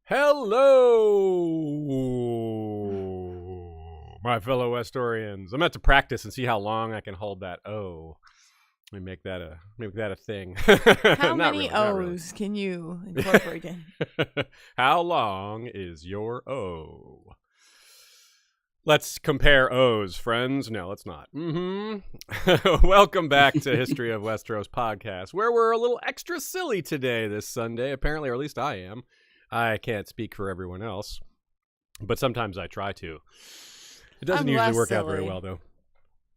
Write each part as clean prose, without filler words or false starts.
Hello, my fellow Westorians. I'm about to practice and see how long I can hold that O. Let me make that a thing. How many O's can you incorporate in? How long is your O? Let's compare O's, friends. No, let's not. Welcome back to History of Westeros podcast, where we're a little extra silly today this Sunday, apparently, or at least I am. I can't speak for everyone else, but sometimes I try to. It doesn't usually work out very well, though.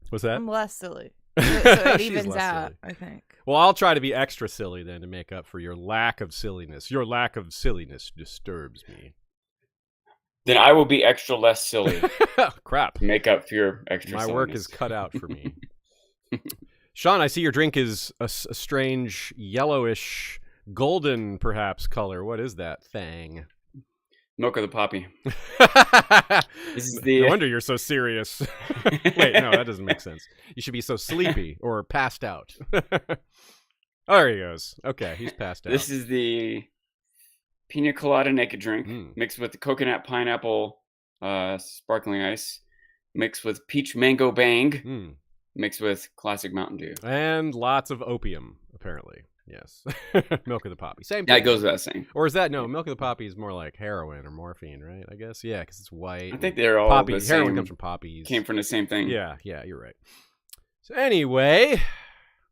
What's that? I'm less silly. So it evens out, silly. I think. Well, I'll try to be extra silly then to make up for your lack of silliness. Your lack of silliness disturbs me. Then I will be extra less silly. Crap. To make up for your extra My silliness. work is cut out for me. Sean, I see your drink is a strange yellowish, golden, perhaps, color. What is that thing? Milk of the poppy. This is no wonder you're so serious. Wait, no, that doesn't make sense. You should be so sleepy or passed out. Oh, there he goes. Okay, he's passed out. This is the pina colada naked drink mixed with the coconut pineapple sparkling ice, mixed with peach mango bang, mixed with classic Mountain Dew. And lots of opium, apparently. Yes. Milk of the poppy. Same thing. That goes without saying. Or is that, no, milk of the poppy is more like heroin or morphine, right? I guess. Yeah, because it's white. I think they're all poppy. the same. Heroin comes from poppies. Came from the same thing. Yeah, you're right. So anyway,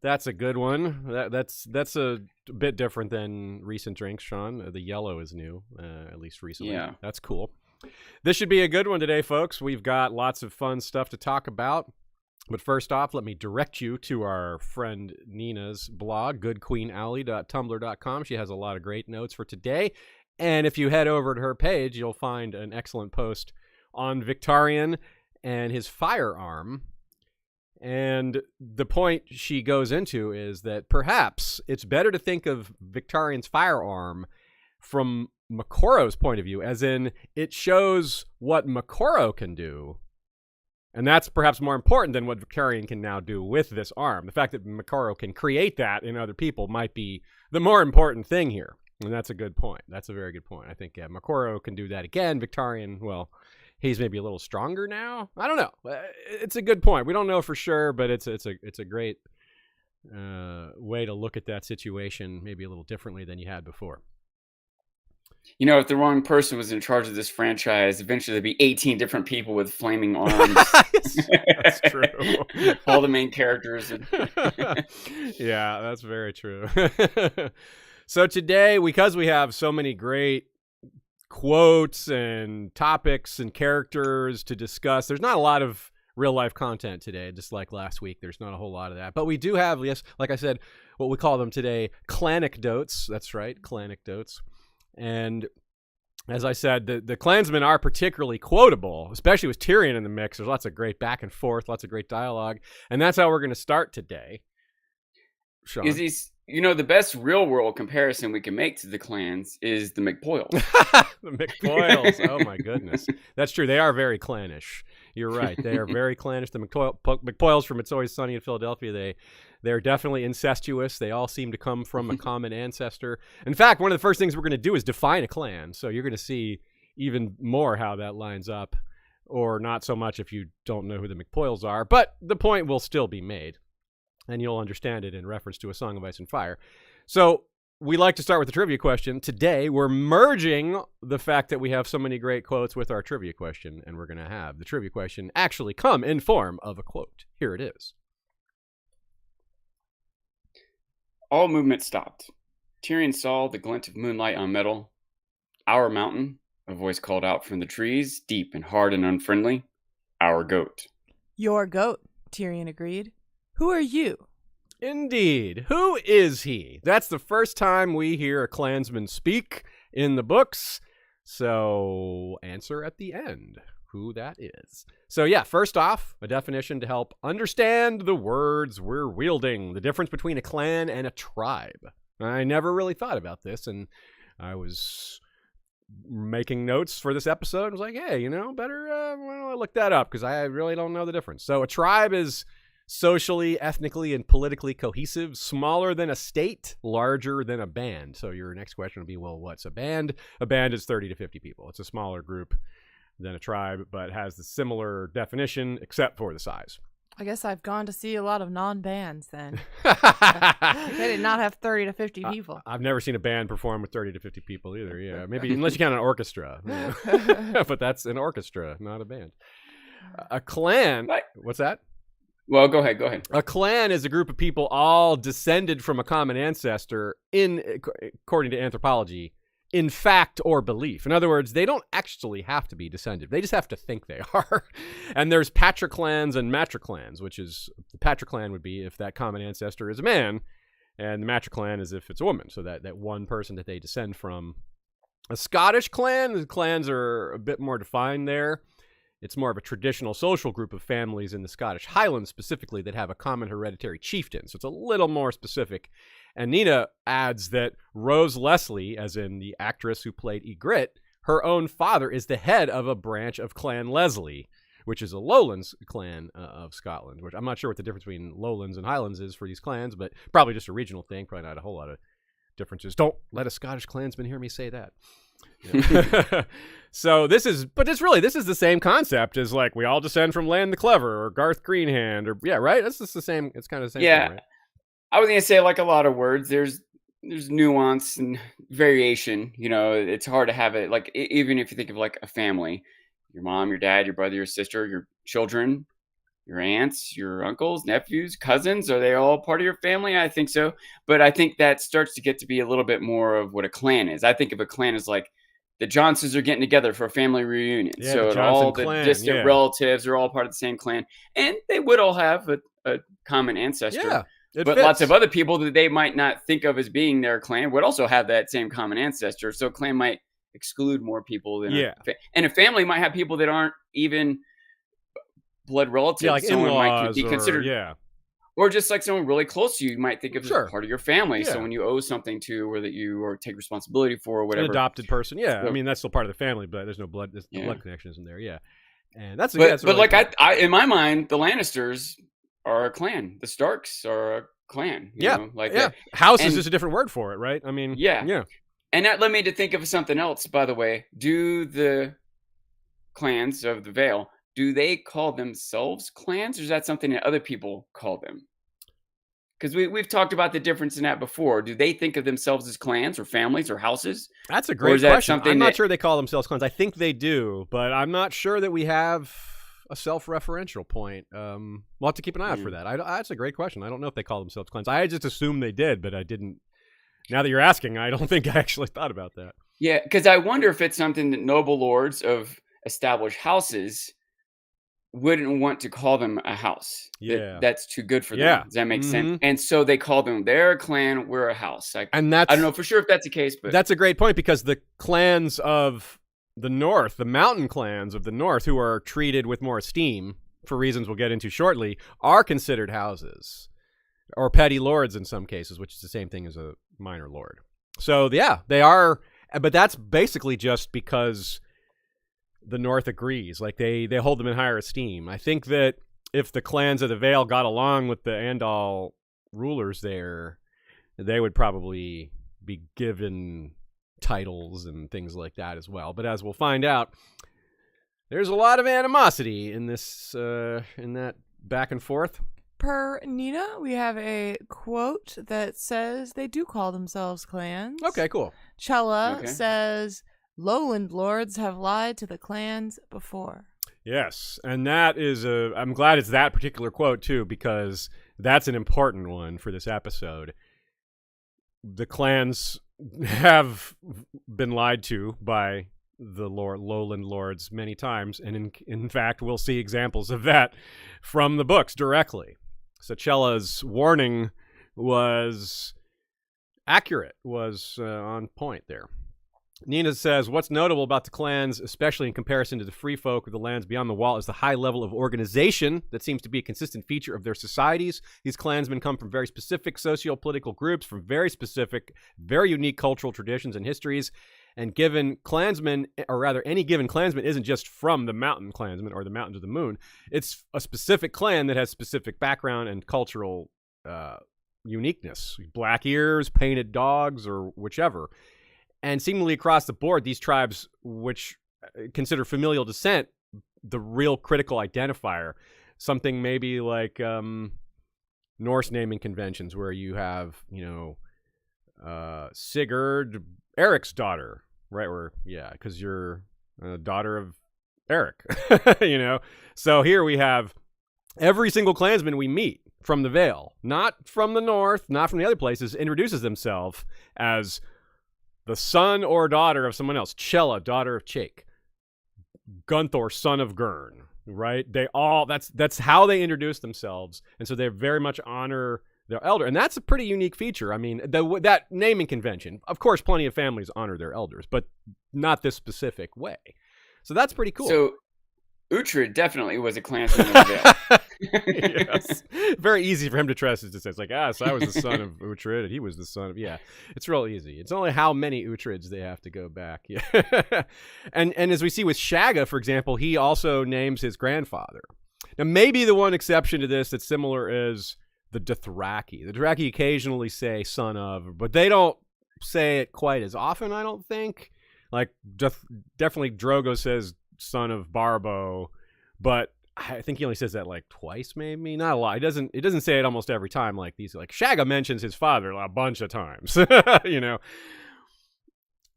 that's a good one. That's a bit different than recent drinks, Sean. The yellow is new, at least recently. Yeah. That's cool. This should be a good one today, folks. We've got lots of fun stuff to talk about. But first off, let me direct you to our friend Nina's blog, goodqueenalley.tumblr.com. She has a lot of great notes for today. And if you head over to her page, you'll find an excellent post on Victarion and his firearm. And the point she goes into is that perhaps it's better to think of Victarion's firearm from Mokoro's point of view, as in it shows what Mokoro can do. And that's perhaps more important than what Victarion can now do with this arm. The fact that Mokoro can create that in other people might be the more important thing here. And that's a good point. That's a very good point. I think Mokoro can do that again. Victarion, well, he's maybe a little stronger now. I don't know. It's a good point. We don't know for sure, but it's a great way to look at that situation, maybe a little differently than you had before. You know, if the wrong person was in charge of this franchise, eventually there'd be 18 different people with flaming arms. That's true. All the main characters. Yeah, that's very true. So today, because we have so many great quotes and topics and characters to discuss, there's not a lot of real-life content today, just like last week. There's not a whole lot of that. But we do have, yes, like I said, what we call them today, clanecdotes. That's right, clanecdotes. And as I said, the Clansmen are particularly quotable, especially with Tyrion in the mix. There's lots of great back and forth, lots of great dialogue. And that's how we're going to start today. Sean. The best real-world comparison we can make to the clans is the McPoyles. The McPoyles. Oh, my goodness. That's true. They are very clannish. You're right. They are very clannish. The McPoyles from It's Always Sunny in Philadelphia, they're definitely incestuous. They all seem to come from a common ancestor. In fact, one of the first things we're going to do is define a clan. So you're going to see even more how that lines up, or not so much if you don't know who the McPoyles are. But the point will still be made, and you'll understand it in reference to A Song of Ice and Fire. So we like to start with the trivia question. Today, we're merging the fact that we have so many great quotes with our trivia question, and we're going to have the trivia question actually come in form of a quote. Here it is. All movement stopped. Tyrion saw the glint of moonlight on metal. Our mountain, a voice called out from the trees, deep and hard and unfriendly. Our goat. Your goat, Tyrion agreed. Who are you? Indeed. Who is he? That's the first time we hear a Klansman speak in the books. So answer at the end who that is. So yeah, first off, a definition to help understand the words we're wielding, the difference between a clan and a tribe. I never really thought about this, and I was making notes for this episode. I was like, hey, better why don't I look that up, because I really don't know the difference. So a tribe is socially, ethnically, and politically cohesive, smaller than a state, larger than a band. So your next question would be, well, what's a band? A band is 30 to 50 people. It's a smaller group than a tribe, but has the similar definition except for the size. I guess I've gone to see a lot of non-bands then. They did not have 30 to 50 people. I've never seen a band perform with 30 to 50 people either. Yeah, maybe unless you count an orchestra. But that's an orchestra, not a band. A clan. What's that? Well, go ahead. A clan is a group of people all descended from a common ancestor according to anthropology, in fact or belief. In other words, they don't actually have to be descended. They just have to think they are. And there's patriclans and matriclans, which is, the patriclan would be if that common ancestor is a man, and the matriclan is if it's a woman, so that one person that they descend from. A Scottish clan, the clans are a bit more defined there. It's more of a traditional social group of families in the Scottish Highlands specifically that have a common hereditary chieftain. So it's a little more specific. And Nina adds that Rose Leslie, as in the actress who played Ygritte, her own father is the head of a branch of Clan Leslie, which is a Lowlands clan of Scotland, which I'm not sure what the difference between Lowlands and Highlands is for these clans, but probably just a regional thing, probably not a whole lot of differences. Don't let a Scottish clansman hear me say that. Yeah. So this is the same concept as like we all descend from Land the Clever or Garth Greenhand or right. It's just the same. It's kind of the same. Yeah, thing, right? I was gonna say like a lot of words. There's nuance and variation. You know, it's hard to have it like even if you think of like a family, your mom, your dad, your brother, your sister, your children, your aunts, your uncles, nephews, cousins. Are they all part of your family? I think so. But I think that starts to get to be a little bit more of what a clan is. I think of a clan as like the Johnsons are getting together for a family reunion. Yeah, so all the distant relatives are all part of the same clan. And they would all have a common ancestor. Yeah, but fits. Lots of other people that they might not think of as being their clan would also have that same common ancestor. So a clan might exclude more people than and a family might have people that aren't even blood relatives. Yeah, like someone in-laws might be considered or just like someone really close to you, you might think of as part of your family. Yeah. So when you owe something to or that you or take responsibility for or whatever. An adopted person. Yeah. So, I mean, that's still part of the family, but there's no blood. The blood connection isn't there. Yeah. And that's but like cool. I in my mind, the Lannisters are a clan. The Starks are a clan. You know? Like House is just a different word for it, right? I mean, yeah. And that led me to think of something else, by the way. Do the clans of the Vale, do they call themselves clans, or is that something that other people call them? Because we've talked about the difference in that before. Do they think of themselves as clans or families or houses? That's a great question. I'm not sure they call themselves clans. I think they do, but I'm not sure that we have a self-referential point. We'll have to keep an eye out for that. That's a great question. I don't know if they call themselves clans. I just assumed they did, but I didn't. Now that you're asking, I don't think I actually thought about that. Yeah, because I wonder if it's something that noble lords of established houses wouldn't want to call them a house. That's too good for them. Does that make sense? And so they call them, they're a clan, we're a house. And I don't know for sure if that's the case, but that's a great point, because the clans of the north, the mountain clans of the north, who are treated with more esteem for reasons we'll get into shortly, are considered houses or petty lords in some cases, which is the same thing as a minor lord. So they are, but that's basically just because the North agrees. Like they hold them in higher esteem. I think that if the clans of the Vale got along with the Andal rulers there, they would probably be given titles and things like that as well. But as we'll find out, there's a lot of animosity in this in that back and forth. Per Nina, we have a quote that says they do call themselves clans. Okay, cool. Chella says, Lowland lords have lied to the clans before. Yes, and that is I'm glad it's that particular quote too, because that's an important one for this episode. The clans have been lied to by the lowland lords many times, and in fact we'll see examples of that from the books directly. So Chella's warning was accurate, was on point there. Nina says, what's notable about the clans, especially in comparison to the free folk of the lands beyond the wall, is the high level of organization that seems to be a consistent feature of their societies. These clansmen come from very specific socio-political groups, from very specific, very unique cultural traditions and histories, And given clansmen, or rather any given clansman, isn't just from the mountain clansmen or the mountains of the moon. It's a specific clan that has specific background and cultural uniqueness. Black ears, painted dogs, or whichever. And seemingly across the board, these tribes, which consider familial descent the real critical identifier, something maybe like Norse naming conventions where you have, Sigurd, Eric's daughter, right? Because you're a daughter of Eric, So here we have every single clansman we meet from the Vale, not from the north, not from the other places, introduces themselves as the son or daughter of someone else. Chella, daughter of Chake. Gunthor, son of Gurn, right? That's how they introduce themselves. And so they very much honor their elder. And that's a pretty unique feature. I mean, that naming convention, of course, plenty of families honor their elders, but not this specific way. So that's pretty cool. So Uhtred definitely was a clansman of the Vale. Yes. Very easy for him to trust it to say, it's like, so I was the son of Uhtred, and he was the son of, it's real easy. It's only how many Uhtred's they have to go back. Yeah. and as we see with Shagga, for example, he also names his grandfather. Now, maybe the one exception to this that's similar is the Dothraki. The Dothraki occasionally say son of, but they don't say it quite as often, I don't think. Like, definitely Drogo says son of Barbo, but I think he only says that like twice, maybe, not a lot. It doesn't say it almost every time. Like Shagga mentions his father a bunch of times. I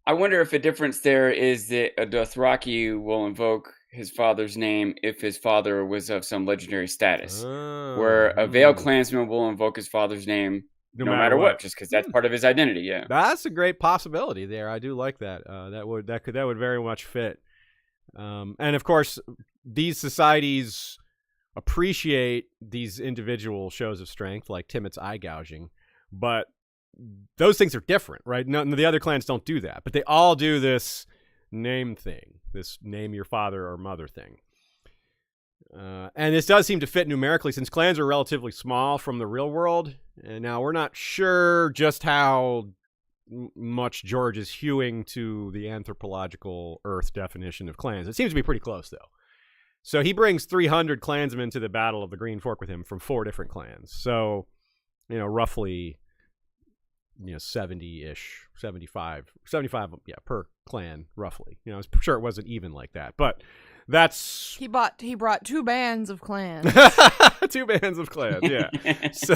wonder if a difference there is that a Dothraki will invoke his father's name if his father was of some legendary status, where a Vale clansman will invoke his father's name no matter what, just because that's part of his identity. Yeah, that's a great possibility there. I do like that. That would very much fit. And of course, these societies appreciate these individual shows of strength, like Timot's eye gouging, but those things are different, right? None of the other clans don't do that, but they all do this name thing, this name your father or mother thing. And this does seem to fit numerically, since clans are relatively small from the real world. And now we're not sure just how much George is hewing to the anthropological Earth definition of clans. It seems to be pretty close, though. So he brings 300 clansmen to the Battle of the Green Fork with him from 4 different clans. So, roughly, 70-ish, 75, per clan, roughly. I'm sure it wasn't even like that, but that's... He brought 2 bands of clans. 2 bands of clans, yeah. So...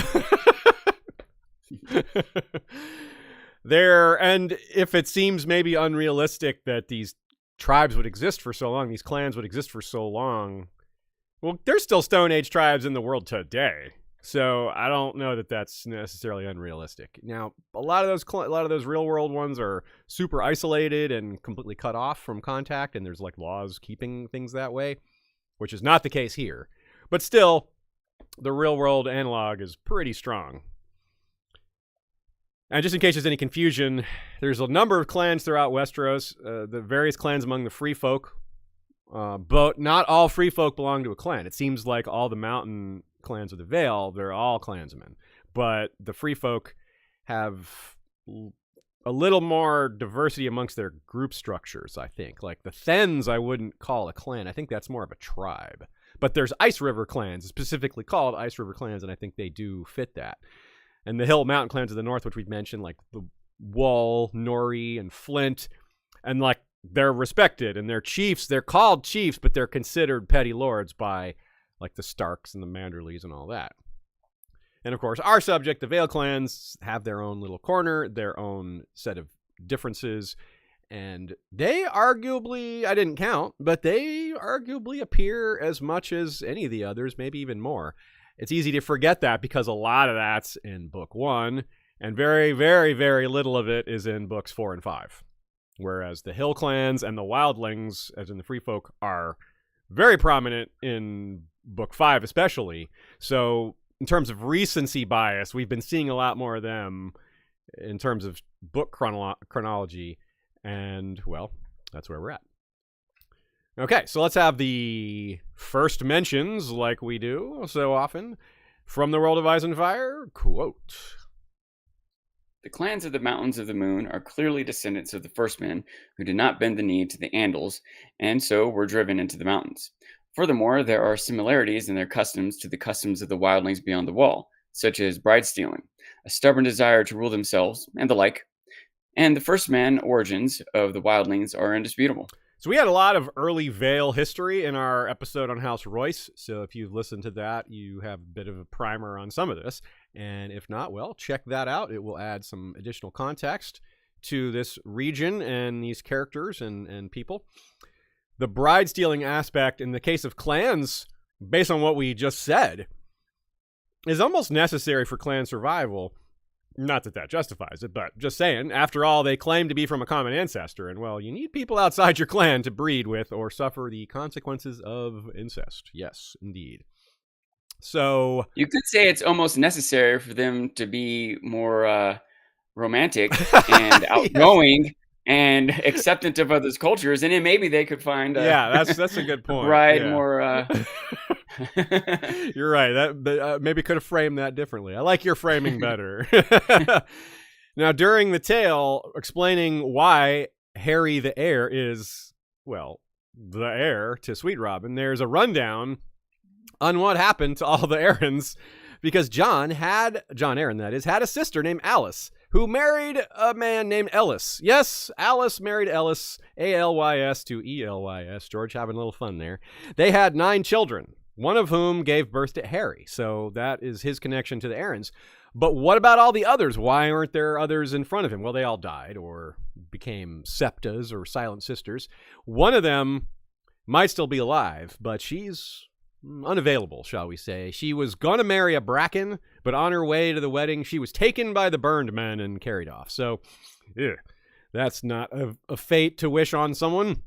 And if it seems maybe unrealistic that these tribes would exist for so long, these clans would exist for so long, well, there's still Stone Age tribes in the world today. So I don't know that that's necessarily unrealistic. Now, a lot of those real world ones are super isolated and completely cut off from contact, and there's like laws keeping things that way, which is not the case here. But still, the real world analog is pretty strong. And just in case there's any confusion, there's a number of clans throughout Westeros, the various clans among the free folk, but not all free folk belong to a clan. It seems like all the mountain clans of the Vale, they're all clansmen. But the free folk have a little more diversity amongst their group structures, I think. Like the Thens, I wouldn't call a clan. I think that's more of a tribe. But there's Ice River clans, specifically called Ice River clans, and I think they do fit that. And the Hill Mountain clans of the north, which we've mentioned, like the Wall, Nori, and Flint, and like they're respected, and they're chiefs. They're called chiefs, but they're considered petty lords by like the Starks and the Manderleys and all that. And of course, our subject, the Vale clans, have their own little corner, their own set of differences, and they arguably, I didn't count, but they arguably appear as much as any of the others, maybe even more. It's easy to forget that because a lot of that's in book 1, and very, very, very little of it is in books 4 and 5. Whereas the Hill clans and the Wildlings, as in the Free Folk, are very prominent in book 5 especially. So in terms of recency bias, we've been seeing a lot more of them in terms of book chronology, and, well, that's where we're at. Okay, so let's have the first mentions, like we do so often, from the World of Ice and Fire, quote. The clans of the Mountains of the Moon are clearly descendants of the first men who did not bend the knee to the Andals, and so were driven into the mountains. Furthermore, there are similarities in their customs to the customs of the wildlings beyond the wall, such as bride stealing, a stubborn desire to rule themselves, and the like. And the first man origins of the wildlings are indisputable. So we had a lot of early Vale history in our episode on House Royce. So if you've listened to that, you have a bit of a primer on some of this. And if not, well, check that out. It will add some additional context to this region and these characters and people. The bride stealing aspect in the case of clans, based on what we just said, is almost necessary for clan survival. Not that that justifies it, but just saying, after all, they claim to be from a common ancestor, and well, you need people outside your clan to breed with or suffer the consequences of incest. Yes, indeed. So you could say it's almost necessary for them to be more romantic and outgoing and acceptant of others' cultures, and then maybe they could find that's a good point. Bride more. You're right. That maybe could have framed that differently. I like your framing better. Now, during the tale, explaining why Harry the heir is, well, the heir to Sweet Robin, there's a rundown on what happened to all the Arryns, because John Arryn, that is, had a sister named Alice, who married a man named Ellis. Yes, Alice married Ellis, A-L-Y-S to E-L-Y-S. George having a little fun there. They had 9 children, one of whom gave birth to Harry. So that is his connection to the Arryns. But what about all the others? Why aren't there others in front of him? Well, they all died or became septas or silent sisters. One of them might still be alive, but she's unavailable, shall we say. She was going to marry a Bracken, but on her way to the wedding, she was taken by the burned men and carried off. So, that's not a fate to wish on someone.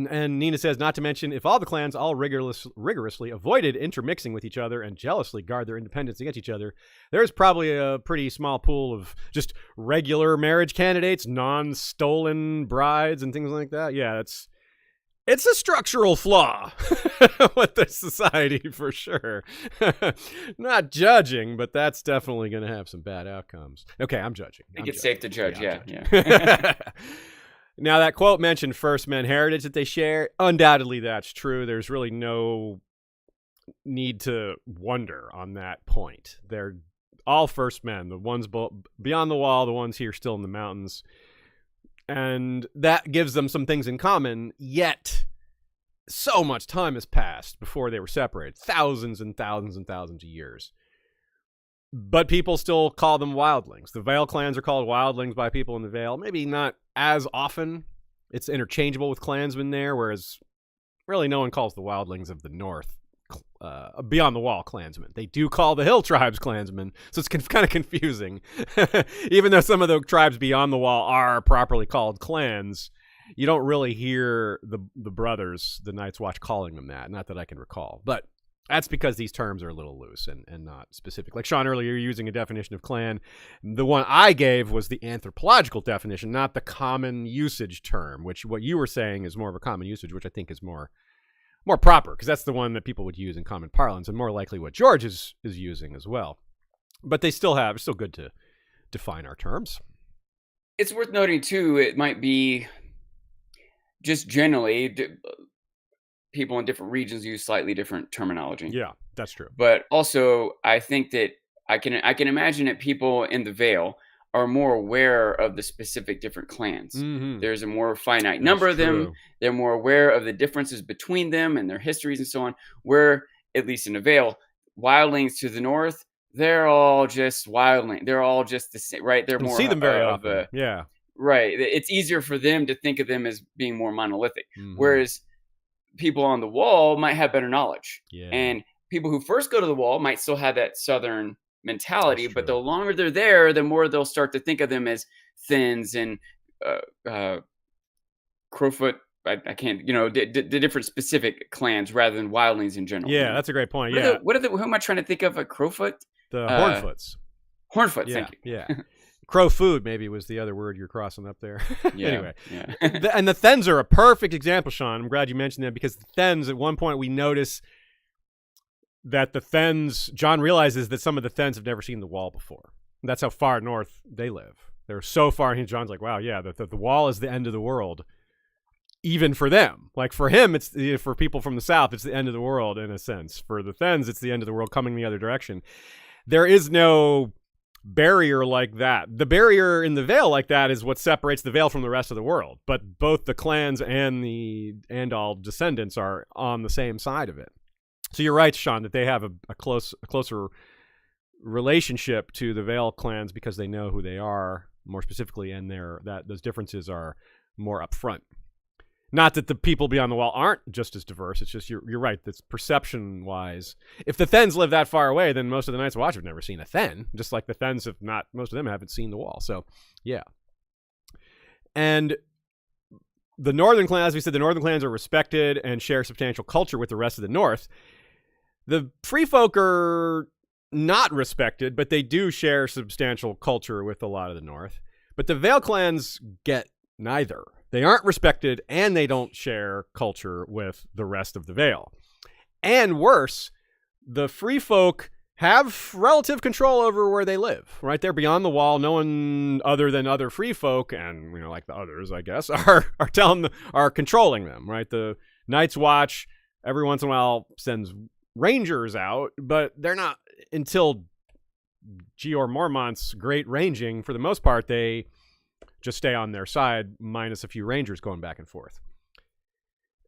And Nina says, not to mention, if all the clans all rigorously avoided intermixing with each other and jealously guard their independence against each other, there's probably a pretty small pool of just regular marriage candidates, non-stolen brides and things like that. Yeah, it's a structural flaw with this society for sure. Not judging, but that's definitely going to have some bad outcomes. Okay, I'm judging. I think it's safe to judge, yeah. Now, that quote mentioned first men heritage that they share. Undoubtedly, that's true. There's really no need to wonder on that point. They're all first men, the ones beyond the wall, the ones here still in the mountains. And that gives them some things in common, yet so much time has passed before they were separated. Thousands and thousands and thousands of years. But people still call them wildlings. The Vale clans are called wildlings by people in the Vale. Maybe not as often. It's interchangeable with clansmen there, whereas really no one calls the wildlings of the north beyond the wall clansmen. They do call the hill tribes clansmen, so it's kind of confusing. Even though some of the tribes beyond the wall are properly called clans, you don't really hear the brothers, the Night's Watch, calling them that. Not that I can recall. But that's because these terms are a little loose and not specific. Like Sean, earlier, you're using a definition of clan. The one I gave was the anthropological definition, not the common usage term, which what you were saying is more of a common usage, which I think is more proper, because that's the one that people would use in common parlance, and more likely what George is using as well. But it's still good to define our terms. It's worth noting, too, it might be just generally people in different regions use slightly different terminology. Yeah, that's true. But also, I think that I can imagine that people in the Vale are more aware of the specific different clans. Mm-hmm. There's a more finite number of them. They're more aware of the differences between them and their histories and so on. Where, at least in the Vale, wildlings to the north, they're all just wildlings. They're all just the same, right? They're more see them very often. Yeah, right. It's easier for them to think of them as being more monolithic. Mm-hmm. Whereas people on the wall might have better knowledge. Yeah. And people who first go to the wall might still have that southern mentality, but the longer they're there, the more they'll start to think of them as Thinns and Crowfoot. I can't, the different specific clans rather than wildlings in general. Yeah, that's a great point. Who am I trying to think of? A Crowfoot? The Hornfoots. Hornfoots, yeah, thank you. Yeah. Crow food maybe was the other word you're crossing up there. Yeah, anyway. Yeah. And the Thenns are a perfect example, Sean. I'm glad you mentioned that, because the Thenns, at one point we notice that the Thenns, John realizes that some of the Thenns have never seen the wall before. That's how far north they live. They're so far. And John's like, wow, yeah, the wall is the end of the world. Even for them. Like for him, it's for people from the south, it's the end of the world in a sense. For the Thenns, it's the end of the world coming the other direction. There is no barrier like that. The barrier in the Vale like that is what separates the Vale from the rest of the world. But both the clans and the Andal descendants are on the same side of it. So you're right, Sean, that they have a closer relationship to the Vale clans because they know who they are more specifically, and those differences are more upfront. Not that the people beyond the wall aren't just as diverse. It's just you're right. That's perception-wise. If the Thenns live that far away, then most of the Night's Watch have never seen a Thenn. Just like the Thenns have not. Most of them haven't seen the wall. So, yeah. And the Northern clans, as we said, the Northern clans are respected and share substantial culture with the rest of the North. The Free Folk are not respected, but they do share substantial culture with a lot of the North. But the Vale clans get neither. They aren't respected, and they don't share culture with the rest of the Vale. And worse, the Free Folk have relative control over where they live. Right there beyond the wall, no one other than other Free Folk, and like the others, I guess, are controlling them. Right, the Night's Watch every once in a while sends rangers out, but they're not until Jeor Mormont's great ranging. For the most part, they just stay on their side, minus a few rangers going back and forth.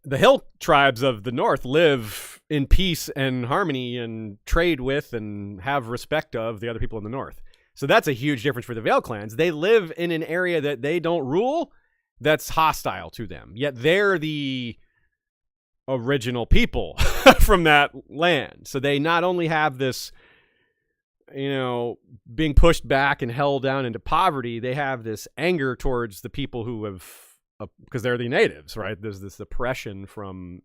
The hill tribes of the north live in peace and harmony and trade with and have respect of the other people in the north. So that's a huge difference for the Vale clans. They live in an area that they don't rule that's hostile to them, yet they're the original people from that land. So they not only have this, being pushed back and held down into poverty, they have this anger towards the people who have, because they're the natives, right? There's this oppression from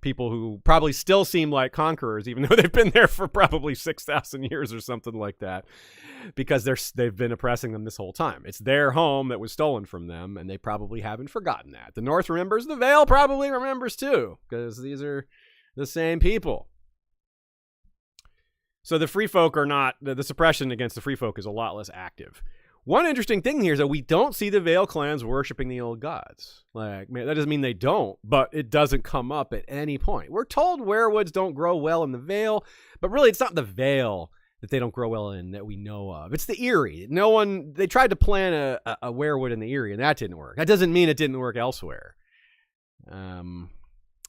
people who probably still seem like conquerors, even though they've been there for probably 6,000 years or something like that, because they've been oppressing them this whole time. It's their home that was stolen from them, and they probably haven't forgotten that. The North remembers, the Vale probably remembers too, because these are the same people. So the Free Folk are not, the suppression against the Free Folk is a lot less active. One interesting thing here is that we don't see the Vale clans worshiping the old gods. Like, man, that doesn't mean they don't, but it doesn't come up at any point. We're told werewoods don't grow well in the Vale, but really it's not the Vale that they don't grow well in that we know of. It's the Eyrie. They tried to plant a werewood in the Eyrie, and that didn't work. That doesn't mean it didn't work elsewhere.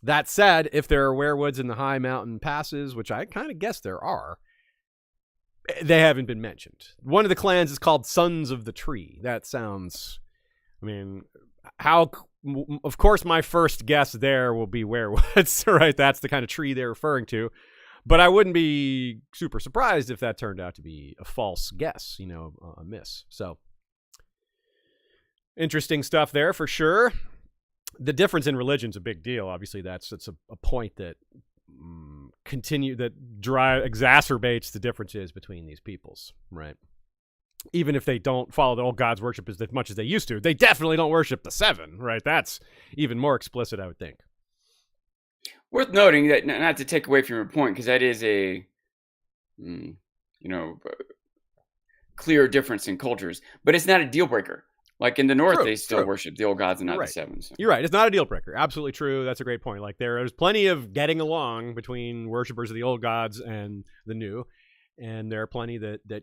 That said, if there are werewoods in the high mountain passes, which I kind of guess there are, they haven't been mentioned. One of the clans is called Sons of the Tree. That sounds, of course my first guess there will be werewoods, right? That's the kind of tree they're referring to. But I wouldn't be super surprised if that turned out to be a false guess, a miss. So, interesting stuff there for sure. The difference in religion's a big deal. Obviously, it's a point that exacerbates the differences between these peoples, right? Even if they don't follow the old gods' worship as much as they used to, they definitely don't worship the seven, right? That's even more explicit, I would think. Worth noting that, not to take away from your point, because that is a clear difference in cultures, but it's not a deal breaker. Like in the north, they still worship the old gods and not the seven. So. You're right. It's not a deal breaker. Absolutely true. That's a great point. Like there's plenty of getting along between worshipers of the old gods and the new, and there are plenty that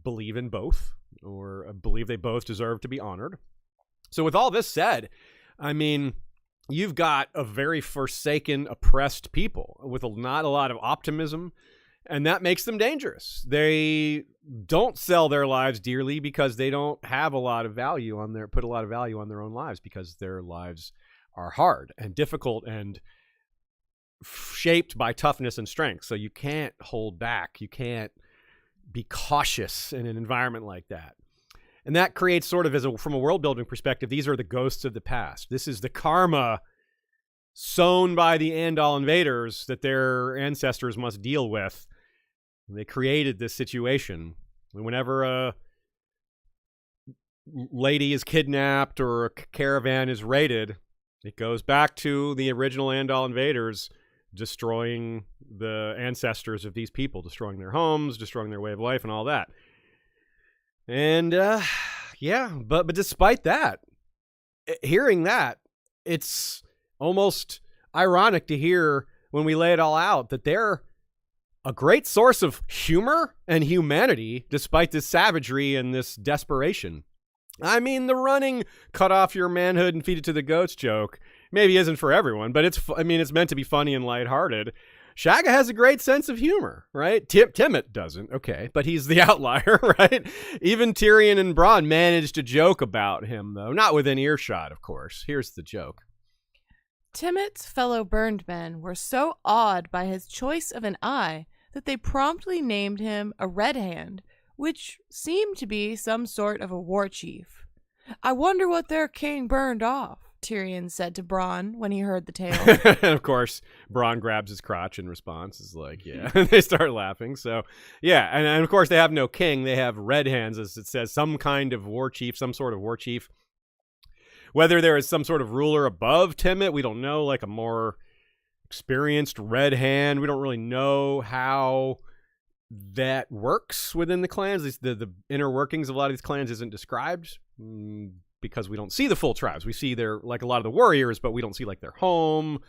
believe in both or believe they both deserve to be honored. So with all this said, you've got a very forsaken, oppressed people with not a lot of optimism, and that makes them dangerous. They don't sell their lives dearly because they don't have a lot of value put a lot of value on their own lives, because their lives are hard and difficult and shaped by toughness and strength. So you can't hold back. You can't be cautious in an environment like that. And that creates sort of, from a world building perspective, these are the ghosts of the past. This is the karma sown by the Andal invaders that their ancestors must deal with. They created this situation. Whenever a lady is kidnapped or a caravan is raided, it goes back to the original Andal invaders destroying the ancestors of these people, destroying their homes, destroying their way of life and all that. And yeah, but despite that, hearing that, it's almost ironic to hear when we lay it all out that they're a great source of humor and humanity despite this savagery and this desperation. I mean, the running cut off your manhood and feed it to the goats joke maybe isn't for everyone, but it's meant to be funny and lighthearted. Shagga has a great sense of humor, right? Timett doesn't, okay, but he's the outlier, right? Even Tyrion and Bronn managed to joke about him, though. Not within earshot, of course. Here's the joke. Timett's fellow burned men were so awed by his choice of an eye that they promptly named him a Red Hand, which seemed to be some sort of a war chief. I wonder what their king burned off, Tyrion said to Bronn when he heard the tale. And of course, Bronn grabs his crotch in response. Is like, yeah. And they start laughing. So, yeah. And of course, they have no king. They have red hands, as it says, some kind of war chief, some sort of war chief. Whether there is some sort of ruler above Timett, we don't know, like a more experienced red hand. We don't really know how that works within the clans. The inner workings of a lot of these clans isn't described. Because we don't see the full tribes. We see their, like a lot of the warriors, but we don't see like their home,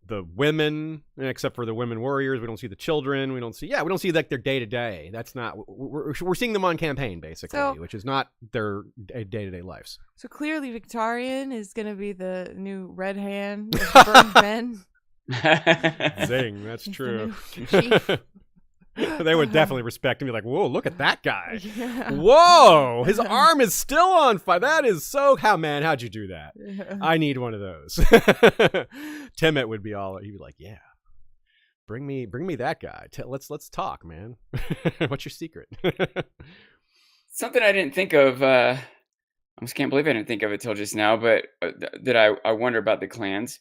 the women, except for the women warriors. We don't see the children. We don't see like their day to day. That's not, we're seeing them on campaign basically, which is not their day to day lives. So clearly Victarion is going to be the new red hand of the burned men. Zing, that's true. They would definitely respect him. Be like, whoa, look at that guy. Yeah. Whoa, his arm is still on fire. That is so, how'd you do that? Yeah. I need one of those. Timett would be all, he'd be like, yeah, bring me that guy. Let's talk, man. What's your secret? Something I didn't think of, I just can't believe I didn't think of it till just now, but that I wonder about the clans.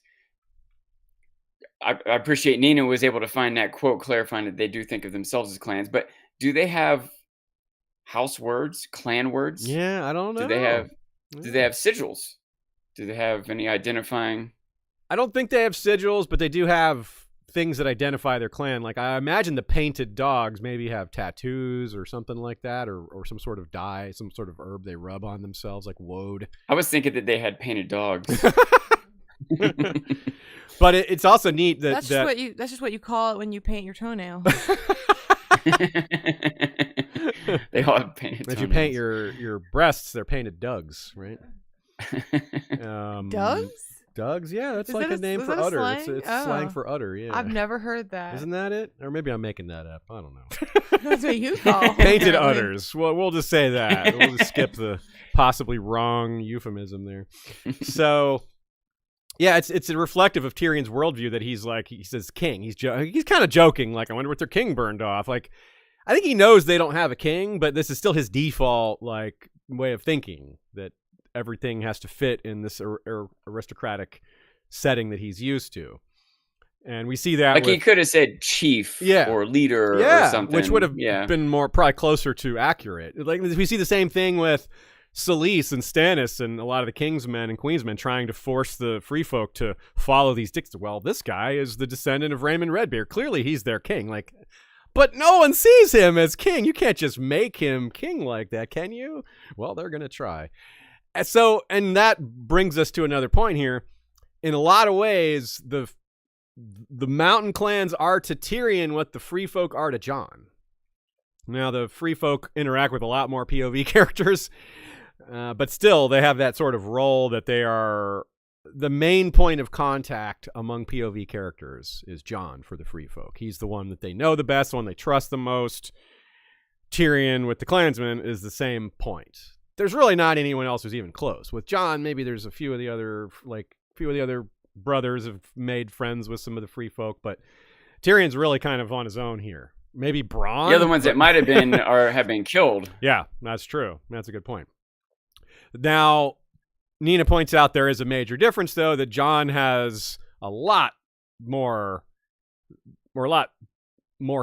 I appreciate Nina was able to find that quote clarifying that they do think of themselves as clans, but do they have house words, clan words? Yeah, I don't know. Do they have sigils? Do they have any identifying? I don't think they have sigils, but they do have things that identify their clan. Like I imagine the painted dogs maybe have tattoos or something like that, or some sort of dye, some sort of herb they rub on themselves, like woad. I was thinking that they had painted dogs. But it's also neat that that's just what you call it when you paint your toenail. They all have painted toenails. If you paint your breasts, they're painted dugs, right? Dogs? Dogs, yeah, that's like a name for udder. It's slang for udder, yeah. I've never heard that. Isn't that it? Or maybe I'm making that up. I don't know. That's what you call painted udders. Well, we'll just say that. We'll just skip the possibly wrong euphemism there. So, yeah, it's reflective of Tyrion's worldview that he's like, he says king. He's kind of joking, like, I wonder what their king burned off. Like, I think he knows they don't have a king, but this is still his default, like, way of thinking, that everything has to fit in this aristocratic setting that he's used to. And we see that he could have said chief or leader or something. Which would have been probably closer to accurate. Like, we see the same thing with Selyse and Stannis and a lot of the Kingsmen and Queensmen trying to force the free folk to follow these dictates. Well, this guy is the descendant of Raymond Redbeard. Clearly he's their king. Like, but no one sees him as king. You can't just make him king like that, can you? Well, they're going to try. So, and that brings us to another point here. In a lot of ways, the mountain clans are to Tyrion what the free folk are to Jon. Now, the free folk interact with a lot more POV characters, but still, they have that sort of role that they are the main point of contact among POV characters is Jon for the free folk. He's the one that they know the best, the one they trust the most. Tyrion with the Clansmen is the same point. There's really not anyone else who's even close. With Jon, maybe there's a few of the other brothers have made friends with some of the free folk, but Tyrion's really kind of on his own here. Maybe Bronn. The other ones that might have been have been killed. Yeah, that's true. That's a good point. Now, Nina points out there is a major difference, though, that Jon has a lot more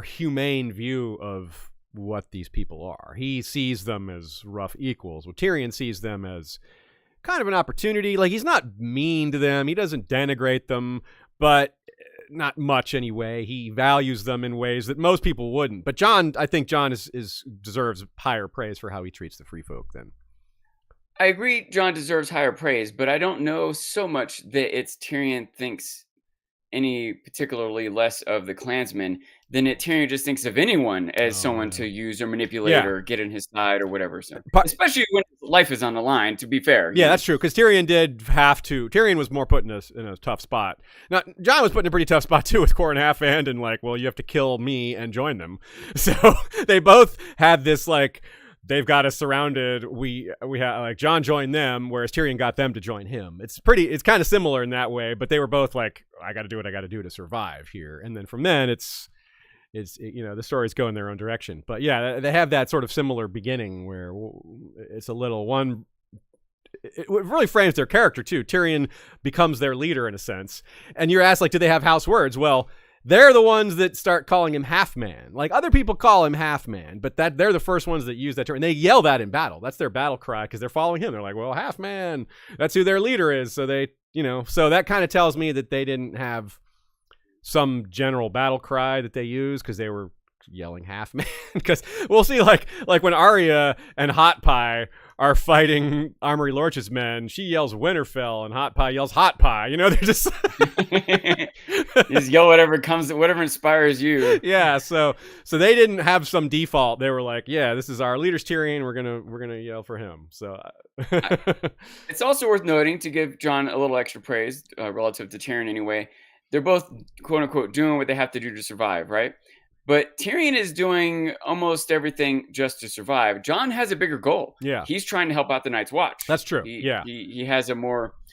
humane view of what these people are. He sees them as rough equals. Well, Tyrion sees them as kind of an opportunity. Like, he's not mean to them. He doesn't denigrate them, but not much anyway. He values them in ways that most people wouldn't. But Jon, I think Jon deserves higher praise for how he treats the free folk then. I agree Jon deserves higher praise, but I don't know so much that it's Tyrion thinks any particularly less of the Clansmen than Tyrion just thinks of anyone as someone to use or manipulate or get in his side or whatever. So, especially when life is on the line, to be fair. Yeah, that's true, because Tyrion did have to. Tyrion was more put in a tough spot. Now, Jon was put in a pretty tough spot too with Qhorin Halfhand and like, well, you have to kill me and join them. So they both had this like, they've got us surrounded. We have like Jon joined them, whereas Tyrion got them to join him. It's kind of similar in that way, but they were both like, I got to do what I got to do to survive here. And then from then, it's the stories go in their own direction. But yeah, they have that sort of similar beginning where it's a little one. It really frames their character too. Tyrion becomes their leader in a sense, and you're asked like, do they have house words? Well, they're the ones that start calling him half-man. Like, other people call him half-man, but they're the first ones that use that term. And they yell that in battle. That's their battle cry because they're following him. They're like, well, half-man. That's who their leader is. So so that kind of tells me that they didn't have some general battle cry that they use because they were yelling half-man. Because we'll see, like when Arya and Hot Pie are fighting Armory Lorch's men, she yells Winterfell and Hot Pie yells Hot Pie. They're just just yell whatever inspires you. Yeah, so they didn't have some default. They were like, yeah, this is our leader's Tyrion. We're gonna yell for him. So it's also worth noting, to give Jon a little extra praise relative to Tyrion anyway. They're both quote unquote doing what they have to do to survive, right? But Tyrion is doing almost everything just to survive. Jon has a bigger goal. Yeah. He's trying to help out the Night's Watch. That's true. He has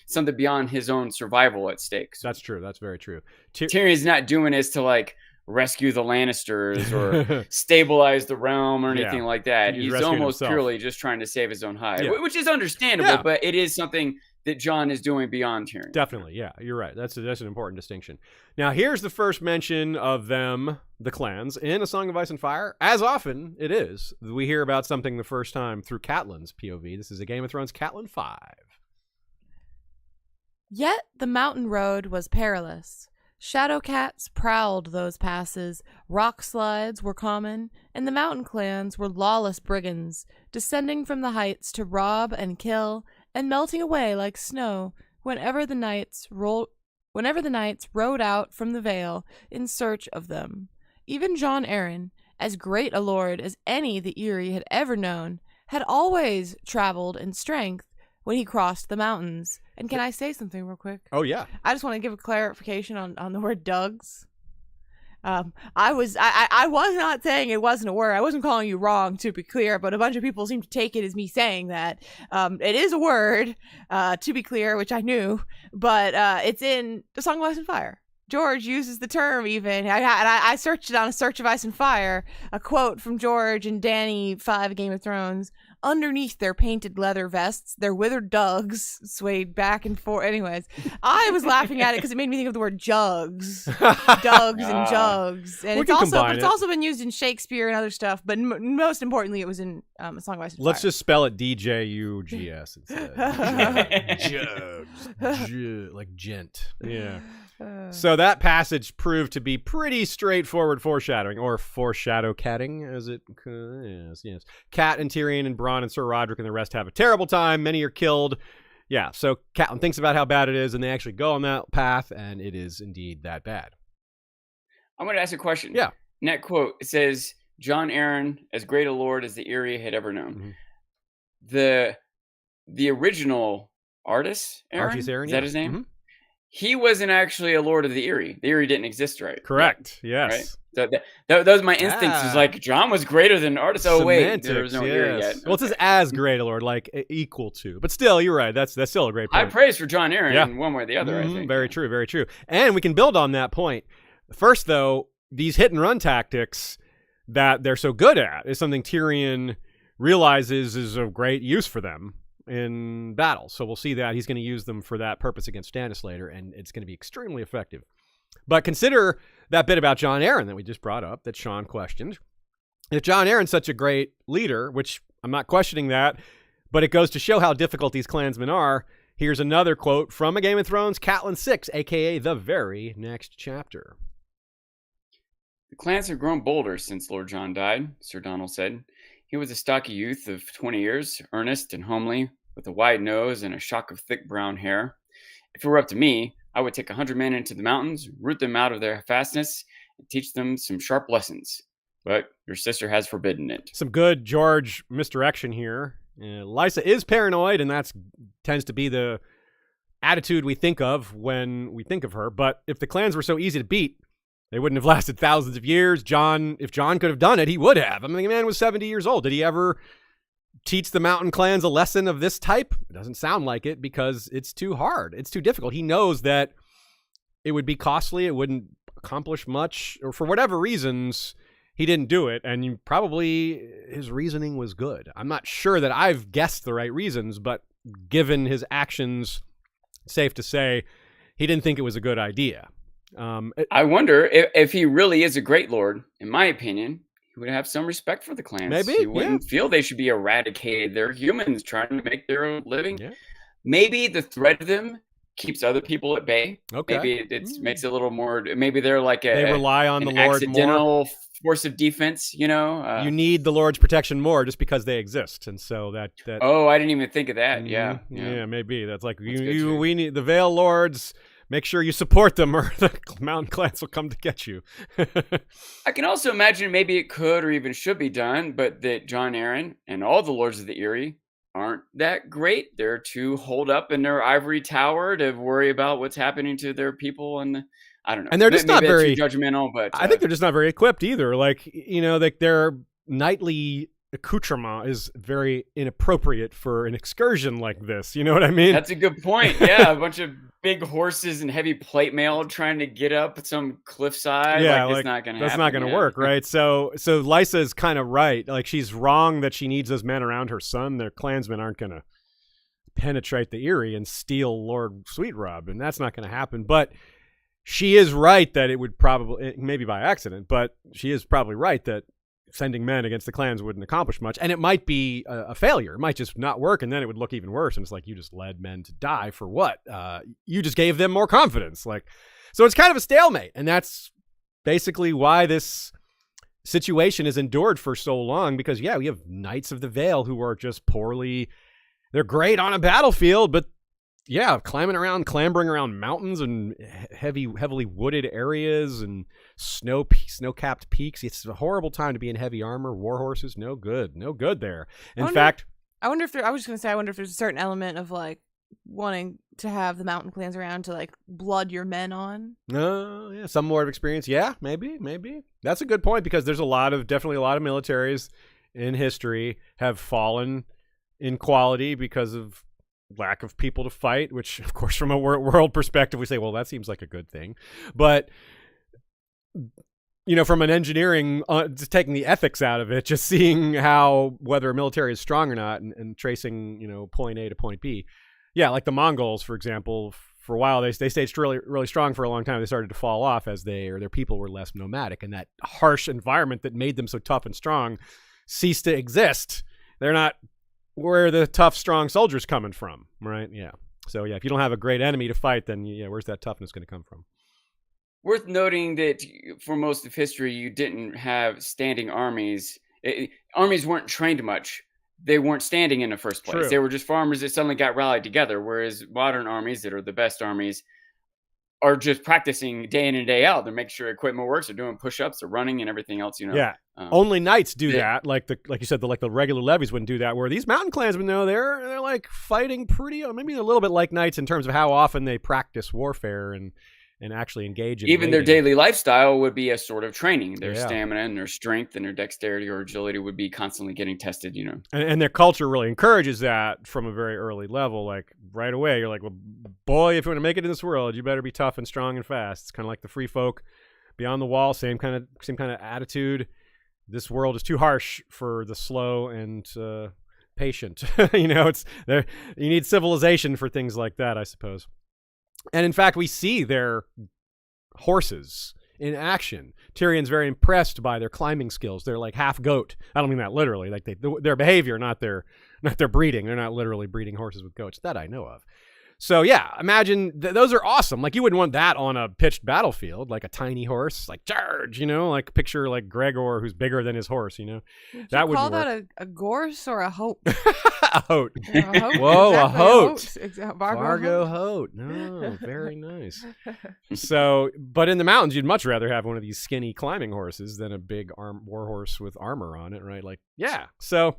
something beyond his own survival at stake. So that's true. That's very true. Tyrion's not doing this to like rescue the Lannisters or stabilize the realm or anything like that. He's almost purely just trying to save his own hide, which is understandable, but it is something that Jon is doing beyond Tyrion. Definitely, yeah, you're right. That's an important distinction. Now, here's the first mention of them, the clans, in A Song of Ice and Fire. As often it is, we hear about something the first time through Catelyn's POV. This is a Game of Thrones Catelyn 5. Yet the mountain road was perilous. Shadow cats prowled those passes, rock slides were common, and the mountain clans were lawless brigands, descending from the heights to rob and kill, and melting away like snow whenever the knights rode out from the Vale in search of them. Even Jon Arryn, as great a lord as any the Eyrie had ever known, had always traveled in strength when he crossed the mountains. And can I say something real quick? Oh, yeah. I just want to give a clarification on the word Dugs. I was not saying it wasn't a word. I wasn't calling you wrong, to be clear, but a bunch of people seem to take it as me saying that. It is a word, to be clear, which I knew, but it's in The Song of Ice and Fire. George uses the term even. I searched it on A Search of Ice and Fire, a quote from George and Dany 5 Game of Thrones. Underneath their painted leather vests, their withered dugs swayed back and forth. Anyways, I was laughing at it because it made me think of the word jugs. Dugs and jugs. And it's also been used in Shakespeare and other stuff, but most importantly, it was in A Song of Ice and Fire. Let's just spell it DJUGS instead. Jugs. Like gent. Yeah. So that passage proved to be pretty straightforward foreshadowing, or foreshadow-catting, as it is. Yes. Cat and Tyrion and Bronn and Sir Roderick and the rest have a terrible time. Many are killed. Yeah, so Catelyn thinks about how bad it is, and they actually go on that path, and it is indeed that bad. I'm going to ask a question. Yeah. In that quote, it says, Jon Arryn, as great a lord as the Eyrie had ever known. Mm-hmm. The original artist, Arryn? Is that his name? Mm-hmm. He wasn't actually a lord of the Eyrie. The Eyrie didn't exist, right? Correct. Yes. Right? So that was my instinct. Was like, Jon was greater than Artis. Oh, wait, there was no Eyrie yet. Well, it says as great a lord, like equal to. But still, you're right. That's still a great point. High praise for Jon Arryn in one way or the other, I think. Very true, very true. And we can build on that point. First, though, these hit-and-run tactics that they're so good at is something Tyrion realizes is of great use for them in battle. So we'll see that he's going to use them for that purpose against Stannis later, and it's going to be extremely effective. But consider that bit about Jon Arryn that we just brought up, that Sean questioned. If Jon Arryn's such a great leader, which I'm not questioning that, but it goes to show how difficult these clansmen are, Here's another quote from A Game of Thrones, Catelyn 6, a.k.a. the very next chapter. The clans have grown bolder since Lord John died, Sir Donald said. He was a stocky youth of 20 years, earnest and homely, with a wide nose and a shock of thick brown hair. If it were up to me, I would take 100 men into the mountains, root them out of their fastness, and teach them some sharp lessons. But your sister has forbidden it. Some good George misdirection here. Lysa is paranoid, and that tends to be the attitude we think of when we think of her. But if the clans were so easy to beat, they wouldn't have lasted thousands of years. If John could have done it, he would have. I mean, the man was 70 years old. Did he ever teach the mountain clans a lesson of this type? It doesn't sound like it, because it's too hard. It's too difficult. He knows that it would be costly. It wouldn't accomplish much, or for whatever reasons, he didn't do it. And probably his reasoning was good. I'm not sure that I've guessed the right reasons, but given his actions, safe to say he didn't think it was a good idea. I wonder if he really is a great lord. In my opinion, he would have some respect for the clans. Maybe he wouldn't feel they should be eradicated. They're humans trying to make their own living. Yeah. Maybe the threat of them keeps other people at bay. Okay. Maybe it makes it a little more. Maybe they're like they rely on the Lord accidental more. Force of defense. You need the Lord's protection more just because they exist, and so that. Oh, I didn't even think of that. Yeah, maybe that's like we need the Vale Lords. Make sure you support them, or the mountain clans will come to get you. I can also imagine maybe it could or even should be done, but that Jon Arryn and all the Lords of the Eyrie aren't that great. They're too holed up in their ivory tower to worry about what's happening to their people, and I don't know. And they're just not very judgmental, but I think they're just not very equipped either. Like, like their knightly accoutrement is very inappropriate for an excursion like this. You know what I mean? That's a good point. Yeah, a bunch of big horses and heavy plate mail trying to get up some cliffside. Yeah, that's not going to happen. That's not going to work, right? So Lysa is kind of right. Like, she's wrong that she needs those men around her son. Their clansmen aren't going to penetrate the Eyrie and steal Lord Sweetrob, and that's not going to happen. But she is right that it would probably, maybe by accident, but she is probably right that sending men against the clans wouldn't accomplish much, and it might be a failure. It might just not work, and then it would look even worse. And it's like, you just led men to die for what? You just gave them more confidence. Like, so it's kind of a stalemate, and that's basically why this situation has endured for so long. Because we have Knights of the Vale who are just poorly. They're great on a battlefield, but clambering around mountains and heavily wooded areas and snow-capped peaks. It's a horrible time to be in heavy armor. War horses, no good there. I wonder if there's a certain element of like wanting to have the mountain clans around to like blood your men on. Some more of experience. Yeah, maybe. That's a good point, because there's definitely a lot of militaries in history have fallen in quality because of lack of people to fight, which of course from a world perspective we say, well, that seems like a good thing. But from an engineering, just taking the ethics out of it, just seeing whether a military is strong or not, and tracing point A to point B. Like the Mongols, for example, for a while they stayed really, really strong for a long time. They started to fall off as their people were less nomadic, and that harsh environment that made them so tough and strong ceased to exist. They're not where the tough, strong soldiers coming from, right? Yeah. So if you don't have a great enemy to fight, then where's that toughness going to come from? Worth noting that for most of history, you didn't have standing armies. Armies weren't trained much. They weren't standing in the first place. True. They were just farmers that suddenly got rallied together. Whereas modern armies that are the best armies are just practicing day in and day out. They're making sure equipment works. They're doing push-ups. They're running and everything else. Only knights do that. Like you said, the regular levies wouldn't do that. Where these mountain clansmen, though, they're like fighting pretty. Maybe a little bit like knights in terms of how often they practice warfare and actually engage in even raiding. Their daily lifestyle would be a sort of training. Their Yeah. stamina and their strength and their dexterity or agility would be constantly getting tested, And their culture really encourages that from a very early level. Like right away, you're like, well, boy, if you want to make it in this world, you better be tough and strong and fast. It's kind of like the free folk beyond the wall, same kind of attitude. This world is too harsh for the slow and patient. It's there. You need civilization for things like that, I suppose. And in fact, we see their horses in action. Tyrion's very impressed by their climbing skills. They're like half goat. I don't mean that literally. Like their behavior, not their breeding. They're not literally breeding horses with goats that I know of. So yeah, imagine those are awesome. Like you wouldn't want that on a pitched battlefield, like a tiny horse, like charge, like picture like Gregor who's bigger than his horse, Would that you would call work. that a gorse or a hote? A hote. Whoa, a hote. Exactly. Vargo hote. No, very nice. So, but in the mountains, you'd much rather have one of these skinny climbing horses than a big war horse with armor on it, right? Like, yeah. So,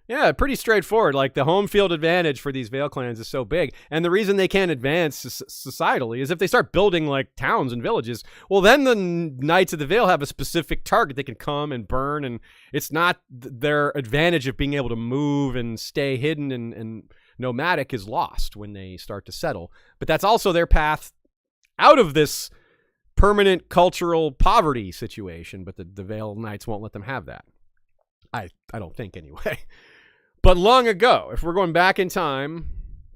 yeah, pretty straightforward. Like the home field advantage for these Vale clans is so big. And the reason they can't advance societally is if they start building like towns and villages, well, then the Knights of the Vale have a specific target they can come and burn. And it's not their advantage of being able to move and stay hidden and nomadic is lost when they start to settle. But that's also their path out of this permanent cultural poverty situation. But the Vale Knights won't let them have that. I don't think anyway. But long ago, if we're going back in time,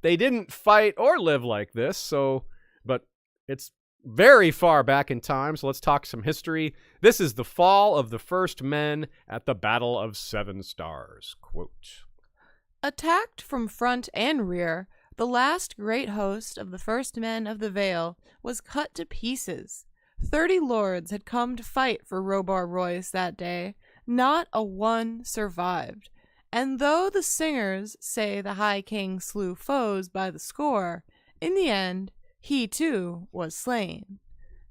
they didn't fight or live like this. So, but it's very far back in time. So let's talk some history. This is the fall of the first men at the Battle of Seven Stars. Quote. Attacked from front and rear, the last great host of the first men of the Vale was cut to pieces. 30 lords had come to fight for Robar Royce that day. Not a one survived, and though the singers say the High King slew foes by the score, in the end he too was slain.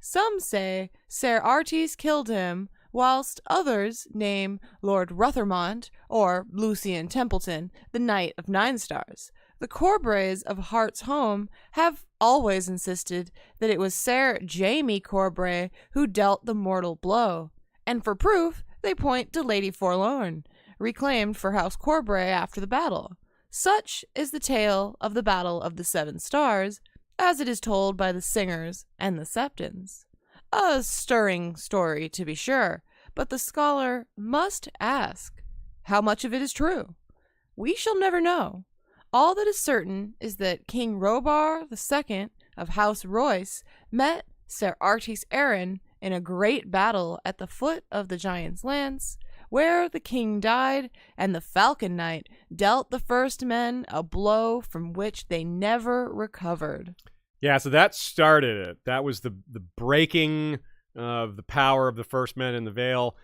Some say Ser Artis killed him, whilst others name Lord Ruthermont or Lucian Templeton the Knight of Nine Stars. The Corbrays of Hart's home have always insisted that it was Ser Jamie Corbray who dealt the mortal blow, and for proof they point to Lady Forlorn, reclaimed for House Corbray after the battle. Such is the tale of the Battle of the Seven Stars, as it is told by the singers and the septons. A stirring story, to be sure, but the scholar must ask, how much of it is true? We shall never know. All that is certain is that King Robar II of House Royce met Ser Artis Arryn in a great battle at the foot of the Giant's Lance, where the king died, and the Falcon Knight dealt the first men a blow from which they never recovered. Yeah, so that started it. That was the breaking of the power of the first men in the Vale.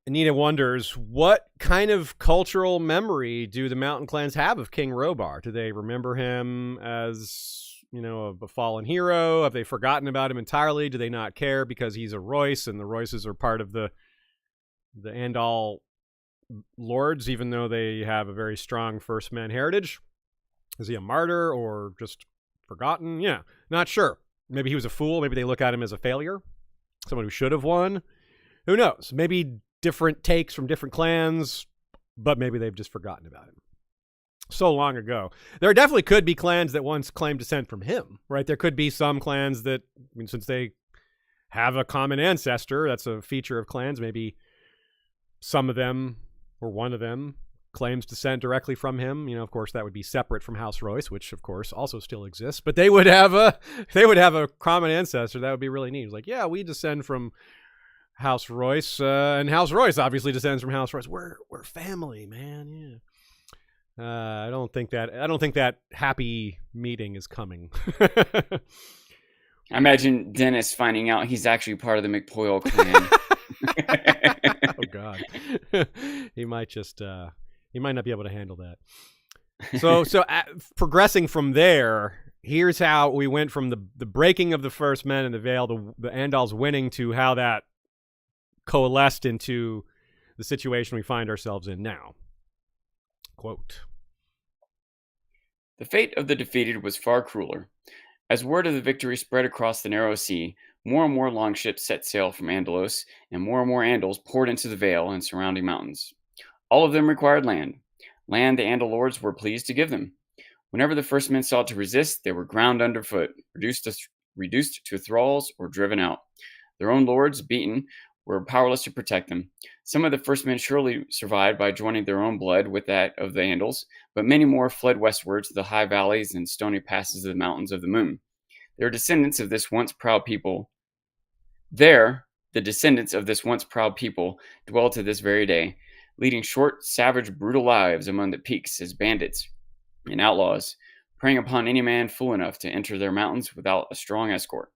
Anita wonders, what kind of cultural memory do the mountain clans have of King Robar? Do they remember him as a fallen hero? Have they forgotten about him entirely? Do they not care because he's a Royce and the Royces are part of the Andal lords, even though they have a very strong first man heritage? Is he a martyr or just forgotten? Yeah, not sure. Maybe he was a fool. Maybe they look at him as a failure, someone who should have won. Who knows? Maybe different takes from different clans, but maybe they've just forgotten about him. So long ago. There definitely could be clans that once claimed descent from him, right? There could be some clans that, since they have a common ancestor, that's a feature of clans, maybe some of them or one of them claims descent directly from him. Of course, that would be separate from House Royce, which of course also still exists, but they would have a common ancestor. That would be really neat. It's like, yeah, we descend from House Royce, and House Royce obviously descends from House Royce. We're family, man. Yeah. I don't think that happy meeting is coming. I imagine Dennis finding out he's actually part of the McPoyle clan. Oh God, he might not be able to handle that. So progressing from there, here's how we went from the breaking of the first men in the Vale, the Andals winning, to how that coalesced into the situation we find ourselves in now. Quote. The fate of the defeated was far crueler. As word of the victory spread across the narrow sea, more and more longships set sail from Andalos, and more Andals poured into the Vale and surrounding mountains. All of them required land the Andal lords were pleased to give them. Whenever the first men sought to resist, they were ground underfoot, reduced to thralls, or driven out. Their own lords, beaten, were powerless to protect them. Some of the first men surely survived by joining their own blood with that of the Andals, but many more fled westward to the high valleys and stony passes of the mountains of the moon. They are descendants of this once proud people. There, the descendants of this once proud people dwell to this very day, leading short, savage, brutal lives among the peaks as bandits and outlaws, preying upon any man fool enough to enter their mountains without a strong escort.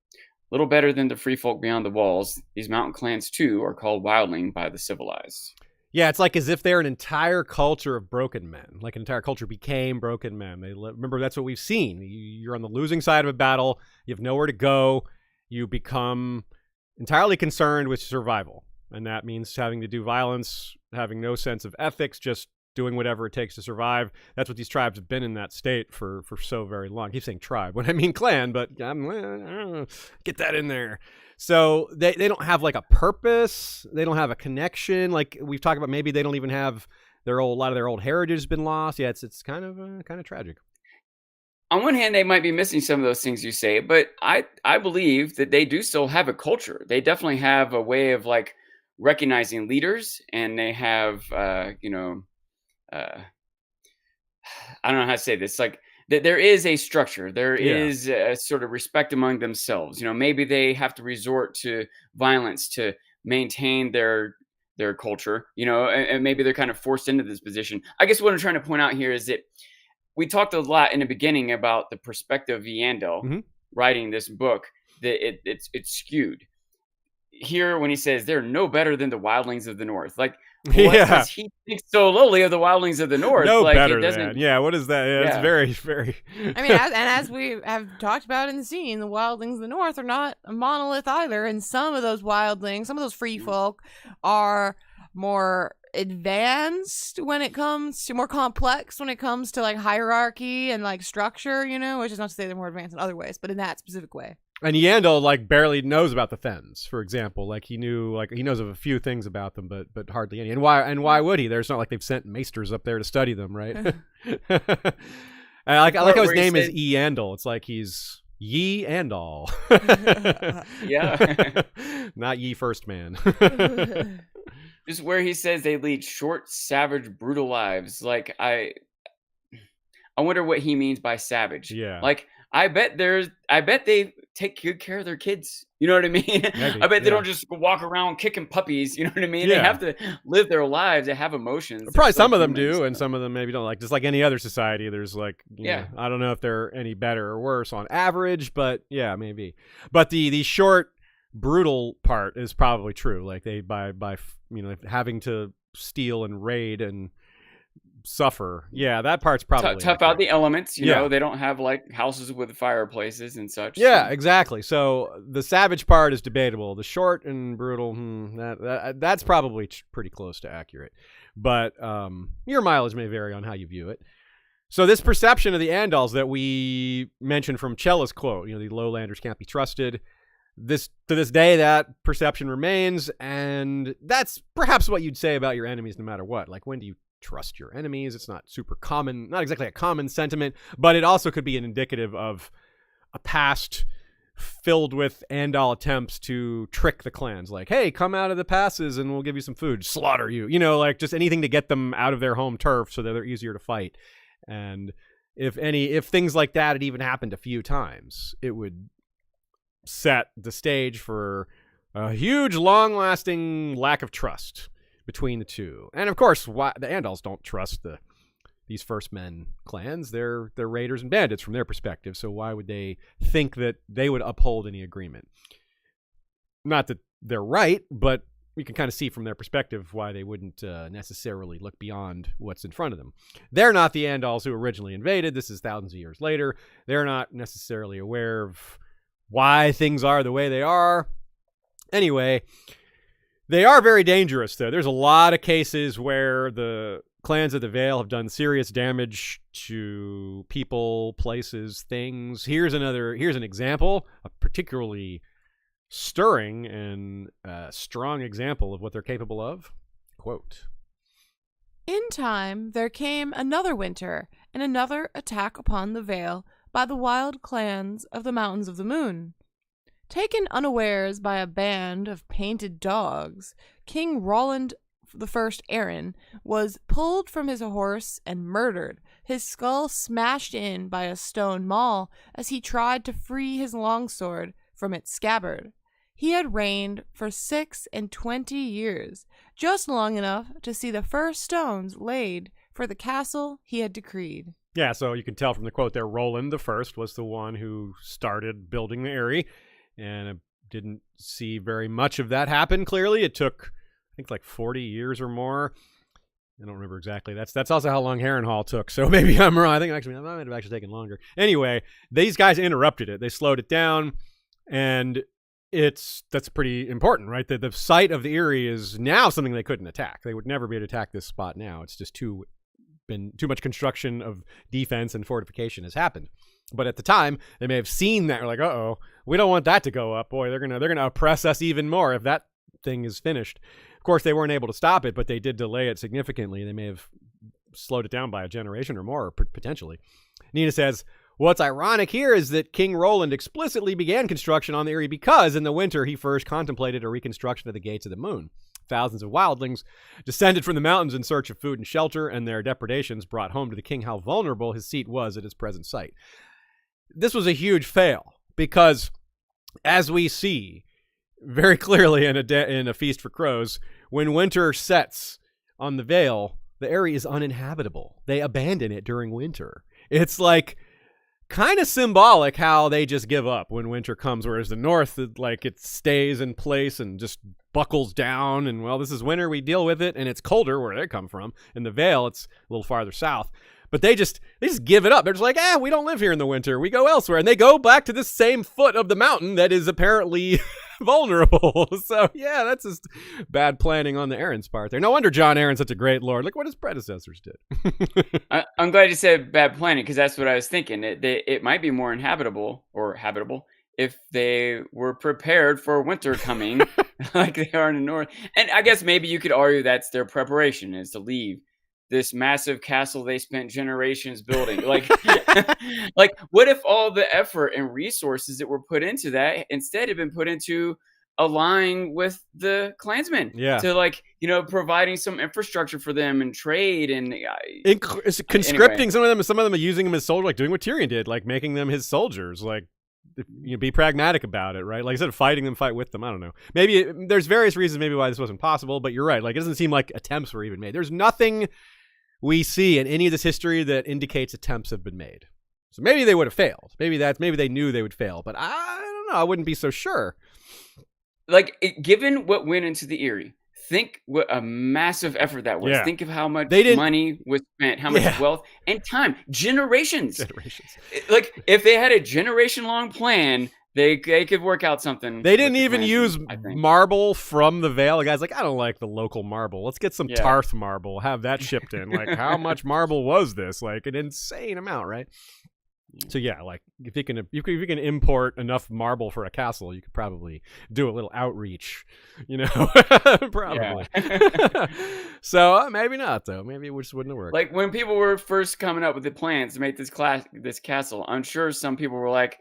Little better than the free folk beyond the walls, these mountain clans too are called wildling by the civilized. Yeah, it's like as if they're an entire culture of broken men. Like an entire culture became broken men. Remember, that's what we've seen. You're on the losing side of a battle. You have nowhere to go. You become entirely concerned with survival. And that means having to do violence, having no sense of ethics, just doing whatever it takes to survive. That's what these tribes have been in that state for so very long. I keep saying tribe when I mean clan, but I don't know, get that in there. So they don't have like a purpose. They don't have a connection. Like we've talked about, maybe they don't even have a lot of their old heritage has been lost. Yeah, it's kind of tragic. On one hand, they might be missing some of those things you say, but I believe that they do still have a culture. They definitely have a way of like recognizing leaders, and they have I don't know how to say this, like there is a structure. There is a sort of respect among themselves. Maybe they have to resort to violence to maintain their culture, and maybe they're kind of forced into this position. I guess what I'm trying to point out here is that we talked a lot in the beginning about the perspective of Yandel writing this book, that it's skewed. Here, when he says they're no better than the wildlings of the North, like, what does he think so lowly of the wildlings of the North? No, like, better than. Yeah, what is that? Yeah. It's very, very. I mean, as we have talked about in the scene, the wildlings of the North are not a monolith either, and some of those wildlings, some of those free folk, are more advanced when it comes to more complex when it comes to like hierarchy and like structure, which is not to say they're more advanced in other ways, but in that specific way. And Yandel like barely knows about the Fens, for example. Like he knows of a few things about them, but hardly any. And why would he? There's not like they've sent maesters up there to study them, right? I like how his name is Yandel. It's like he's Ye Andal. Yeah. Not Ye First Man. Just where he says they lead short, savage, brutal lives. Like I wonder what he means by savage. Yeah. Like I bet they take good care of their kids. You know what I mean? Maybe, I bet they don't just walk around kicking puppies. You know what I mean? Yeah. They have to live their lives. They have emotions. Probably some of them do, and some of them maybe don't. Like just like any other society, there's like, you know, I don't know if they're any better or worse on average, but yeah, maybe. But the short, brutal part is probably true. Like they by having to steal and raid and suffer. Yeah, that part's probably tough out the elements. You know, they don't have like houses with fireplaces and such. Yeah, exactly. So the savage part is debatable. The short and brutal, that's probably pretty close to accurate. But your mileage may vary on how you view it. So this perception of the Andals that we mentioned from Chella's quote, the lowlanders can't be trusted. To this day, that perception remains, and that's perhaps what you'd say about your enemies no matter what. Like, when do you trust your enemies? It's not super common, not exactly a common sentiment, but it also could be an indicative of a past filled with Andal attempts to trick the clans. Like, hey, come out of the passes and we'll give you some food, slaughter you, like just anything to get them out of their home turf so that they're easier to fight. And if things like that had even happened a few times, it would set the stage for a huge, long-lasting lack of trust between the two. And of course, the Andals don't trust these First Men clans. They're raiders and bandits from their perspective, so why would they think that they would uphold any agreement? Not that they're right, but we can kind of see from their perspective why they wouldn't necessarily look beyond what's in front of them. They're not the Andals who originally invaded. This is thousands of years later. They're not necessarily aware of why things are the way they are. Anyway, they are very dangerous, though. There's a lot of cases where the clans of the Vale have done serious damage to people, places, things. Here's an example, a particularly stirring and strong example of what they're capable of. Quote, "In time there came another winter and another attack upon the Vale by the wild clans of the Mountains of the Moon. Taken unawares by a band of painted dogs, King Roland I Aaron was pulled from his horse and murdered, his skull smashed in by a stone maul as he tried to free his longsword from its scabbard. He had reigned for 26 years, just long enough to see the first stones laid for the castle he had decreed." Yeah, so you can tell from the quote there, Roland the First was the one who started building the Eyrie, and it didn't see very much of that happen, clearly. It took, I think, like 40 years or more. I don't remember exactly. That's also how long Harrenhal took, so maybe I'm wrong. I think actually, that might have actually taken longer. Anyway, these guys interrupted it. They slowed it down, and that's pretty important, right? The site of the Eyrie is now something they couldn't attack. They would never be able to attack this spot now. It's just too much construction of defense and fortification has happened. But at the time, they may have seen that. They're like, uh-oh, we don't want that to go up. Boy, they're gonna oppress us even more if that thing is finished. Of course, they weren't able to stop it, but they did delay it significantly. They may have slowed it down by a generation or more, potentially. Nina says, what's ironic here is that King Roland explicitly began construction on the Eyrie because in the winter he first contemplated a reconstruction of the Gates of the Moon. Thousands of wildlings descended from the mountains in search of food and shelter, and their depredations brought home to the king how vulnerable his seat was at his present site. This was a huge fail because, as we see very clearly in a Feast for Crows, when winter sets on the Vale, the Eyrie is uninhabitable. They abandon it during winter. It's like kind of symbolic how they just give up when winter comes, whereas the North, it stays in place and just buckles down, and well, this is winter, we deal with it, and it's colder where they come from. In the Vale, it's a little farther south. But they just give it up. They're just like, we don't live here in the winter. We go elsewhere. And they go back to this same foot of the mountain that is apparently vulnerable. So, yeah, that's just bad planning on the Arryn's part there. No wonder Jon Arryn's such a great lord. Look what his predecessors did. I'm glad you said bad planning, because that's what I was thinking. It might be more inhabitable or habitable if they were prepared for winter coming like they are in the North. And I guess maybe you could argue that's their preparation, is to leave this massive castle they spent generations building. Like what if all the effort and resources that were put into that instead have been put into aligning with the Clansmen? Yeah. To providing some infrastructure for them and trade and conscripting anyway. Some of them are using them as soldiers, like doing what Tyrion did, like making them his soldiers, like, be pragmatic about it, right? Like, instead of fighting them, fight with them. I don't know. Maybe there's various reasons maybe why this wasn't possible, but you're right. Like, it doesn't seem like attempts were even made. There's nothing we see in any of this history that indicates attempts have been made. So maybe they would have failed. Maybe they knew they would fail, but I don't know. I wouldn't be so sure. Given what went into the Eyrie, think what a massive effort that was. Yeah. Think of how much money was spent, how much wealth and time, generations. Like, if they had a generation-long plan, they could work out something. They didn't even use marble from the Vale. The guy's like, I don't like the local marble. Let's get some Tarth marble. Have that shipped in. Like, how much marble was this? Like, an insane amount, right? So yeah, like if you can import enough marble for a castle, you could probably do a little outreach, probably. Yeah. So maybe not though. Maybe it just wouldn't have worked. Like when people were first coming up with the plans to make this castle, I'm sure some people were like,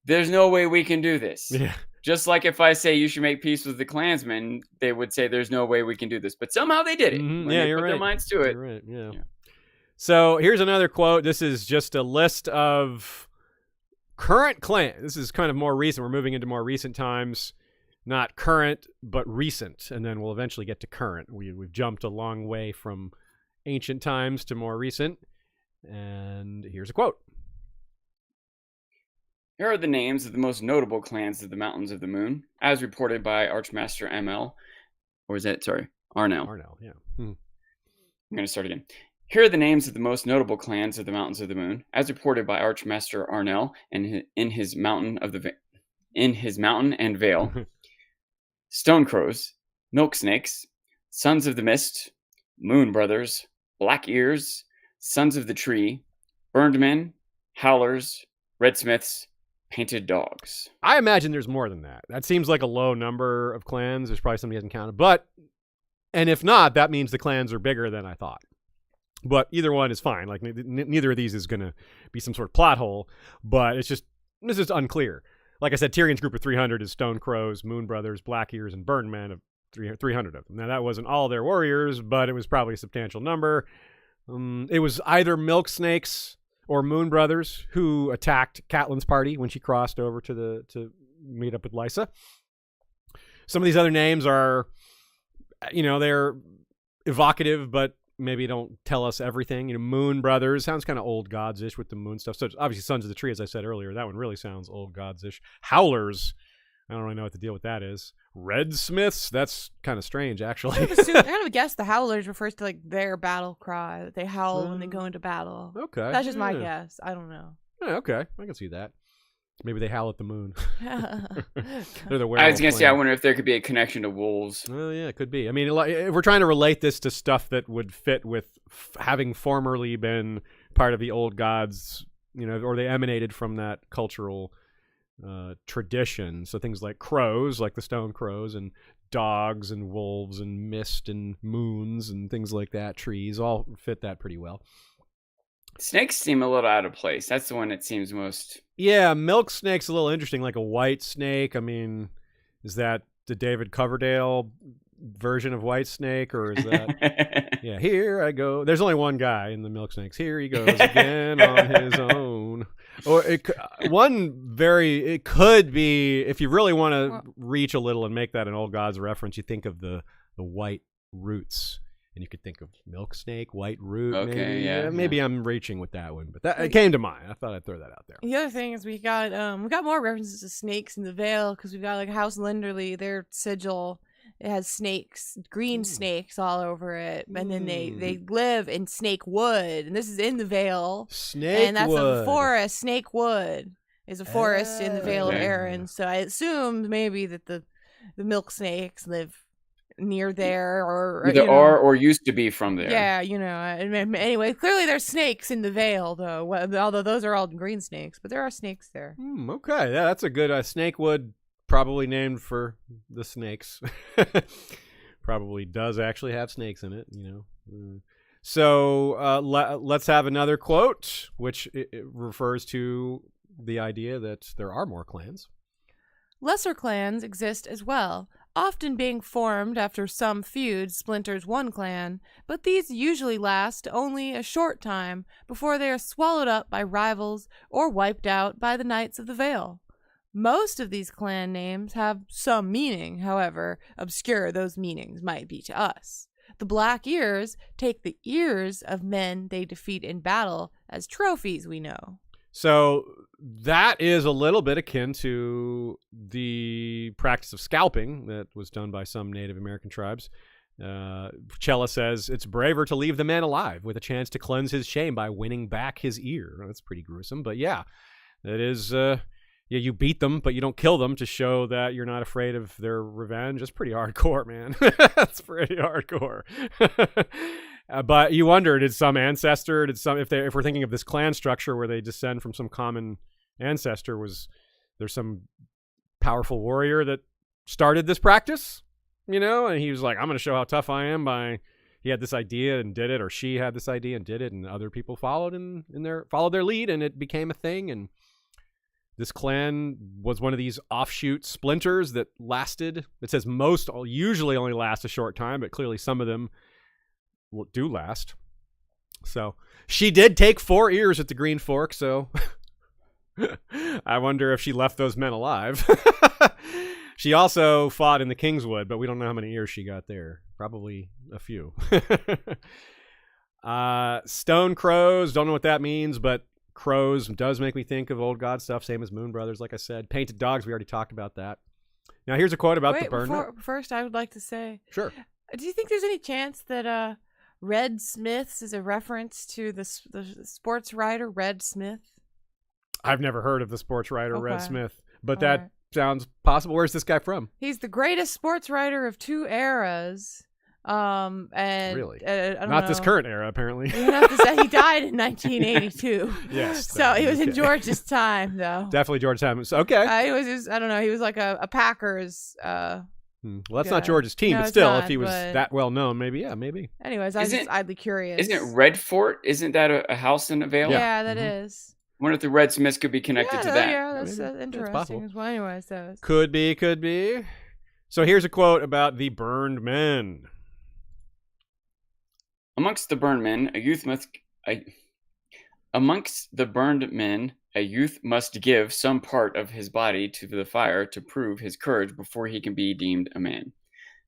"There's no way we can do this." Yeah. Just like if I say you should make peace with the Clansmen, they would say there's no way we can do this. But somehow they did it. Mm-hmm. When they put their minds to it. You're right. Yeah. So here's another quote. This is just a list of current clans. This is kind of more recent. We're moving into more recent times. Not current, but recent. And then we'll eventually get to current. We've jumped a long way from ancient times to more recent. And here's a quote. Here are the names of the most notable clans of the Mountains of the Moon, as reported by Archmaster ML. Or is that, sorry, Arnell. Arnell, yeah. I'm going to start again. Here are the names of the most notable clans of the Mountains of the Moon, as reported by Archmaster Arnell and in his Mountain and Vale. Stonecrows, Milk Snakes, Sons of the Mist, Moon Brothers, Black Ears, Sons of the Tree, Burned Men, Howlers, Redsmiths, Painted Dogs. I imagine there's more than that. That seems like a low number of clans. There's probably somebody hasn't counted. And if not, that means the clans are bigger than I thought. But either one is fine. Like, neither of these is going to be some sort of plot hole. But it's just unclear. Like I said, Tyrion's group of 300 is Stone Crows, Moon Brothers, Black Ears, and Burned Men of 300 of them. Now, that wasn't all their warriors, but it was probably a substantial number. It was either Milk Snakes or Moon Brothers who attacked Catelyn's party when she crossed over to meet up with Lysa. Some of these other names are, they're evocative, but maybe don't tell us everything. Moon Brothers sounds kind of old gods-ish with the moon stuff. So obviously Sons of the Tree, as I said earlier, that one really sounds old gods-ish. Howlers, I don't really know what the deal with that is. Red Smiths, that's kind of strange, actually. I kind of guess the Howlers refers to like their battle cry that they howl when they go into battle. Okay. That's just my guess. I don't know. Yeah, okay, I can see that. Maybe they howl at the moon. They're the I was going to say, I clan. wonder if there could be a connection to wolves. Oh, yeah, it could be. I mean, if we're trying to relate this to stuff that would fit with having formerly been part of the old gods, or they emanated from that cultural tradition. So things like crows, like the stone crows, and dogs and wolves and mist and moons and things like that, trees, all fit that pretty well. Snakes seem a little out of place. That's the one that seems most... Yeah, milk snake's a little interesting, like a white snake. I mean, is that the David Coverdale version of white snake, or is that... Yeah, here I go. There's only one guy in the milk snakes. Here he goes again on his own. Or it could be, if you really want to reach a little and make that an old gods reference, you think of the white roots. And you could think of milk snake, white root. Okay, maybe I'm reaching with that one, but it came to mind. I thought I'd throw that out there. The other thing is we got more references to snakes in the Vale, because we've got like House Linderly, their sigil. It has snakes, green snakes all over it, and then they live in snake wood, and this is in the Vale. Snake and that's wood. a forest. Snake wood is a forest in the Vale of Arryn. So I assumed maybe that the milk snakes live near there, or either are or used to be from there. Yeah, anyway, clearly there's snakes in the Vale, though, although those are all green snakes, but there are snakes there. Okay, yeah, that's a good snake wood, probably named for the snakes. Probably does actually have snakes in it, So let's have another quote, which it refers to the idea that there are more clans. Lesser clans exist as well, often being formed after some feud splinters one clan, but these usually last only a short time before they are swallowed up by rivals or wiped out by the Knights of the Vale. Most of these clan names have some meaning, however obscure those meanings might be to us. The Black Ears take the ears of men they defeat in battle as trophies, we know. So that is a little bit akin to the practice of scalping that was done by some Native American tribes. Chella says it's braver to leave the man alive with a chance to cleanse his shame by winning back his ear. That's pretty gruesome, but yeah, it is. You beat them, but you don't kill them to show that you're not afraid of their revenge. It's pretty hardcore, man. That's pretty hardcore. But you wonder, did some ancestor, if we're thinking of this clan structure where they descend from some common ancestor, was there some powerful warrior that started this practice? And he was like, I'm going to show how tough I am he had this idea and did it, or she had this idea and did it, and other people followed followed their lead, and it became a thing. And this clan was one of these offshoot splinters that lasted. It says most usually only last a short time, but clearly some of them do last. So she did take 4 ears at the Green Fork, so I wonder if she left those men alive. She also fought in the Kingswood, but we don't know how many ears she got there. Probably a few. Stone crows, don't know what that means, but crows does make me think of old god stuff, same as Moon Brothers, like I said. Painted dogs, we already talked about that. Now here's a quote about the burn. First, I would like to say, sure. Do you think there's any chance that Red Smiths is a reference to the sports writer Red Smith? I've never heard of the sports writer Red Smith, but All that sounds possible. Where's this guy from? He's the greatest sports writer of 2 eras. And really, I don't not know. This current era, apparently. You have to say he died in 1982. Yes, so he was in George's time, though. Definitely George's time. So, okay. He was just, I don't know. He was like a Packers. Well, that's not George's team, but still, if he was that well known, maybe, yeah, maybe. Anyways, I was just idly curious. Isn't it Red Fort? Isn't that a house in the Vale? Yeah, that is. I wonder if the Red Smiths could be connected to that. Yeah, that's interesting as well. Anyways, could be. So here's a quote about the burned men. Amongst the burned men, a youth must give some part of his body to the fire to prove his courage before he can be deemed a man.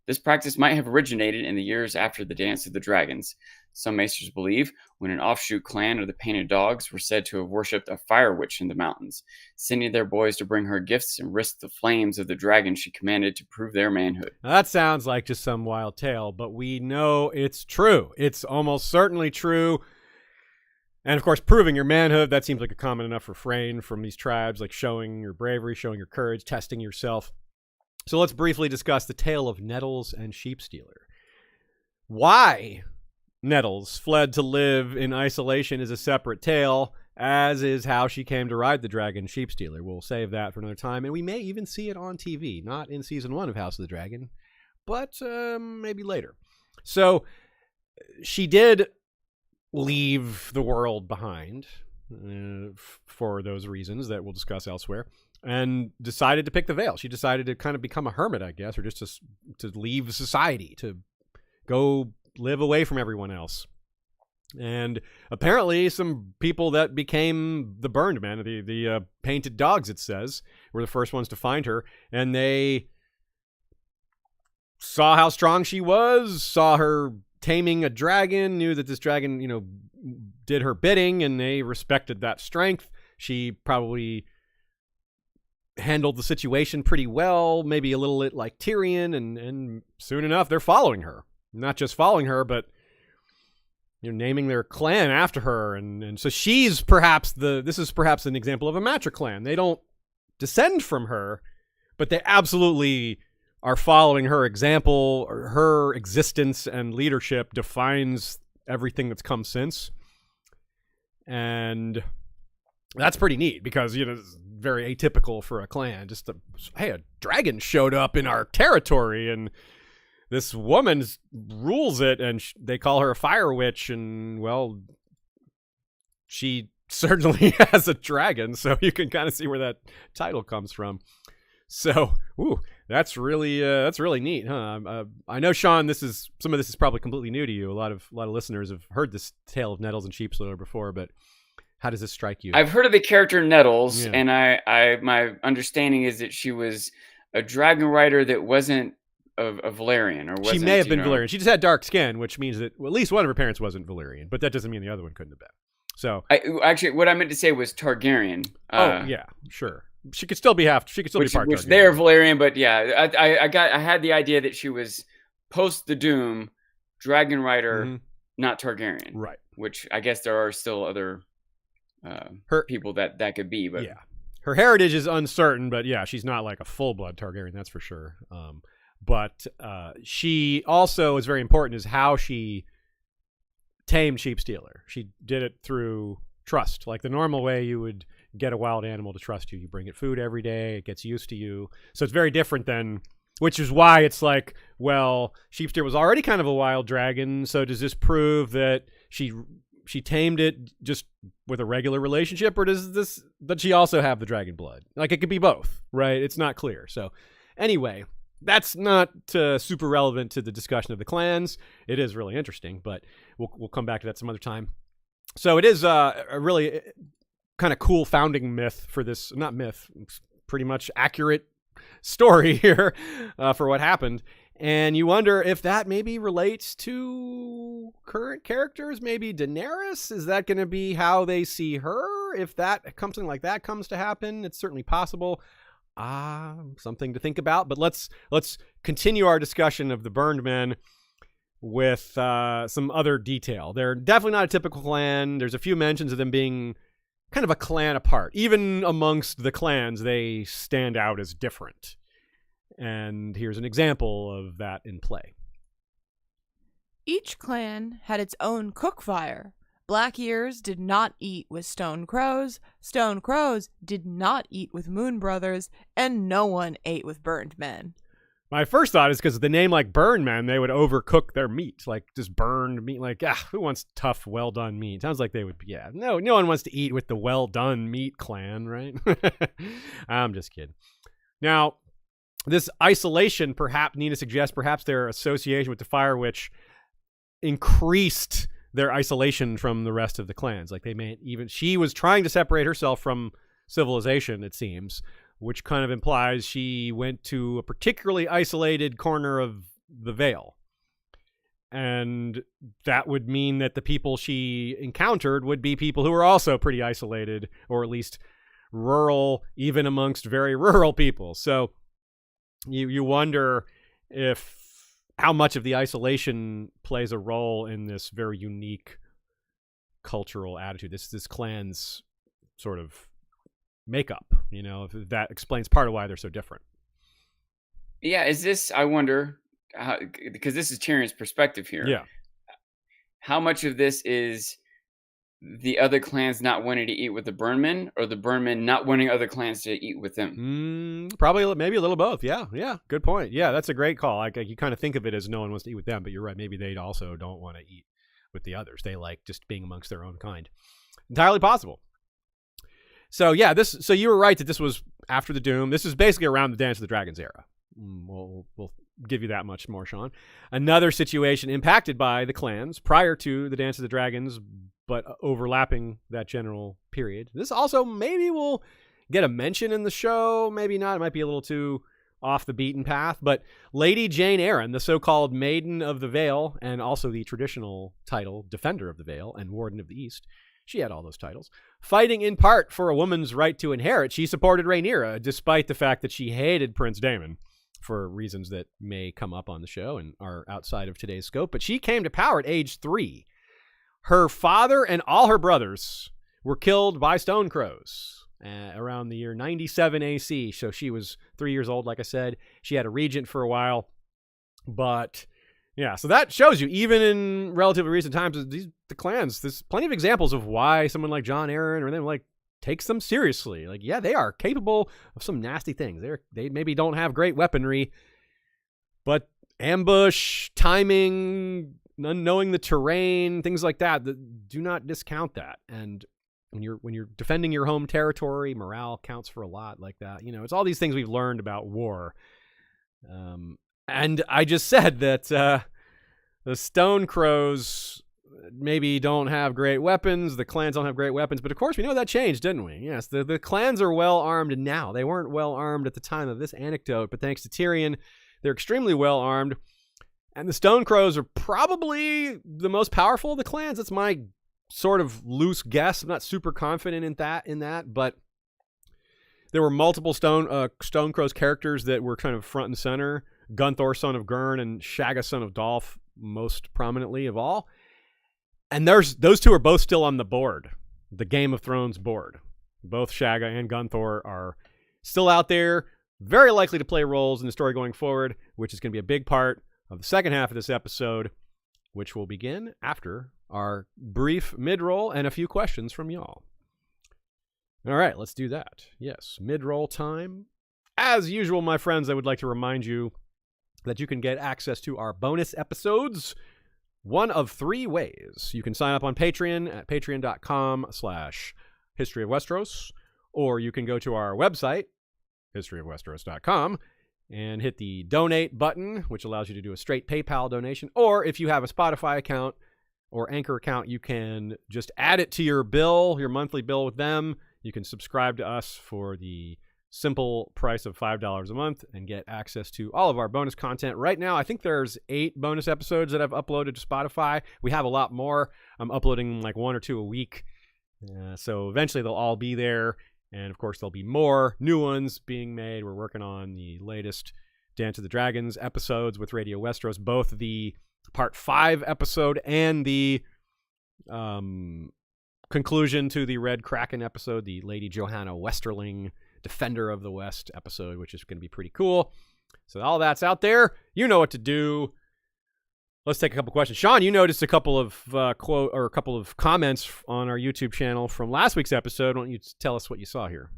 This practice might have originated in the years after the Dance of the Dragons. Some maesters believe when an offshoot clan of the Painted Dogs were said to have worshipped a fire witch in the mountains, sending their boys to bring her gifts and risk the flames of the dragon she commanded to prove their manhood. Now, that sounds like just some wild tale, but we know it's true. It's almost certainly true. And, of course, proving your manhood, that seems like a common enough refrain from these tribes, like showing your bravery, showing your courage, testing yourself. So let's briefly discuss the tale of Nettles and Sheepstealer. Why Nettles fled to live in isolation is a separate tale, as is how she came to ride the dragon Sheepstealer. We'll save that for another time, and we may even see it on TV, not in Season 1 of House of the Dragon, but maybe later. So she did leave the world behind for those reasons that we'll discuss elsewhere, and decided to pick the veil. She decided to kind of become a hermit, I guess, or just to leave society, to go live away from everyone else. And apparently some people that became the Burned Men, the Painted Dogs, it says, were the first ones to find her, and they saw how strong she was, saw her taming a dragon, knew that this dragon, did her bidding, and they respected that strength. She probably handled the situation pretty well, maybe a little bit like Tyrion, and soon enough they're following her. Not just following her, but naming their clan after her, and so she's perhaps this is perhaps an example of a matriclan. They don't descend from her, but they absolutely are following her example. Or her existence and leadership defines everything that's come since, and that's pretty neat because it's very atypical for a clan. Just a dragon showed up in our territory, and this woman rules it, and they call her a fire witch, and, well, she certainly has a dragon, so you can kind of see where that title comes from. So, that's really neat, huh? I know, Sean, some of this is probably completely new to you. A lot of listeners have heard this tale of Nettles and Sheepstealer before, but how does this strike you? I've heard of the character Nettles, and my understanding is that she was a dragon rider that wasn't a Valyrian, or wasn't, she may have been Valyrian. She just had dark skin, which means that at least one of her parents wasn't Valyrian, but that doesn't mean the other one couldn't have been. So actually, what I meant to say was Targaryen. Yeah, sure. She could still be part Targaryen. Which they're Valyrian, but yeah, I had the idea that she was post the Doom dragon rider, not Targaryen, right? Which I guess there are still other people that could be, but yeah, her heritage is uncertain. But yeah, she's not like a full blood Targaryen, that's for sure. But she also is very important is how she tamed Sheepstealer. She did it through trust. Like the normal way you would get a wild animal to trust you. You bring it food every day. It gets used to you. So it's very different than, which is why it's like, well, Sheepstealer was already kind of a wild dragon. So does this prove that she tamed it just with a regular relationship, or does she also have the dragon blood? Like it could be both, right? It's not clear. So anyway, that's not super relevant to the discussion of the clans. It is really interesting, but we'll come back to that some other time. So it is a really kind of cool founding myth for this, not myth, pretty much accurate story here for what happened. And you wonder if that maybe relates to current characters, maybe Daenerys. Is that going to be how they see her? If something like that comes to happen, it's certainly possible. Something to think about. But let's continue our discussion of the Burned Men with some other detail. They're definitely not a typical clan. There's a few mentions of them being kind of a clan apart. Even amongst the clans, they stand out as different. And here's an example of that in play. Each clan had its own cook fire. Black Ears did not eat with Stone Crows. Stone Crows did not eat with Moon Brothers, and no one ate with Burned Men. My first thought is because the name like Burned Men, they would overcook their meat, like just burned meat. Like, who wants tough, well done meat? Sounds like they would. Yeah, no one wants to eat with the well done meat clan, right? I'm just kidding. Now, this isolation, perhaps Nina suggests, perhaps their association with the Fire Witch increased their isolation from the rest of the clans. Like she was trying to separate herself from civilization, it seems, which kind of implies she went to a particularly isolated corner of the Vale. And that would mean that the people she encountered would be people who were also pretty isolated, or at least rural, even amongst very rural people. So you wonder if how much of the isolation plays a role in this very unique cultural attitude, this clan's sort of makeup, if that explains part of why they're so different. Yeah, is this, I wonder, because this is Tyrion's perspective here. Yeah. How much of this is the other clans not wanting to eat with the Burnmen, or the Burnmen not wanting other clans to eat with them? Probably, maybe a little both. Yeah, good point. Yeah, that's a great call. Like you kind of think of it as no one wants to eat with them, but you're right. Maybe they also don't want to eat with the others. They like just being amongst their own kind. Entirely possible. So yeah, so you were right that this was after the Doom. This is basically around the Dance of the Dragons era. We'll give you that much more, Sean. Another situation impacted by the clans prior to the Dance of the Dragons, but overlapping that general period. This also maybe will get a mention in the show, maybe not. It might be a little too off the beaten path, but Lady Jane Eyre, the so-called Maiden of the Vale, and also the traditional title Defender of the Vale and Warden of the East. She had all those titles. Fighting in part for a woman's right to inherit, she supported Rhaenyra, despite the fact that she hated Prince Daemon, for reasons that may come up on the show and are outside of today's scope. But she came to power at age 3. Her father and all her brothers were killed by stone crows around the year 97 AC. So she was 3 years old, like I said. She had a regent for a while. But yeah, so that shows you, even in relatively recent times, the clans, there's plenty of examples of why someone like Jon Arryn or them takes them seriously. Like, yeah, they are capable of some nasty things. They maybe don't have great weaponry, but ambush, timing, knowing the terrain, things like that, do not discount that. And when you're defending your home territory, morale counts for a lot like that. It's all these things we've learned about war. And I just said that the Stone Crows maybe don't have great weapons. The clans don't have great weapons. But of course, we know that changed, didn't we? Yes, the clans are well armed now. They weren't well armed at the time of this anecdote, but thanks to Tyrion, they're extremely well armed. And the Stone Crows are probably the most powerful of the clans. That's my sort of loose guess. I'm not super confident in that, but there were multiple Stone Crows characters that were kind of front and center. Gunthor, son of Gurn, and Shagga, son of Dolph, most prominently of all. And those two are both still on the board, the Game of Thrones board. Both Shagga and Gunthor are still out there, very likely to play roles in the story going forward, which is going to be a big part of the second half of this episode, which will begin after our brief mid-roll and a few questions from y'all. All right, let's do that. Yes, mid-roll time. As usual, my friends, I would like to remind you that you can get access to our bonus episodes one of 3 ways. You can sign up on Patreon at patreon.com/History of Westeros, or you can go to our website, historyofwesteros.com, and hit the donate button, which allows you to do a straight PayPal donation. Or if you have a Spotify account or Anchor account, you can just add it to your bill, your monthly bill with them. You can subscribe to us for the simple price of $5 a month and get access to all of our bonus content. Right now, I think there's 8 bonus episodes that I've uploaded to Spotify. We have a lot more. I'm uploading like 1 or 2 a week. So eventually they'll all be there. And of course, there'll be more new ones being made. We're working on the latest Dance of the Dragons episodes with Radio Westeros, both the Part 5 episode and the conclusion to the Red Kraken episode, the Lady Johanna Westerling Defender of the West episode, which is going to be pretty cool. So all that's out there. You know what to do. Let's take a couple questions. Sean, you noticed a couple of a couple of comments on our YouTube channel from last week's episode. Why don't you tell us what you saw here?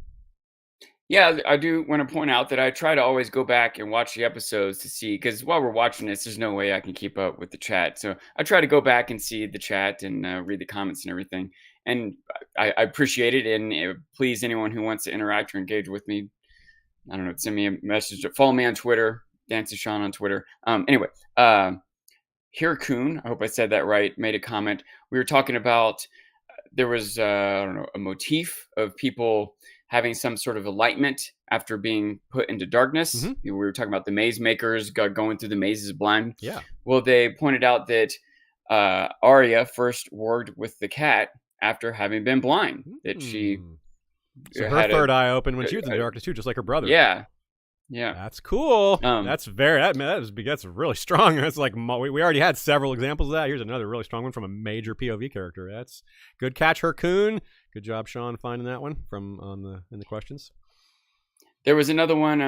Yeah, I do want to point out that I try to always go back and watch the episodes to see, because while we're watching this, there's no way I can keep up with the chat. So I try to go back and see the chat and read the comments and everything. And I appreciate it. And please, anyone who wants to interact or engage with me, I don't know, send me a message. Follow me on Twitter, Dance of Sean on Twitter. Anyway, Hirkun, I hope I said that right, made a comment. We were talking about, there was, a motif of people having some sort of enlightenment after being put into darkness. Mm-hmm. We were talking about the maze makers going through the mazes blind. Yeah. Well, they pointed out that Arya first worked with the cat after having been blind. That she so her third eye opened when she was in the darkness too, just like her brother. Yeah. That's cool. That's really strong. That's like we already had several examples of that. Here's another really strong one from a major POV character. That's good catch, Hercune. Good job, Sean, finding that one in the questions. There was another one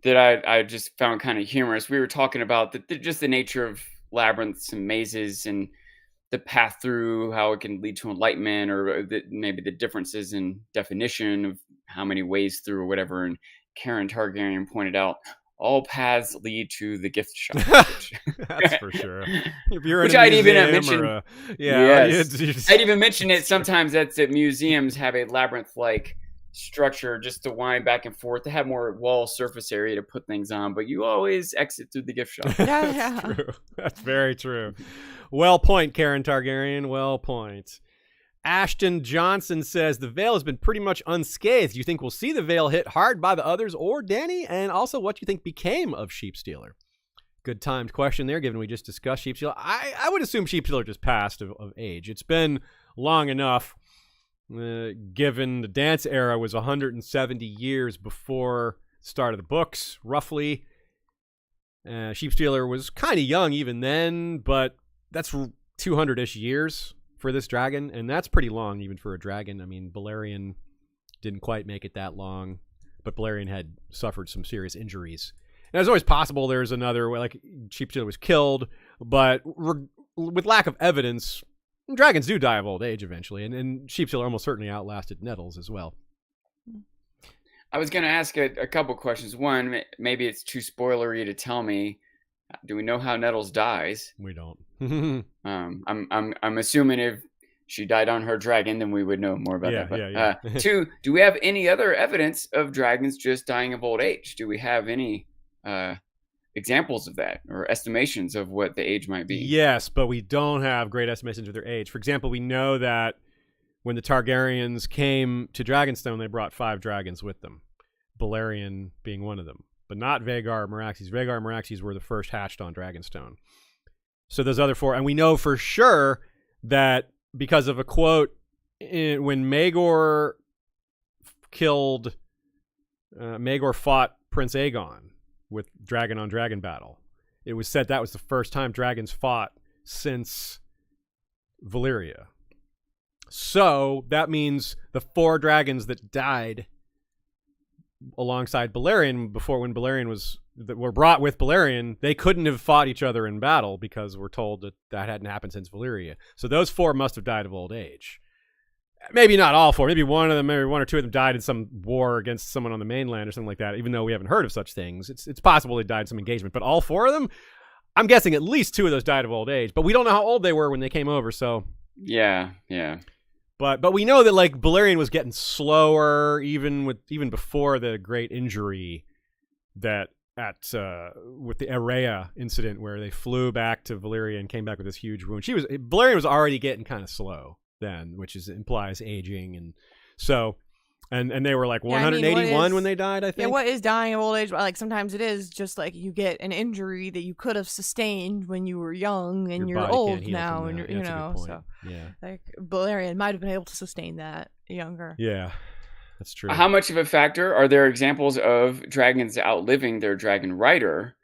that I just found kind of humorous. We were talking about just the nature of labyrinths and mazes and the path through, how it can lead to enlightenment, or maybe the differences in definition of how many ways through or whatever. And Karen Targaryen pointed out, all paths lead to the gift shop. That's for sure. If you're which in a I'd even museum mention. I'd even mention it. Sometimes that's at museums have a labyrinth-like structure just to wind back and forth to have more wall surface area to put things on, but you always exit through the gift shop. That's true. That's very true. Well point, Karen Targaryen. Well point. Ashton Johnson says the Vale has been pretty much unscathed. Do you think we'll see the Vale hit hard by the others or Dany? And also, what do you think became of Sheepstealer? Good timed question there, given we just discussed Sheepstealer. I would assume Sheepstealer just passed of age. It's been long enough, given the dance era was 170 years before the start of the books, roughly. Sheepstealer was kind of young even then, but that's 200-ish years for this dragon, and that's pretty long even for a dragon. I mean, Balerion didn't quite make it that long, but Balerion had suffered some serious injuries. And it's always possible there's another way, like Sheepstealer was killed, but with lack of evidence, dragons do die of old age eventually, and Sheepstealer almost certainly outlasted Nettles as well. I was going to ask a couple questions. One, maybe it's too spoilery to tell me. Do we know how Nettles dies? We don't. I'm assuming if she died on her dragon, then we would know more about that. But, yeah. Two, do we have any other evidence of dragons just dying of old age? Do we have any examples of that or estimations of what the age might be? Yes, but we don't have great estimations of their age. For example, we know that when the Targaryens came to Dragonstone, they brought 5 dragons with them, Balerion being one of them. But not Vhagar or Meraxes. Vhagar and Meraxes were the first hatched on Dragonstone. So those other 4, and we know for sure that because of a quote when Maegor fought Prince Aegon with dragon on dragon battle. It was said that was the first time dragons fought since Valyria. So that means the 4 dragons that died alongside Balerion when Balerion were brought with Balerion, they couldn't have fought each other in battle because we're told that hadn't happened since Valyria. So those 4 must have died of old age. Maybe not all 4. Maybe one or two of them died in some war against someone on the mainland or something like that, even though we haven't heard of such things. It's possible they died in some engagement. But all 4 of them, I'm guessing at least 2 of those died of old age. But we don't know how old they were when they came over, so... Yeah. But we know that like Balerion was getting slower even before the great injury that with the Area incident where they flew back to Valyria and came back with this huge wound. Balerion was already getting kind of slow then, which implies aging, and so and they were like 181 when they died, I think. Yeah, what is dying of old age? Like sometimes it is just like you get an injury that you could have sustained when you were young and you're old now, and you're, so yeah, like Balerion might have been able to sustain that younger. Yeah, that's true. How much of a factor are there examples of dragons outliving their dragon rider,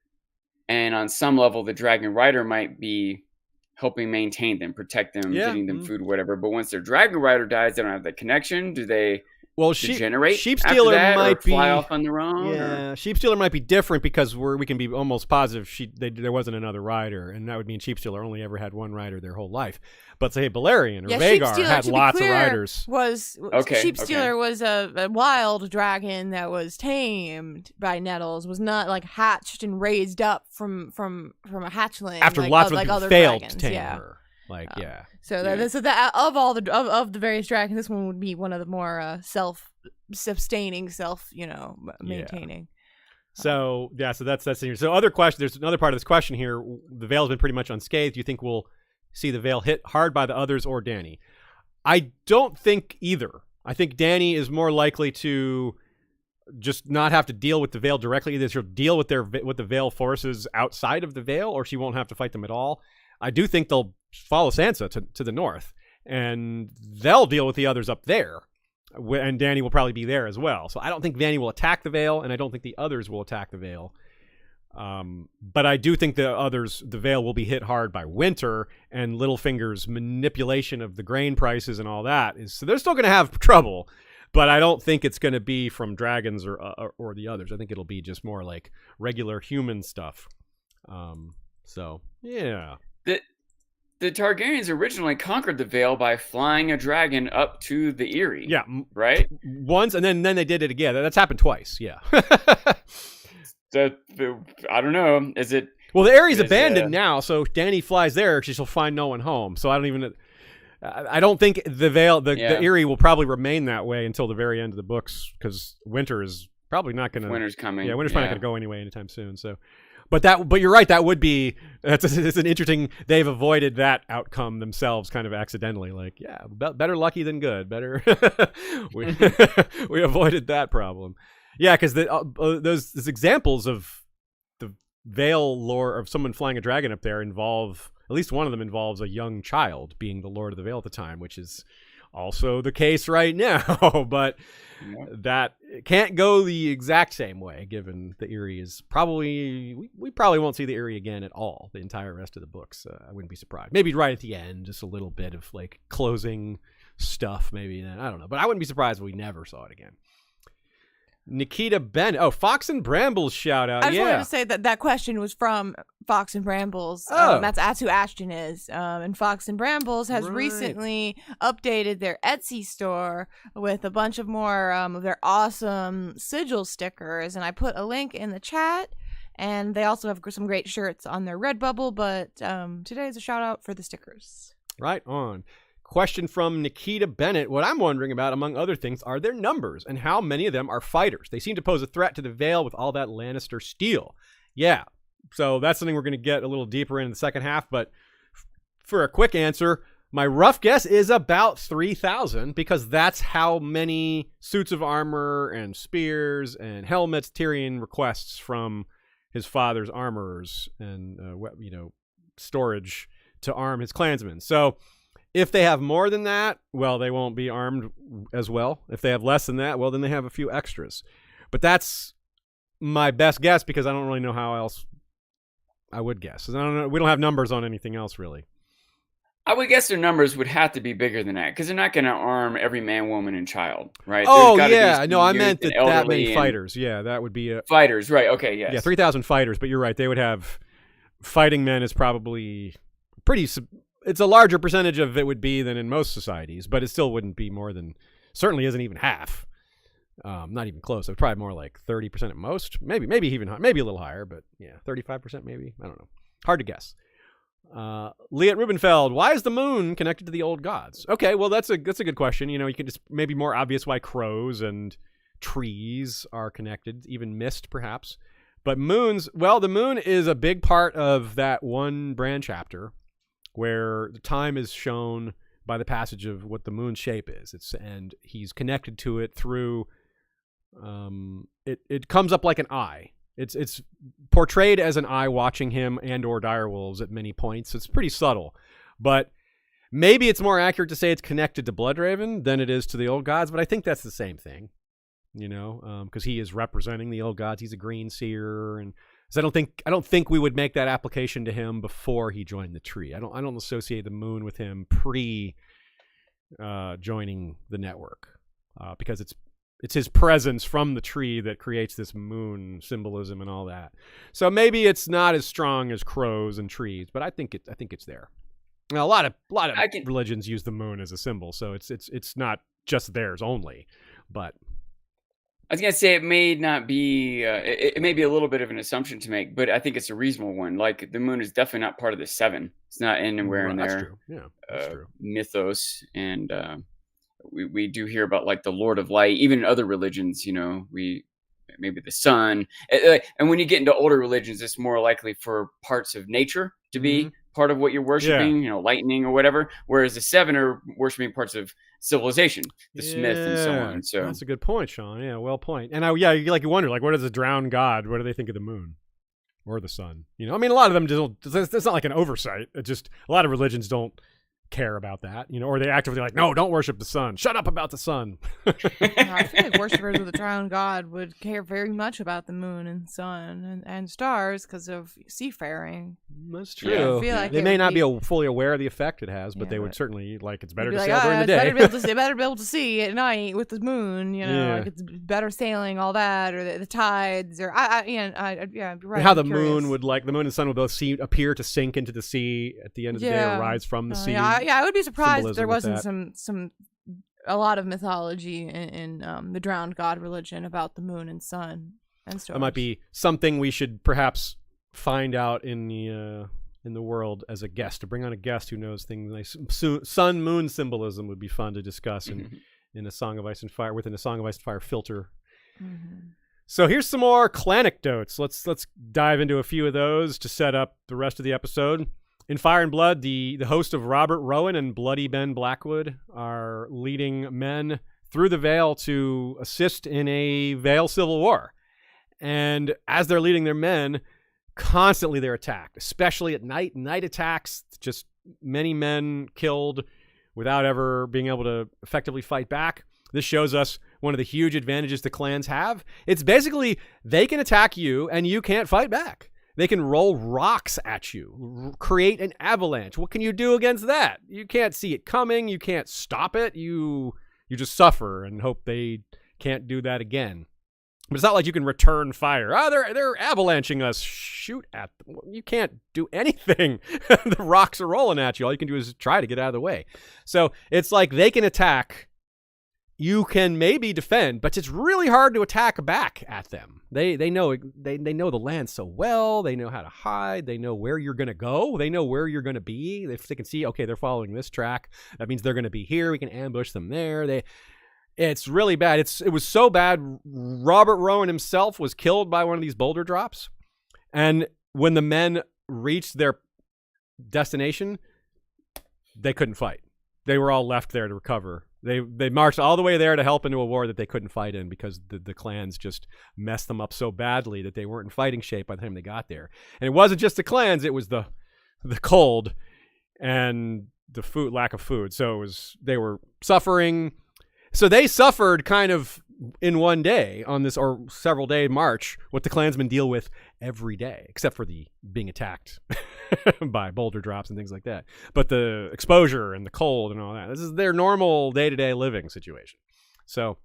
and on some level the dragon rider might be helping maintain them, protect them, getting them food, whatever, but once their dragon rider dies, they don't have that connection? Do they degenerate Sheepstealer after that, might or fly off on their own? Yeah, Sheepstealer might be different because we can be almost positive there wasn't another rider, and that would mean Sheepstealer only ever had one rider their whole life. But say Balerion or Vhagar had lots of riders. Sheepstealer was a wild dragon that was tamed by Nettles, was not like hatched and raised up from a hatchling after like, lots of like people other failed dragons. to tame Yeah. her. So that of all the various dragons, this one would be one of the more self-sustaining, maintaining. So that's here. So other question. There's another part of this question here. The Vale has been pretty much unscathed. Do you think we'll see the Vale hit hard by the others or Dany? I don't think either. I think Dany is more likely to just not have to deal with the Vale directly. Either she'll deal with the Vale forces outside of the Vale, or she won't have to fight them at all. I do think they'll follow Sansa to the north, and they'll deal with the others up there. And Dany will probably be there as well. So I don't think Dany will attack the Vale, and I don't think the others will attack the Vale. But I do think the Vale will be hit hard by winter, and Littlefinger's manipulation of the grain prices and all that. So they're still going to have trouble. But I don't think it's going to be from dragons or the others. I think it'll be just more like regular human stuff. So, yeah. The Targaryens originally conquered the Vale by flying a dragon up to the Eyrie. Yeah. Right? Once, and then they did it again. That's happened twice, yeah. I don't know. Is it... Well, the Eyrie's abandoned now, so Dany flies there. She'll find no one home. So I don't think the Vale, the Eyrie will probably remain that way until the very end of the books, because winter is probably not going to... Winter's coming. Yeah, winter's probably not going to go anyway anytime soon. So, but you're right. That would be... It's an interesting... They've avoided that outcome themselves kind of accidentally. Like, yeah, better lucky than good. Better... we avoided that problem. Yeah, because those examples of the Vale lore of someone flying a dragon up there involve... At least one of them involves a young child being the Lord of the Vale at the time, which is also the case right now. But that can't go the exact same way, given the Eyrie is probably... We probably won't see the Eyrie again at all the entire rest of the books. I wouldn't be surprised. Maybe right at the end, just a little bit of like closing stuff maybe. I don't know. But I wouldn't be surprised if we never saw it again. Nikita Bennett. Oh, Fox and Brambles shout out. I just wanted to say that question was from Fox and Brambles. That's who Ashton is. And Fox and Brambles has recently updated their Etsy store with a bunch of more of their awesome sigil stickers. And I put a link in the chat. And they also have some great shirts on their Redbubble. But today is a shout out for the stickers. Right on. Question from Nikita Bennett. What I'm wondering about, among other things, are their numbers and how many of them are fighters. They seem to pose a threat to the Vale with all that Lannister steel. Yeah, so that's something we're going to get a little deeper in the second half. But for a quick answer, my rough guess is about 3,000, because that's how many suits of armor and spears and helmets Tyrion requests from his father's armorers and storage to arm his clansmen. So if they have more than that, well, they won't be armed as well. If they have less than that, well, then they have a few extras. But that's my best guess, because I don't really know how else I would guess. I don't know. We don't have numbers on anything else, really. I would guess their numbers would have to be bigger than that, because they're not going to arm every man, woman, and child, right? Oh, yeah. No, I meant that many fighters. Yeah, that would be... Fighters, right. Okay, yes. Yeah, 3,000 fighters, but you're right. They would have... Fighting men is probably pretty... It's a larger percentage of it would be than in most societies, but it still wouldn't be more than... Certainly isn't even half. Not even close. It's probably more like 30% at most. Maybe even maybe a little higher, but yeah, 35% maybe. I don't know. Hard to guess. Liat Rubenfeld, why is the moon connected to the old gods? Okay, well that's a good question. You can just maybe more obvious why crows and trees are connected, even mist perhaps. But moons, well, the moon is a big part of that one Bran chapter where the time is shown by the passage of what the moon's shape is. And he's connected to it through it comes up like an eye. It's portrayed as an eye watching him and or direwolves at many points. It's pretty subtle, but maybe it's more accurate to say it's connected to Bloodraven than it is to the old gods. But I think that's the same thing, because he is representing the old gods. He's a green seer, and so I don't think we would make that application to him before he joined the tree. I don't associate the moon with him pre joining the network, because it's his presence from the tree that creates this moon symbolism and all that. So maybe it's not as strong as crows and trees, but I think it's there. Now, a lot of religions use the moon as a symbol, so it's not just theirs only. But I was gonna say it may not be. It may be a little bit of an assumption to make, but I think it's a reasonable one. Like the moon is definitely not part of the seven. It's not anywhere in that's their true. Yeah, that's true. Mythos, and we do hear about like the Lord of Light, even in other religions. We maybe the sun, and when you get into older religions, it's more likely for parts of nature to be part of what you're worshiping, lightning or whatever. Whereas the 7 are worshiping parts of civilization, the smith and so on. So that's a good point, Sean. Yeah, well point. And you wonder, like, what is a drowned god? What do they think of the moon or the sun? A lot of them don't. It's not like an oversight. It's just a lot of religions don't care about that, or they actively like, no, don't worship the sun. Shut up about the sun. I feel like worshippers of the drowned god would care very much about the moon and sun and stars because of seafaring. That's true. Yeah, I feel like they may not be fully aware of the effect it has, but they would certainly it's better to sail during the day. Better be able to see at night with the moon. Like it's better sailing, all that, or the tides, or right, how the moon would the moon and sun would both appear to sink into the sea at the end of the day, or rise from the sea. I would be surprised if there wasn't a lot of mythology in the drowned god religion about the moon and sun and stars. It might be something we should perhaps find out in the world as a guest, to bring on a guest who knows things like sun moon symbolism would be fun to discuss in a Song of Ice and Fire, within a Song of Ice and Fire filter. Mm-hmm. So here's some more clanecdotes. Let's dive into a few of those to set up the rest of the episode. In Fire and Blood, the host of Robert Rowan and Bloody Ben Blackwood are leading men through the Vale to assist in a Vale civil war. And as they're leading their men, constantly they're attacked, especially at night. Night attacks, just many men killed without ever being able to effectively fight back. This shows us one of the huge advantages the clans have. It's basically they can attack you and you can't fight back. They can roll rocks at you, create an avalanche. What can you do against that? You can't see it coming. You can't stop it. You just suffer and hope they can't do that again. But it's not like you can return fire. They're avalanching us. Shoot at them. You can't do anything. The rocks are rolling at you. All you can do is try to get out of the way. So it's like they can attack. You can maybe defend, but it's really hard to attack back at them. They know the land so well. They know how to hide. They know where you're going to go. They know where you're going to be. If they can see, okay, they're following this track, that means they're going to be here. We can ambush them there. It's really bad. It was so bad. Robert Rowan himself was killed by one of these boulder drops. And when the men reached their destination, they couldn't fight. They were all left there to recover. They marched all the way there to help into a war that they couldn't fight in because the clans just messed them up so badly that they weren't in fighting shape by the time they got there. And it wasn't just the clans; it was the cold and the lack of food. So they were suffering. So they suffered kind of in one day on this or several day march what the clansmen deal with every day, except for the being attacked by boulder drops and things like that. But the exposure and the cold and all that, this is their normal day-to-day living situation. So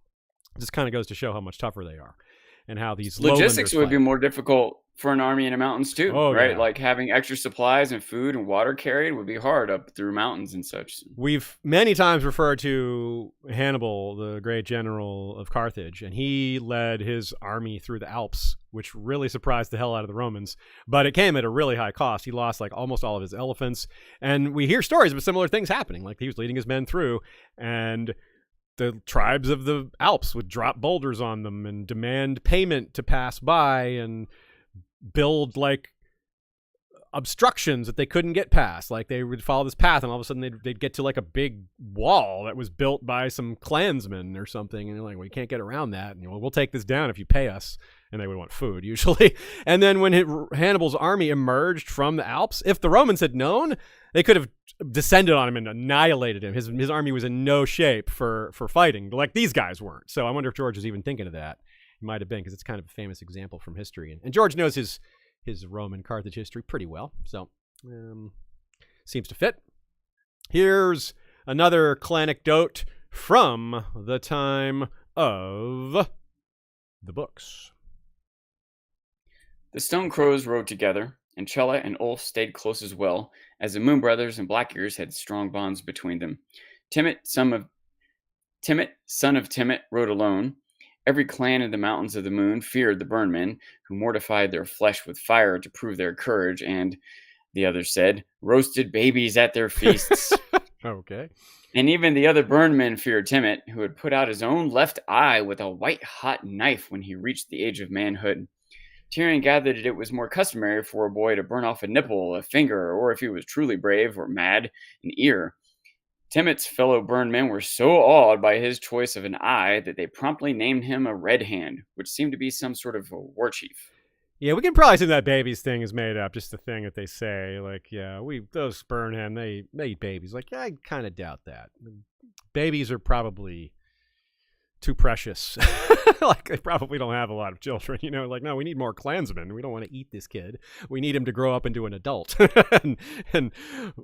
it just kind of goes to show how much tougher they are and how these logistics would be more difficult for an army in the mountains too, right? Yeah. Like having extra supplies and food and water carried would be hard up through mountains and such. We've many times referred to Hannibal, the great general of Carthage, and he led his army through the Alps, which really surprised the hell out of the Romans, but it came at a really high cost. He lost like almost all of his elephants, and we hear stories of similar things happening. Like he was leading his men through, and the tribes of the Alps would drop boulders on them and demand payment to pass by and build like obstructions that they couldn't get past. Like they would follow this path and all of a sudden they'd get to like a big wall that was built by some Klansmen or something, and they're like, well, you can't get around that, and we'll take this down if you pay us. And they would want food usually. And then when Hannibal's army emerged from the Alps, if the Romans had known, they could have descended on him and annihilated him. His army was in no shape for fighting, like these guys weren't. So I wonder if George was even thinking of that. He might have been, because it's kind of a famous example from history. And George knows his Roman Carthage history pretty well. So seems to fit. Here's another clanecdote from the time of the books. The Stone Crows rode together, and Chella and Ulf stayed close as well, as the Moon Brothers and Blackears had strong bonds between them. Timett, son of Timett, rode alone. Every clan in the Mountains of the Moon feared the Burnmen, who mortified their flesh with fire to prove their courage, and, the others said, roasted babies at their feasts. Okay. And even the other Burnmen feared Timett, who had put out his own left eye with a white-hot knife when he reached the age of manhood. Tyrion gathered that it was more customary for a boy to burn off a nipple, a finger, or if he was truly brave or mad, an ear. Timot's fellow burned men were so awed by his choice of an eye that they promptly named him a Red Hand, which seemed to be some sort of a war chief. Yeah, we can probably assume that babies thing is made up, just the thing that they say. Like, yeah, those burn hen, they eat babies. Like, yeah, I kind of doubt that. Babies are probably too precious. Like, they probably don't have a lot of children, you know? Like, no, we need more Clansmen. We don't want to eat this kid. We need him to grow up into an adult and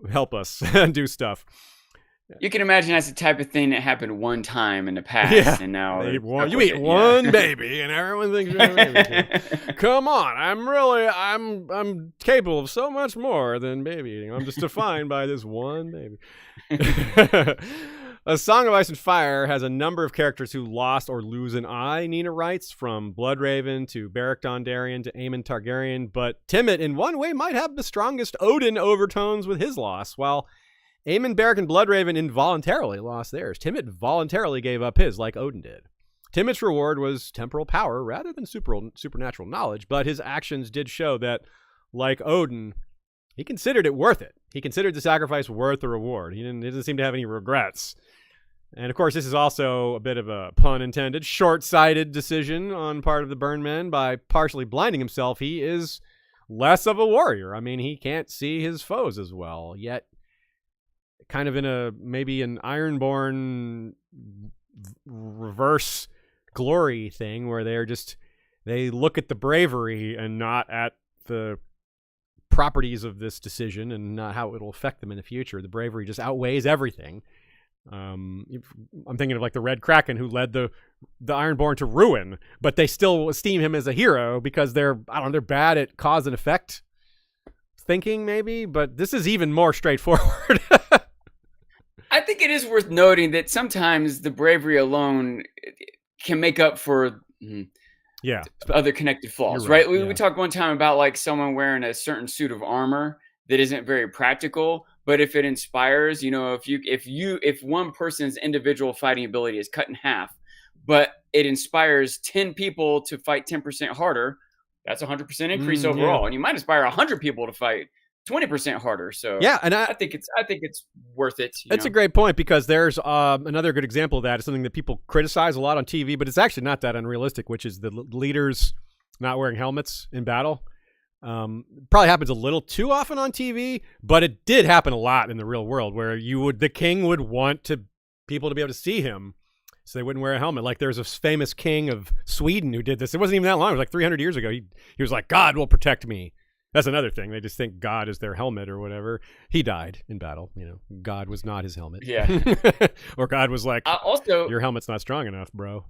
help us and do stuff. You can imagine that's the type of thing that happened one time in the past, and now you eat one baby, and everyone thinks you're a baby. Come on, I'm capable of so much more than baby eating. I'm just defined by this one baby. A Song of Ice and Fire has a number of characters who lost or lose an eye, Nina writes, from Bloodraven to Beric Dondarrion to Aemon Targaryen, but Timett in one way might have the strongest Odin overtones with his loss, while Aemon, Beric, and Bloodraven involuntarily lost theirs. Timett voluntarily gave up his, like Odin did. Timett's reward was temporal power rather than supernatural knowledge, but his actions did show that, like Odin, he considered it worth it. He considered the sacrifice worth the reward. He doesn't seem to have any regrets. And, of course, this is also a bit of a, pun intended, short-sighted decision on part of the Burn Men. By partially blinding himself, he is less of a warrior. I mean, he can't see his foes as well, yet kind of in maybe an Ironborn reverse glory thing where they look at the bravery and not at the properties of this decision and not how it'll affect them in the future. The bravery just outweighs everything. I'm thinking of like the Red Kraken, who led the Ironborn to ruin, but they still esteem him as a hero because they're bad at cause and effect thinking, maybe. But this is even more straightforward. I think it is worth noting that sometimes the bravery alone can make up for other connected flaws, right? We talked one time about like someone wearing a certain suit of armor that isn't very practical, but if it inspires, you know, if one person's individual fighting ability is cut in half, but it inspires 10 people to fight 10% harder, that's a 100% increase overall. And you might inspire 100 people to fight 20% harder. So yeah, and I think it's worth it. It's a great point, because there's another good example of that. It's something that people criticize a lot on TV, but it's actually not that unrealistic, which is the leaders not wearing helmets in battle. Probably happens a little too often on TV, but it did happen a lot in the real world, where the king would want people to be able to see him, so they wouldn't wear a helmet. Like there's a famous king of Sweden who did this. It wasn't even that long. It was like 300 years ago. He was like, God will protect me. That's another thing. They just think God is their helmet or whatever. He died in battle. You know, God was not his helmet. Yeah. Or God was like, also, your helmet's not strong enough, bro.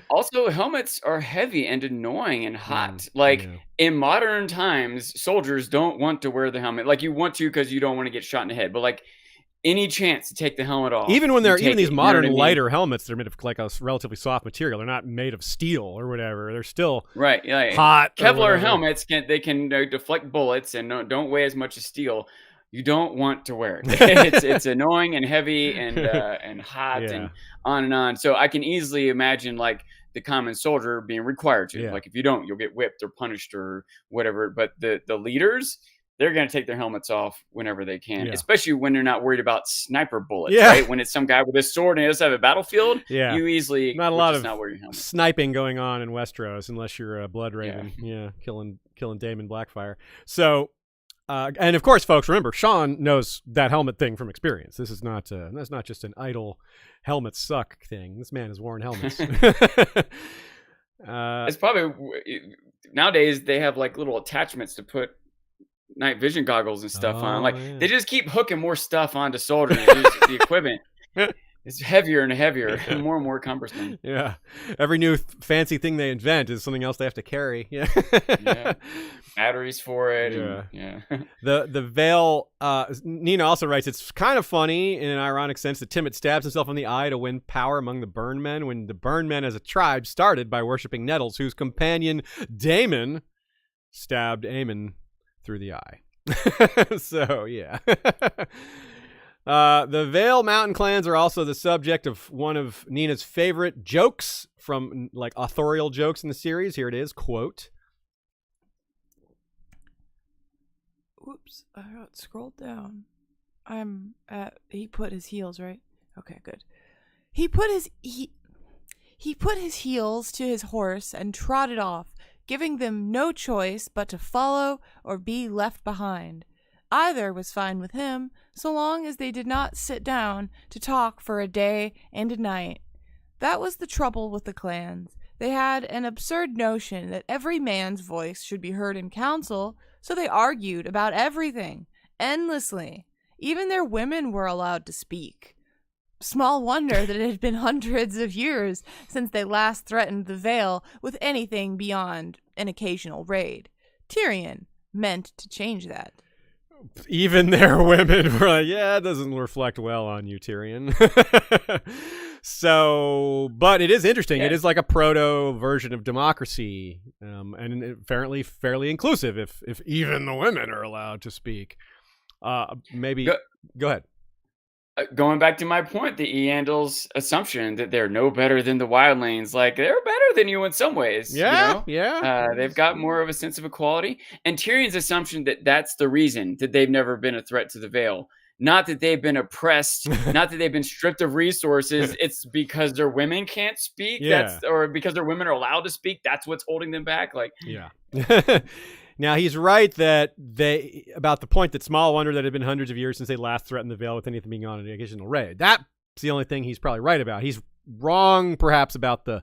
Also, helmets are heavy and annoying and hot. In modern times, soldiers don't want to wear the helmet. Like you want to because you don't want to get shot in the head. But like any chance to take the helmet off, even when even these modern lighter helmets, they're made of like a relatively soft material. They're not made of steel or whatever. They're still hot. Kevlar helmets can deflect bullets and don't weigh as much as steel. You don't want to wear it. It's annoying and heavy and hot and on and on. So I can easily imagine like the common soldier being required to. Like if you don't, you'll get whipped or punished or whatever. But the leaders, they're going to take their helmets off whenever they can, especially when they're not worried about sniper bullets, right? When it's some guy with a sword and he doesn't have a battlefield, you easily not a lot of not wear your helmet. Sniping going on in Westeros unless you're a Bloodraven, killing Daemon Blackfire. So, and of course, folks, remember, Sean knows that helmet thing from experience. This is not that's not just an idle helmets suck thing. This man has worn helmets. It's probably nowadays they have like little attachments to put night vision goggles and stuff on. Like they just keep hooking more stuff onto soldiers. The equipment is heavier and heavier and more cumbersome. Yeah. Every new fancy thing they invent is something else they have to carry. Batteries for it. The Vale, Nina also writes, it's kind of funny in an ironic sense that Timett stabs himself in the eye to win power among the Burn Men, when the Burn Men as a tribe started by worshipping Nettles, whose companion Daemon stabbed Aemon through the eye. So the Vale Mountain clans are also the subject of one of Nina's favorite jokes from like authorial jokes in the series. Here it is, quote, Whoops, I got scrolled down. I'm at. He put his heels, right? Okay, good. He put his heels to his horse and trotted off, giving them no choice but to follow or be left behind. Either was fine with him, so long as they did not sit down to talk for a day and a night. That was the trouble with the clans. They had an absurd notion that every man's voice should be heard in council, so they argued about everything, endlessly. Even their women were allowed to speak. Small wonder that it had been hundreds of years since they last threatened the Vale with anything beyond an occasional raid. Tyrion meant to change that. Even their women were like, yeah, it doesn't reflect well on you, Tyrion. So, but it is interesting. Yeah. It is like a proto version of democracy, and apparently fairly inclusive if even the women are allowed to speak. Maybe go ahead. Going back to my point, the Eandal's assumption that they're no better than the wildlings, like they're better than you in some ways. Yeah, you know? They've got more of a sense of equality. And Tyrion's assumption that that's the reason that they've never been a threat to the Vale. Not that they've been oppressed, not that they've been stripped of resources. It's because their women can't speak, or because their women are allowed to speak. That's what's holding them back. Like, yeah. Now, he's right that about the point that small wonder that it had been hundreds of years since they last threatened the Vale with anything being on an occasional raid. That's the only thing he's probably right about. He's wrong, perhaps, about the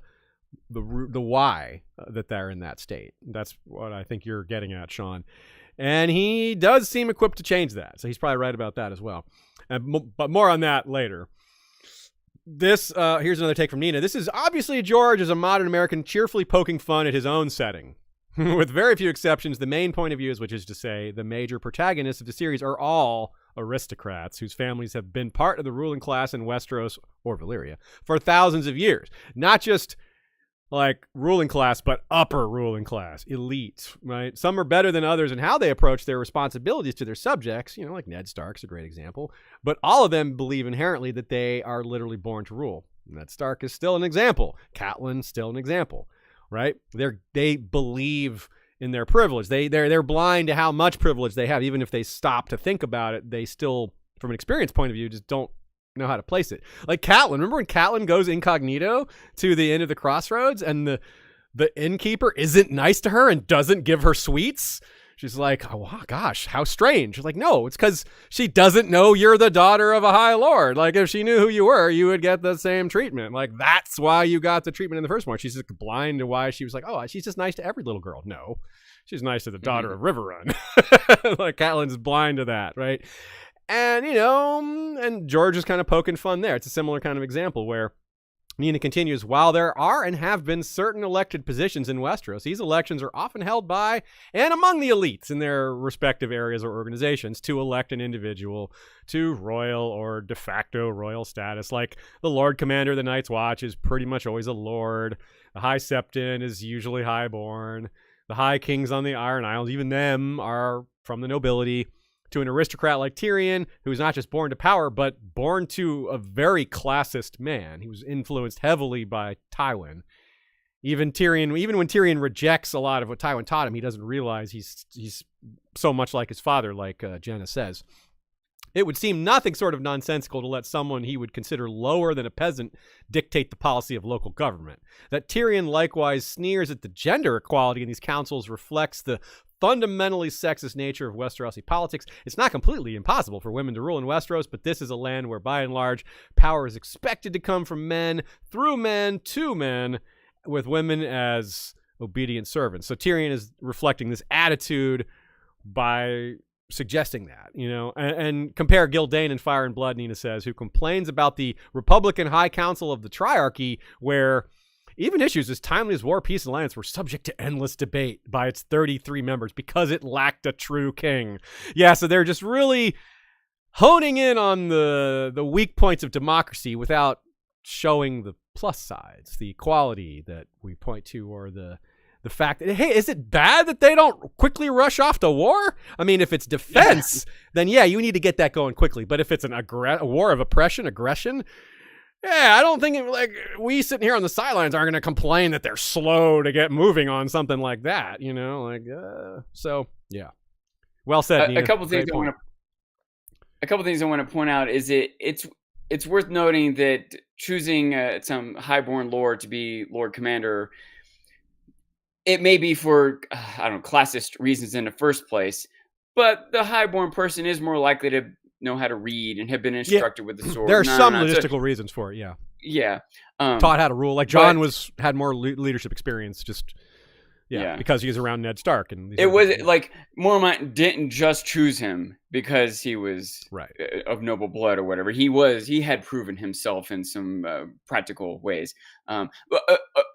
why that they're in that state. That's what I think you're getting at, Sean. And he does seem equipped to change that. So he's probably right about that as well. But more on that later. This here's another take from Nina. This is obviously George as a modern American cheerfully poking fun at his own setting. With very few exceptions, the main point of view is, which is to say, the major protagonists of the series are all aristocrats whose families have been part of the ruling class in Westeros or Valyria for thousands of years. Not just like ruling class, but upper ruling class, elite, right? Some are better than others in how they approach their responsibilities to their subjects, you know, like Ned Stark's a great example. But all of them believe inherently that they are literally born to rule. Ned Stark is still an example. Catelyn still an example. Right? They believe in their privilege. They're blind to how much privilege they have. Even if they stop to think about it, they still, from an experience point of view, just don't know how to place it. Like Catelyn. Remember when Catelyn goes incognito to the end of the crossroads and the innkeeper isn't nice to her and doesn't give her sweets? She's like, oh gosh, how strange. She's like, no, it's because she doesn't know you're the daughter of a high lord. Like if she knew who you were, you would get the same treatment. Like that's why you got the treatment in the first one. She's just blind to why she was like, oh, she's just nice to every little girl. No, she's nice to the daughter of Riverrun. Like Catelyn's blind to that, right? And, you know, and George is kind of poking fun there. It's a similar kind of example where Nina continues, while there are and have been certain elected positions in Westeros, these elections are often held by and among the elites in their respective areas or organizations to elect an individual to royal or de facto royal status. Like the Lord Commander of the Night's Watch is pretty much always a lord. The High Septon is usually highborn. The High Kings on the Iron Isles, even them are from the nobility. To an aristocrat like Tyrion, who is not just born to power, but born to a very classist man. He was influenced heavily by Tywin. Even when Tyrion rejects a lot of what Tywin taught him, he doesn't realize he's so much like his father, like Jenna says. It would seem nothing sort of nonsensical to let someone he would consider lower than a peasant dictate the policy of local government. That Tyrion likewise sneers at the gender equality in these councils reflects the fundamentally sexist nature of Westerosi politics. It's not completely impossible for women to rule in Westeros, but this is a land where, by and large, power is expected to come from men, through men, to men, with women as obedient servants. So Tyrion is reflecting this attitude by suggesting that, you know, and compare Gildane in Fire and Blood, Nina says, who complains about the Republican High Council of the Triarchy, where even issues as timely as war, peace, and alliance were subject to endless debate by its 33 members because it lacked a true king. Yeah, so they're just really honing in on the weak points of democracy without showing the plus sides, the equality that we point to, or the fact that, hey, is it bad that they don't quickly rush off to war? I mean, if it's defense, then yeah, you need to get that going quickly. But if it's a war of aggression, yeah, I don't think like we sitting here on the sidelines aren't going to complain that they're slow to get moving on something like that, you know, like, so yeah. Well said, Nina. A couple things I want to point out is it's worth noting that choosing some highborn lord to be Lord Commander, it may be for I don't know, classist reasons in the first place, but the highborn person is more likely to know how to read and have been instructed with the sword. There are some logistical reasons for it. Yeah. Taught how to rule. Like John had more leadership experience. Just because he was around Ned Stark, and it was like Mormont didn't just choose him because he was of noble blood or whatever. He had proven himself in some practical ways. But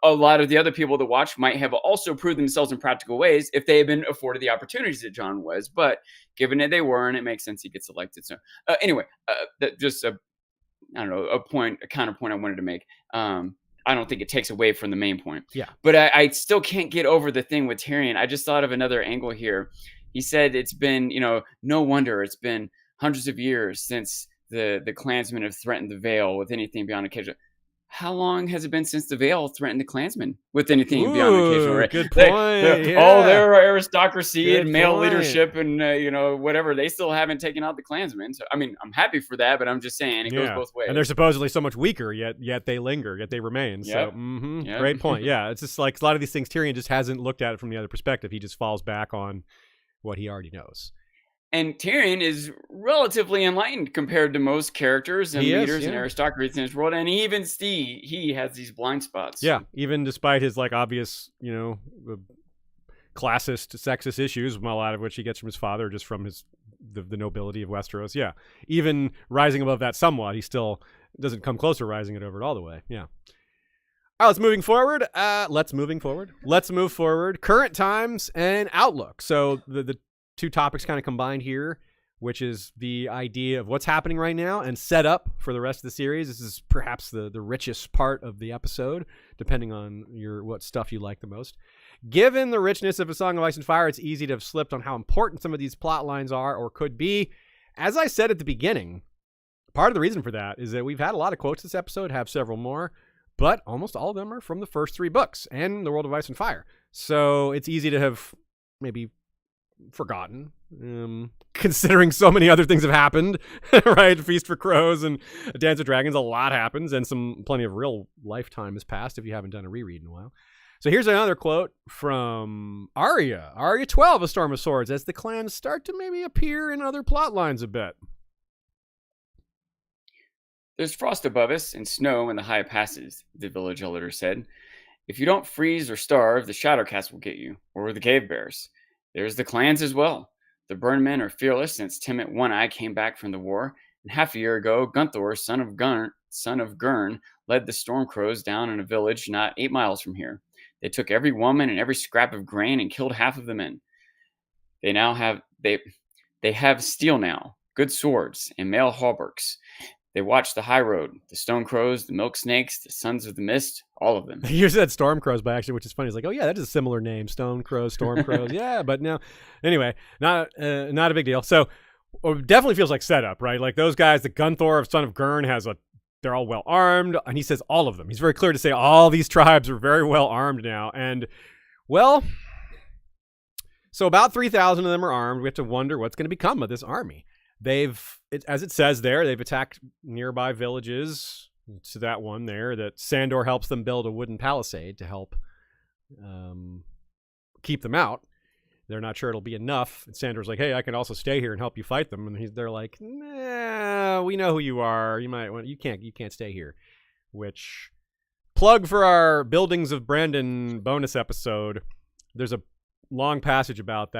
a lot of the other people that watched might have also proved themselves in practical ways if they had been afforded the opportunities that John was. But given that they weren't, it makes sense he gets elected. So anyway, that just a counterpoint I wanted to make. I don't think it takes away from the main point. Yeah. But I still can't get over the thing with Tyrion. I just thought of another angle here. He said it's been, no wonder it's been hundreds of years since the Clansmen have threatened the Vale with anything beyond occasional. How long has it been since the Vale threatened the Clansmen with anything beyond occasional? Right? Good point. All their aristocracy and male leadership and whatever, they still haven't taken out the Clansmen. So I mean, I'm happy for that, but I'm just saying it goes both ways. And they're supposedly so much weaker, yet they linger, yet they remain. Yep. So great point. Yeah, it's just like a lot of these things. Tyrion just hasn't looked at it from the other perspective. He just falls back on what he already knows. And Tyrion is relatively enlightened compared to most characters and leaders and aristocracies in his world. And even he has these blind spots. Yeah, even despite his obvious, classist, sexist issues, a lot of which he gets from his father, just from the nobility of Westeros. Yeah, even rising above that somewhat, he still doesn't come close to rising it over it all the way. Yeah. All right, let's move forward. Current times and outlook. So the two topics kind of combined here, which is the idea of what's happening right now and set up for the rest of the series. This is perhaps the richest part of the episode, depending on what stuff you like the most. Given the richness of A Song of Ice and Fire, it's easy to have slipped on how important some of these plot lines are or could be. As I said at the beginning, part of the reason for that is that we've had a lot of quotes this episode, have several more, but almost all of them are from the first three books and The World of Ice and Fire. So it's easy to have maybe forgotten, considering so many other things have happened, right? Feast for Crows and Dance of Dragons, a lot happens, and plenty of real lifetime has passed if you haven't done a reread in a while. So here's another quote from Arya 12 of Storm of Swords, as the clans start to maybe appear in other plot lines a bit. There's frost above us and snow in the high passes, the village elder said. If you don't freeze or starve, the Shadowcast will get you, or the cave bears. There's the clans as well. The Burnmen are fearless since Timett One-Eye came back from the war, and half a year ago, Gunthor, son of Gurn, led the Stormcrows down in a village not 8 miles from here. They took every woman and every scrap of grain and killed half of the men. They have steel now, good swords, and mail hauberks. They watch the high road, the stone crows, the milk snakes, the sons of the mist, all of them. You said storm crows by accident, which is funny. It's like, oh yeah, that is a similar name, stone crows, storm crows. Yeah, but no. Anyway, not a big deal. So it definitely feels like setup, right? Like those guys, the Gunthor of Son of Gurn they're all well armed, and he says all of them. He's very clear to say all these tribes are very well armed now, and well, so about 3,000 of them are armed. We have to wonder what's going to become of this army. As it says there, they've attacked nearby villages. To that one there, that Sandor helps them build a wooden palisade to help keep them out. They're not sure it'll be enough. And Sandor's like, hey, I can also stay here and help you fight them. And they're like, nah, we know who you are. You can't stay here. Which, plug for our Buildings of Brandon bonus episode. There's a long passage about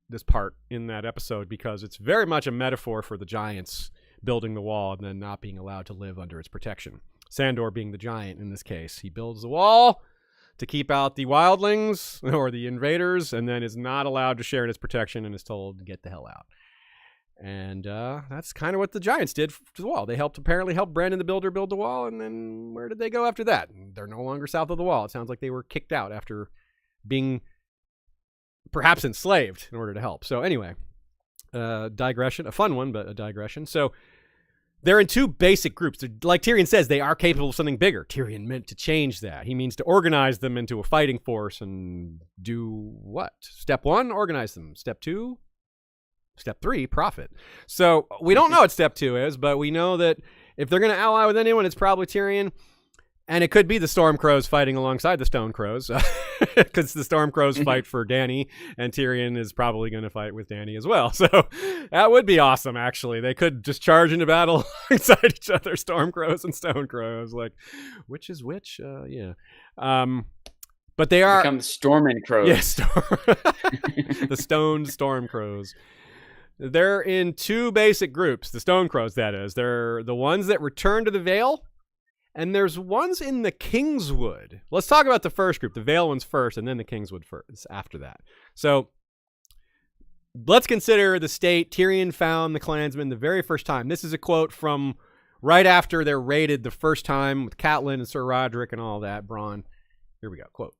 this part in that episode, because it's very much a metaphor for the giants building the wall and then not being allowed to live under its protection. Sandor being the giant in this case. He builds the wall to keep out the wildlings or the invaders, and then is not allowed to share in its protection and is told to get the hell out. And that's kind of what the giants did to the wall. They apparently helped Brandon the Builder build the wall, and then where did they go after that? They're no longer south of the wall. It sounds like they were kicked out after being perhaps enslaved in order to help. So anyway, digression, a fun one, but a digression. So they're in two basic groups. Like Tyrion says, they are capable of something bigger. Tyrion meant to change that. He means to organize them into a fighting force and do what? Step one, organize them. Step two, Step 3, profit. So we don't know what step 2 is, but we know that if they're going to ally with anyone, it's probably Tyrion. And it could be the Storm Crows fighting alongside the Stone Crows, because the Storm Crows fight for Dany, and Tyrion is probably going to fight with Dany as well. So that would be awesome, actually. They could just charge into battle alongside each other, Storm Crows and Stone Crows. Like, which is which? Yeah. But they are... Become Storming Crows. Yes, the Stone Storm Crows. They're in 2 basic groups, the Stone Crows, that is. They're the ones that return to the Vale, and there's ones in the Kingswood. Let's talk about the first group, the Vale ones first, and then the Kingswood first after that. So let's consider the state Tyrion found the Clansmen the very first time. This is a quote from right after they're raided the first time with Catelyn and Sir Roderick and all that, Bronn. Here we go, quote.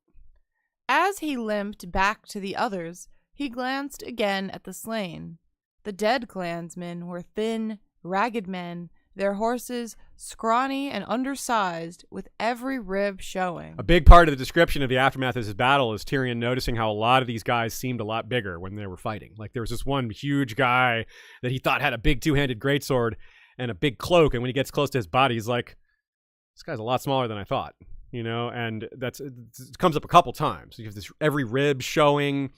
As he limped back to the others, he glanced again at the slain. The dead clansmen were thin, ragged men, their horses scrawny and undersized, with every rib showing. A big part of the description of the aftermath of this battle is Tyrion noticing how a lot of these guys seemed a lot bigger when they were fighting. Like, there was this one huge guy that he thought had a big two-handed greatsword and a big cloak, and when he gets close to his body, he's like, this guy's a lot smaller than I thought, you know? And it comes up a couple times. You have this every rib showing.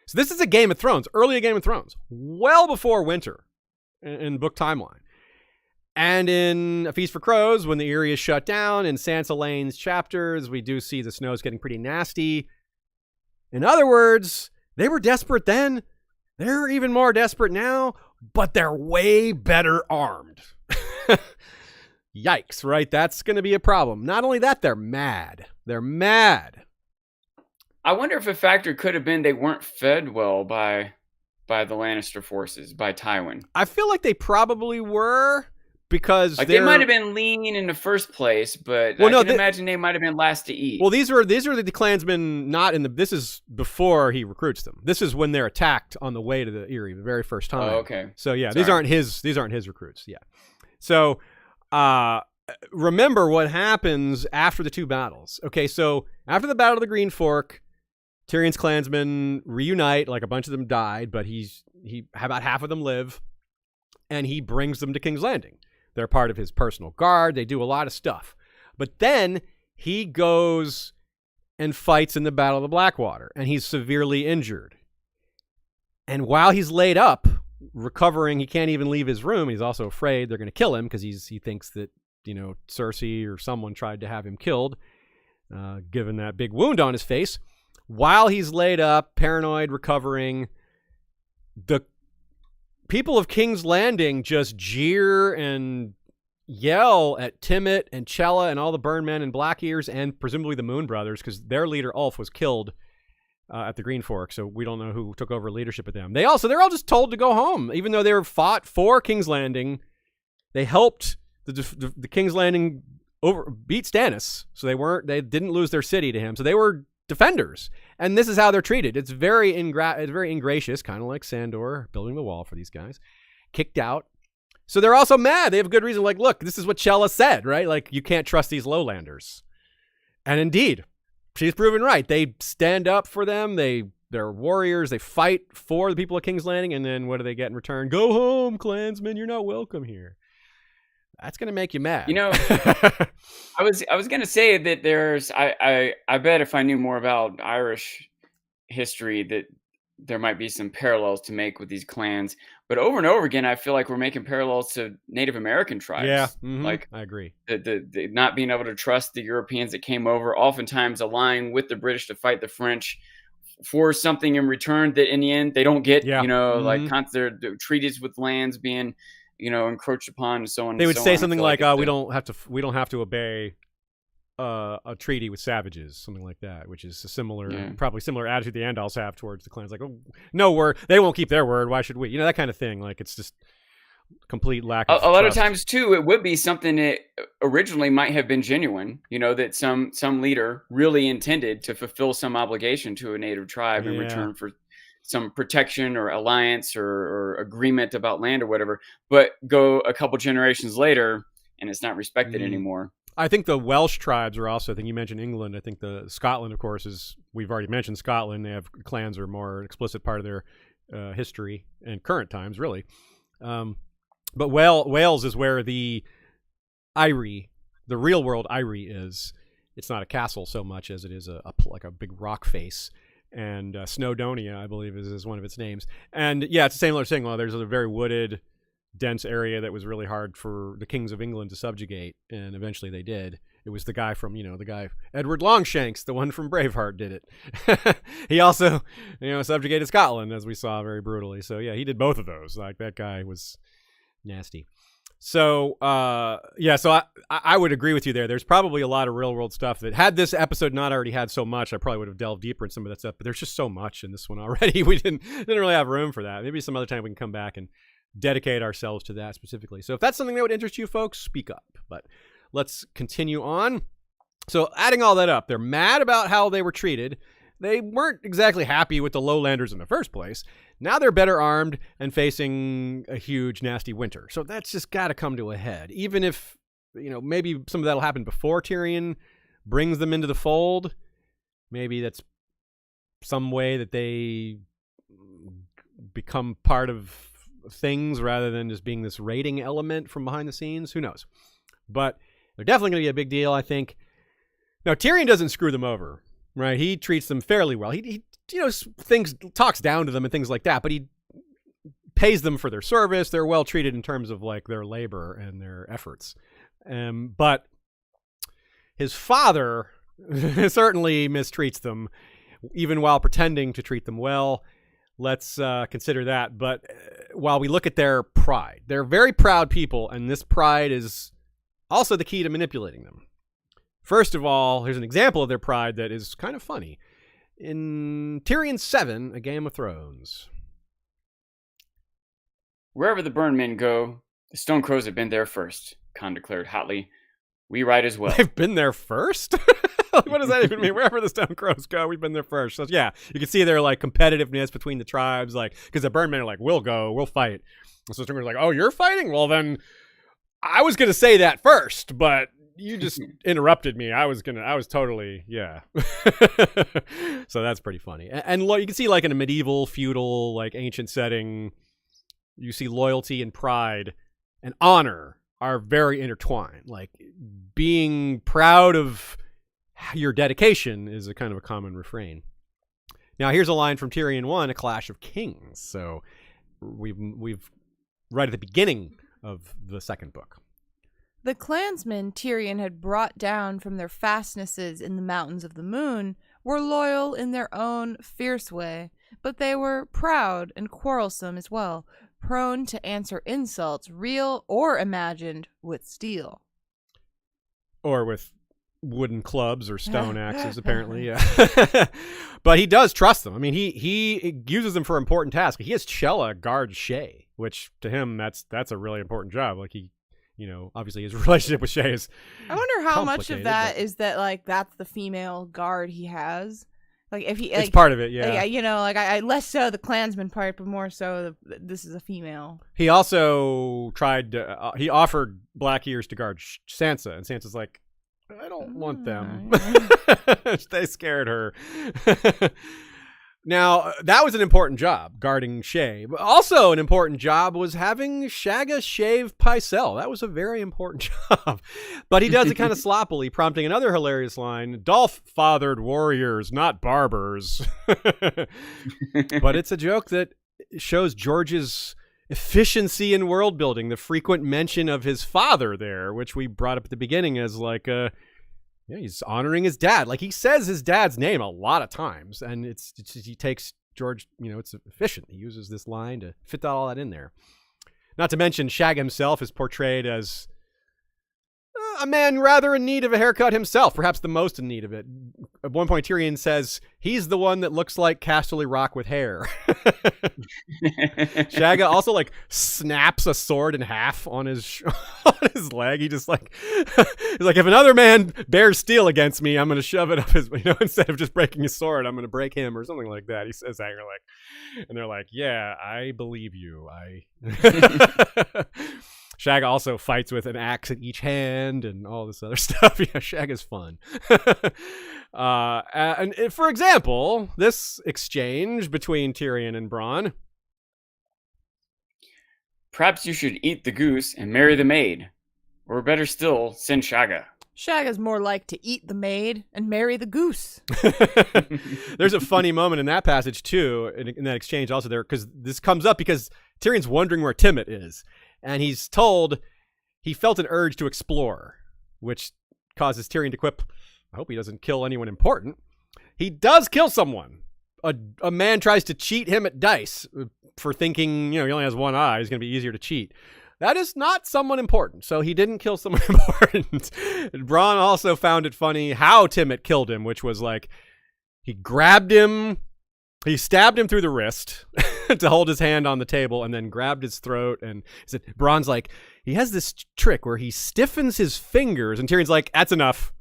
So this is a Game of Thrones, early Game of Thrones, well before Winter in book timeline. And in A Feast for Crows, when the Eyrie is shut down, in Sansa Lane's chapters, we do see the snow's getting pretty nasty. In other words, they were desperate then. They're even more desperate now, but they're way better armed. Yikes, right? That's going to be a problem. Not only that, they're mad. They're mad. I wonder if a factor could have been they weren't fed well by the Lannister forces, by Tywin. I feel like they probably were. Because like they might have been lean in the first place, but I can imagine they might have been last to eat. Well, these are the Clansmen not in the. This is before he recruits them. This is when they're attacked on the way to the Eyrie, the very first time. Oh, okay. So yeah, these aren't his recruits. Yeah. So remember what happens after the 2 battles. Okay, so after the Battle of the Green Fork, Tyrion's Clansmen reunite. Like, a bunch of them died, but about half of them live, and he brings them to King's Landing. They're part of his personal guard. They do a lot of stuff. But then he goes and fights in the Battle of the Blackwater, and he's severely injured. And while he's laid up, recovering, he can't even leave his room. He's also afraid they're going to kill him because he thinks that, Cersei or someone tried to have him killed, given that big wound on his face. While he's laid up, paranoid, recovering, the people of King's Landing just jeer and yell at Timett and Chella and all the Burn Men and Blackears and presumably the Moon Brothers, because their leader Ulf was killed at the Green Fork, so we don't know who took over leadership of them. they're all just told to go home, even though they were fought for King's Landing. They helped the King's Landing beat Stannis, so they didn't lose their city to him, so they were defenders, and this is how they're treated. It's very ingracious, kind of like Sandor building the wall for these guys. Kicked out. So they're also mad. They have good reason. Like, look, this is what Chella said, right? Like, you can't trust these lowlanders. And indeed, she's proven right. They stand up for them. They're warriors. They fight for the people of King's Landing, and then what do they get in return? Go home, Clansmen. You're not welcome here. That's gonna make you mad. I was gonna say that there's I bet if I knew more about Irish history that there might be some parallels to make with these clans. But over and over again, I feel like we're making parallels to Native American tribes. Yeah, like I agree. The not being able to trust the Europeans that came over, oftentimes aligning with the British to fight the French for something in return that in the end they don't get. Yeah. Like the treaties with lands being encroached upon and so on. They would say something like, we don't have to obey a treaty with savages, something like that, which is a probably similar attitude the Andals have towards the clans. Like, oh, no word, they won't keep their word. Why should we? That kind of thing. Like, it's just complete lack of a lot of trust. times too, it would be something that originally might have been genuine. That some leader really intended to fulfill some obligation to a native tribe in return for some protection or alliance or agreement about land or whatever, but go a couple generations later and it's not respected anymore. I think the Welsh tribes are also, I think you mentioned England. I think Scotland, of course, we've already mentioned Scotland. They have clans are more explicit part of their history and current times, really. But Wales is where the Eyrie, the real world Eyrie, is. It's not a castle so much as it is like a big rock face. And Snowdonia, I believe, is one of its names. And yeah, it's a similar thing. Well, there's a very wooded, dense area that was really hard for the kings of England to subjugate, and eventually they did. It was the guy from, Edward Longshanks, the one from Braveheart, did it. He also, subjugated Scotland, as we saw very brutally. So yeah, he did both of those. Like, that guy was nasty. So, so I would agree with you there. There's probably a lot of real world stuff that, had this episode not already had so much, I probably would have delved deeper in some of that stuff, but there's just so much in this one already. We didn't really have room for that. Maybe some other time we can come back and dedicate ourselves to that specifically. So if that's something that would interest you folks, speak up. But let's continue on. So adding all that up, they're mad about how they were treated. They weren't exactly happy with the lowlanders in the first place. Now they're better armed and facing a huge, nasty winter. So that's just got to come to a head. Even if, maybe some of that'll happen before Tyrion brings them into the fold. Maybe that's some way that they become part of things rather than just being this raiding element from behind the scenes. Who knows? But they're definitely going to be a big deal, I think. Now, Tyrion doesn't screw them over. Right, he treats them fairly well. He talks down to them and things like that, but he pays them for their service. They're well treated in terms of like their labor and their efforts. But his father certainly mistreats them, even while pretending to treat them well. Let's consider that. But while we look at their pride, they're very proud people, and this pride is also the key to manipulating them. First of all, here's an example of their pride that is kind of funny. In Tyrion 7, A Game of Thrones. Wherever the Burn Men go, the Stone Crows have been there first, Khan declared hotly. We ride as well. They've been there first? What does that even mean? Wherever the Stone Crows go, we've been there first. So yeah, you can see their like competitiveness between the tribes, like, because the Burn Men are like, we'll go, we'll fight. And so Stone Crows are like, oh, you're fighting? Well, then I was going to say that first, but you just interrupted me. I was totally, yeah. So that's pretty funny. And you can see, like, in a medieval, feudal, like, ancient setting, you see loyalty and pride and honor are very intertwined. Like, being proud of your dedication is a kind of a common refrain. Now, here's a line from Tyrion 1, A Clash of Kings. So we've right at the beginning of the second book. The clansmen Tyrion had brought down from their fastnesses in the Mountains of the Moon were loyal in their own fierce way, but they were proud and quarrelsome as well, prone to answer insults, real or imagined, with steel. Or with wooden clubs or stone axes, apparently, yeah. But he does trust them. I mean, he uses them for important tasks. He has Chella guard Shay, which to him, that's a really important job. Like, he, obviously his relationship with Shay is I wonder how much of that is that, like, that's the female guard he has. Like, if he, it's part of it, yeah. Like, I less so the Klansman part, but more so this is a female. He also he offered Black Ears to guard Sansa, and Sansa's like, I don't want them. They scared her. Now, that was an important job, guarding Shay. But also an important job was having Shagga shave Pycelle. That was a very important job. But he does it kind of sloppily, prompting another hilarious line, Dolph fathered warriors, not barbers. But it's a joke that shows George's efficiency in world building, the frequent mention of his father there, which we brought up at the beginning as like he's honoring his dad. Like, he says his dad's name a lot of times, and it's he takes George, it's efficient. He uses this line to fit all that in there. Not to mention Shag himself is portrayed as a man rather in need of a haircut himself, perhaps the most in need of it. At one point, Tyrion says he's the one that looks like Casterly Rock with hair. Shagga also like snaps a sword in half on his leg. He just like he's like, if another man bears steel against me, I'm going to shove it up his, instead of just breaking his sword, I'm going to break him or something like that. He says that, and they're like, yeah, I believe you. Shagga also fights with an axe in each hand and all this other stuff. Yeah, Shagga's fun. And for example, this exchange between Tyrion and Bronn, Perhaps you should eat the goose and marry the maid. Or better still, send Shagga. Shagga's more like to eat the maid and marry the goose. There's a funny moment in that passage, too, in that exchange also there, because this comes up because Tyrion's wondering where Timett is. And he's told he felt an urge to explore, which causes Tyrion to quip, I hope he doesn't kill anyone important. He does kill someone. A man tries to cheat him at dice for thinking, he only has one eye. He's going to be easier to cheat. That is not someone important. So he didn't kill someone important. Bronn also found it funny how Timett killed him, which was like he grabbed him, he stabbed him through the wrist to hold his hand on the table and then grabbed his throat. And he said, Bronn's like, he has this trick where he stiffens his fingers. And Tyrion's like, that's enough.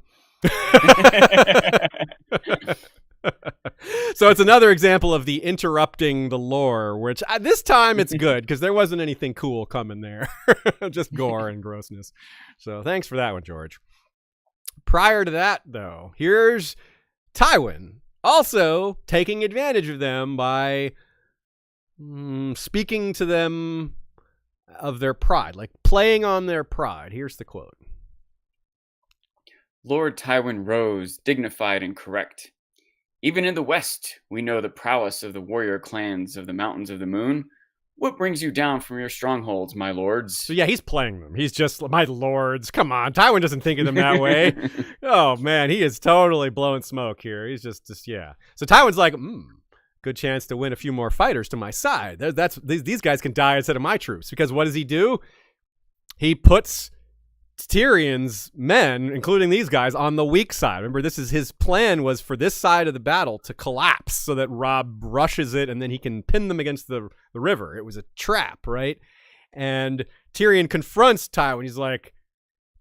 So it's another example of the interrupting the lore, which this time it's good because there wasn't anything cool coming there. Just gore and grossness. So thanks for that one, George. Prior to that, though, here's Tywin also taking advantage of them by speaking to them of their pride, like playing on their pride. Here's the quote. Lord Tywin rose, dignified and correct. Even in the West, we know the prowess of the warrior clans of the Mountains of the Moon. What brings you down from your strongholds, my lords? So yeah, he's playing them. He's just, my lords, come on. Tywin doesn't think of them that way. Oh, man, he is totally blowing smoke here. He's just yeah. So Tywin's like, good chance to win a few more fighters to my side. These guys can die instead of my troops. Because what does he do? He puts Tyrion's men, including these guys, on the weak side. Remember, his plan was for this side of the battle to collapse so that Robb rushes it and then he can pin them against the river. It was a trap, right? And Tyrion confronts Tywin. He's like,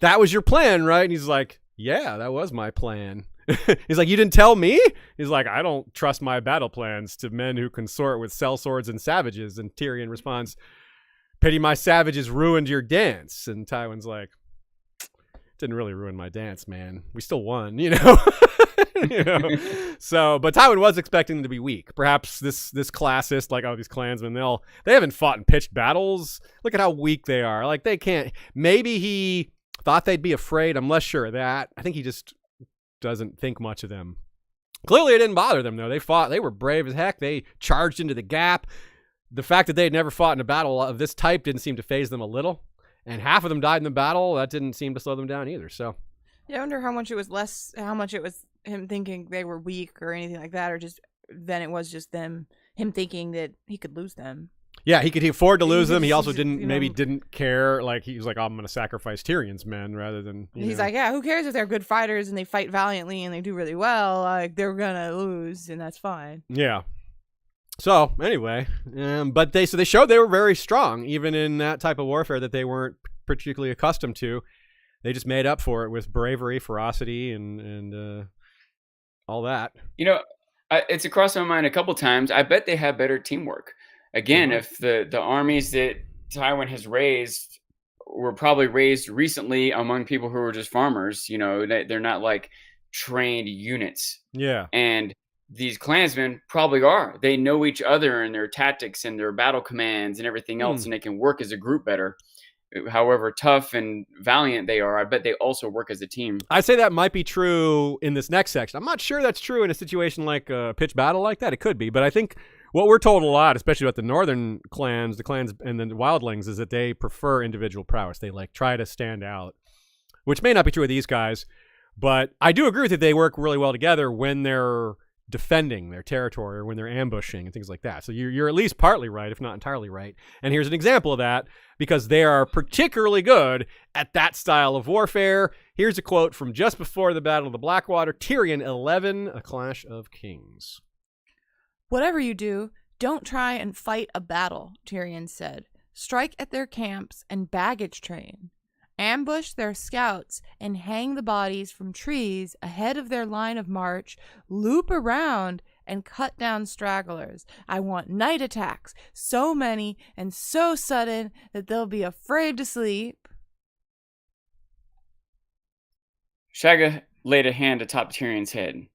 that was your plan, right? And he's like, yeah, that was my plan. He's like, you didn't tell me? He's like, I don't trust my battle plans to men who consort with sellswords and savages. And Tyrion responds, pity my savages ruined your dance. And Tywin's like, didn't really ruin my dance, man. We still won, So, but Tywin was expecting them to be weak. Perhaps this classist, like these clansmen, they haven't fought in pitched battles. Look at how weak they are. Like they can't. Maybe he thought they'd be afraid. I'm less sure of that. I think he just doesn't think much of them. Clearly, it didn't bother them though. They fought. They were brave as heck. They charged into the gap. The fact that they had never fought in a battle of this type didn't seem to faze them a little. And half of them died in the battle. That didn't seem to slow them down either. So, yeah, I wonder how much it was him thinking they were weak or anything like that, or just then it was just him thinking that he could lose them. Yeah, he could afford to lose them. He also didn't care. Like he was like, oh, I'm going to sacrifice Tyrion's men rather than. He's like, yeah, who cares if they're good fighters and they fight valiantly and they do really well? Like they're gonna lose, and that's fine. Yeah. So anyway, but they showed they were very strong, even in that type of warfare that they weren't particularly accustomed to. They just made up for it with bravery, ferocity, and all that. It's crossed my mind a couple times. I bet they have better teamwork. Again, if the armies that Tywin has raised were probably raised recently among people who were just farmers, they're not like trained units. Yeah. And these clansmen probably are. They know each other and their tactics and their battle commands and everything else, and they can work as a group better. However tough and valiant they are, I bet they also work as a team. I'd say that might be true in this next section. I'm not sure that's true in a situation like a pitched battle like that. It could be, but I think what we're told a lot, especially about the northern clans, the clans and the wildlings, is that they prefer individual prowess. They try to stand out, which may not be true of these guys, but I do agree with that they work really well together when they're defending their territory or when they're ambushing and things like that. So you're at least partly right, if not entirely right. And here's an example of that, because they are particularly good at that style of warfare. Here's a quote from just before the Battle of the Blackwater, Tyrion 11, A Clash of Kings. Whatever you do, don't try and fight a battle, Tyrion said. Strike at their camps and baggage train. Ambush their scouts and hang the bodies from trees ahead of their line of march, loop around and cut down stragglers. I want night attacks, so many and so sudden that they'll be afraid to sleep. Shagga laid a hand atop Tyrion's head.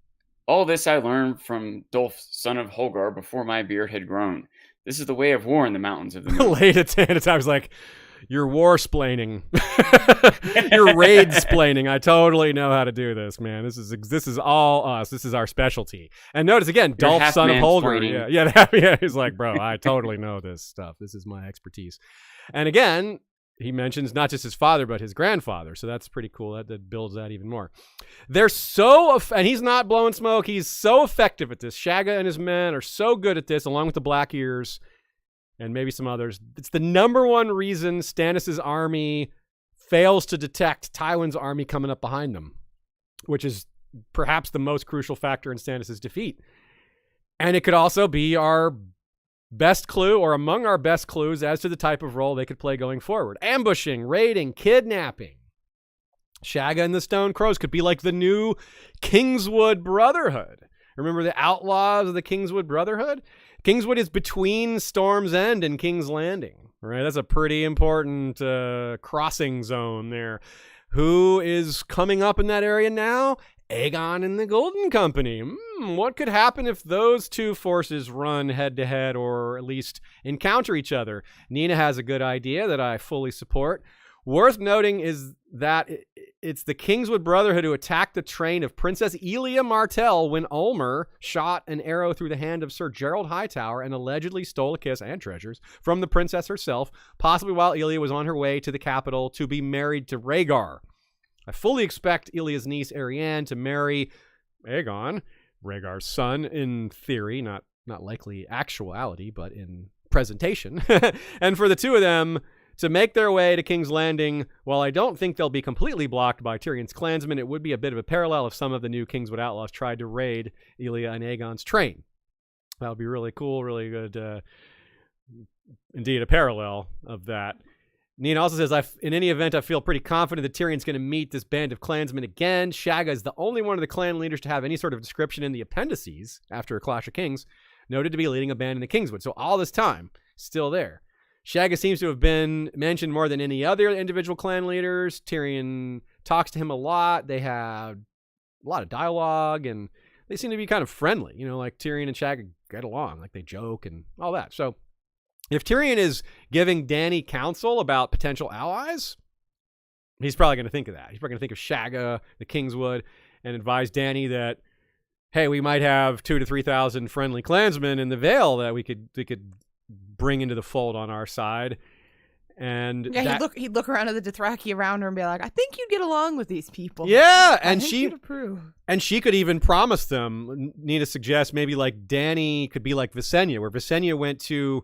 All this I learned from Dolf, son of Holgar, before my beard had grown. This is the way of war in the mountains of the moon. Late at I was like, you're war-splaining. You're raid-splaining. I totally know how to do this, man. This is all us. This is our specialty. And notice again, Dolph, son of Holger. Yeah, he's like, bro, I totally know this stuff. This is my expertise. And again, he mentions not just his father, but his grandfather. So that's pretty cool. That builds that even more. They're and he's not blowing smoke. He's so effective at this. Shagga and his men are so good at this, along with the Black Ears and maybe some others. It's the number one reason Stannis' army fails to detect Tywin's army coming up behind them, which is perhaps the most crucial factor in Stannis' defeat. And it could also be our best clue, or among our best clues, as to the type of role they could play going forward. Ambushing, raiding, kidnapping. Shagga and the Stone Crows could be like the new Kingswood Brotherhood. Remember the outlaws of the Kingswood Brotherhood? Kingswood is between Storm's End and King's Landing, right? That's a pretty important crossing zone there. Who is coming up in that area now? Aegon and the Golden Company. What could happen if those two forces run head-to-head, or at least encounter each other? Nina has a good idea that I fully support. Worth noting is that it's the Kingswood Brotherhood who attacked the train of Princess Elia Martell when Ulmer shot an arrow through the hand of Sir Gerald Hightower and allegedly stole a kiss and treasures from the princess herself, possibly while Elia was on her way to the capital to be married to Rhaegar. I fully expect Elia's niece Arianne to marry Aegon, Rhaegar's son, in theory, not likely actuality, but in presentation. And for the two of them to make their way to King's Landing, while I don't think they'll be completely blocked by Tyrion's Clansmen, it would be a bit of a parallel if some of the new Kingswood outlaws tried to raid Elia and Aegon's train. That would be really cool, really good. Indeed, a parallel of that. Nina also says, in any event, I feel pretty confident that Tyrion's going to meet this band of clansmen again. Shagga is the only one of the clan leaders to have any sort of description in the appendices after A Clash of Kings, noted to be leading a band in the Kingswood. So all this time, still there. Shagga seems to have been mentioned more than any other individual clan leaders. Tyrion talks to him a lot. They have a lot of dialogue, and they seem to be kind of friendly. You know, like Tyrion and Shagga get along, like they joke and all that. So if Tyrion is giving Dany counsel about potential allies, he's probably going to think of that. He's probably going to think of Shagga, the Kingswood, and advise Dany that, hey, we might have 2,000 to 3,000 friendly clansmen in the Vale that we could bring into the fold on our side. And yeah, he'd look around at the Dothraki around her and be like, I think you'd get along with these people. Yeah, and she could even promise them. Nina suggests maybe like Dany could be like Visenya, where Visenya went to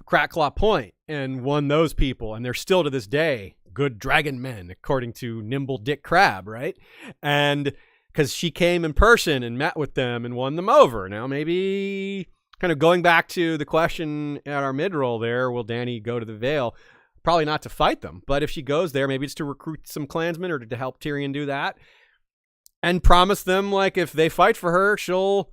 Crackclaw Point and won those people, and they're still to this day good dragon men, according to Nimble Dick Crab, right? And because she came in person and met with them and won them over. Now maybe, kind of going back to the question at our mid-roll there, will Dany go to the Vale? Probably not to fight them, but if she goes there, maybe it's to recruit some clansmen or to help Tyrion do that, and promise them, like, if they fight for her, she'll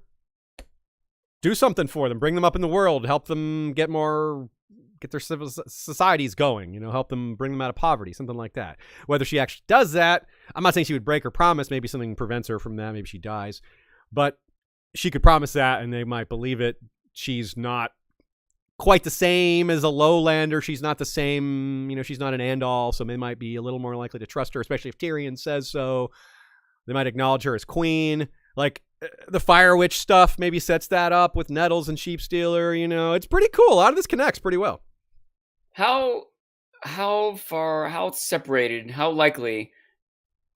do something for them, bring them up in the world, help them get their civil societies going, help them bring them out of poverty, something like that. Whether she actually does that, I'm not saying she would break her promise. Maybe something prevents her from that. Maybe she dies, but she could promise that and they might believe it. She's not quite the same as a lowlander. She's not the same, she's not an Andal, so they might be a little more likely to trust her, especially if Tyrion says so. They might acknowledge her as queen. Like, the Fire Witch stuff maybe sets that up with Nettles and Sheepstealer, it's pretty cool. A lot of this connects pretty well. How separated, how likely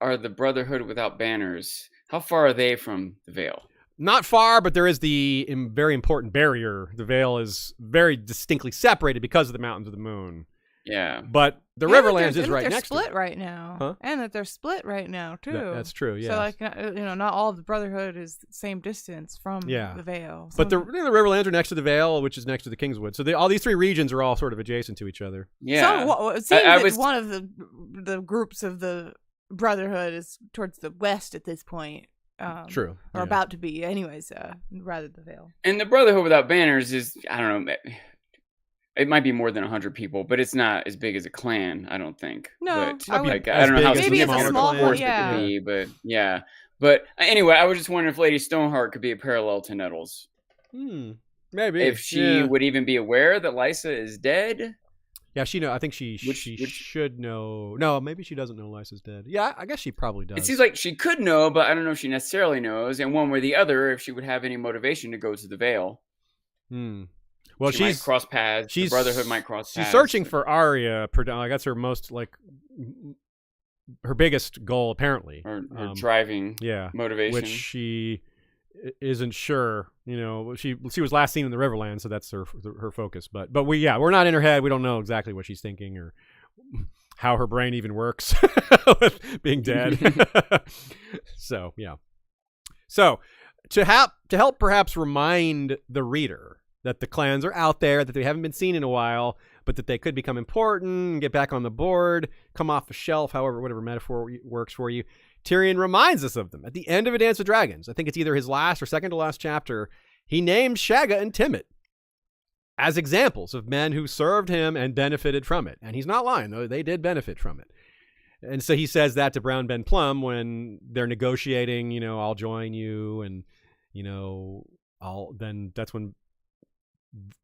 are the Brotherhood without banners? How far are they from the Vale? Not far, but there is the very important barrier. The Vale is very distinctly separated because of the Mountains of the Moon. Yeah. But the Riverlands is right next to it. They're split right now. Huh? And that they're split right now, too. That's true, yeah. So, like, not all of the Brotherhood is the same distance from the Vale. But the Riverlands are next to the Vale, which is next to the Kingswood. So all these three regions are all sort of adjacent to each other. Yeah. So, it seems that one of the groups of the Brotherhood is towards the west at this point. True. Or about to be, anyways, rather the Vale. And the Brotherhood without banners is, I don't know, it might be more than 100 people, but it's not as big as a clan, I don't think. No, but, I don't know how maybe it's a small force it could be, but yeah. But anyway, I was just wondering if Lady Stoneheart could be a parallel to Nettles. Yeah, Maybe. If she would even be aware that Lysa is dead. Yeah, she know. I think she should know. No, maybe she doesn't know Lysa's dead. Yeah, I guess she probably does. It seems like she could know, but I don't know if she necessarily knows. And one way or the other, if she would have any motivation to go to the Vale. Well, she might cross paths. The Brotherhood might cross paths. She's searching for Arya. Like that's her most her biggest goal, apparently. Or driving motivation. Which she isn't sure. She was last seen in the Riverlands, so that's her focus. But we're not in her head. We don't know exactly what she's thinking or how her brain even works with being dead. So yeah. So to help perhaps remind the reader that the clans are out there, that they haven't been seen in a while, but that they could become important, get back on the board, come off the shelf, whatever metaphor works for you. Tyrion reminds us of them. At the end of A Dance with Dragons, I think it's either his last or second to last chapter, he named Shagga and Timett as examples of men who served him and benefited from it. And he's not lying, though. They did benefit from it. And so he says that to Brown Ben Plum when they're negotiating, I'll join you. And, then that's when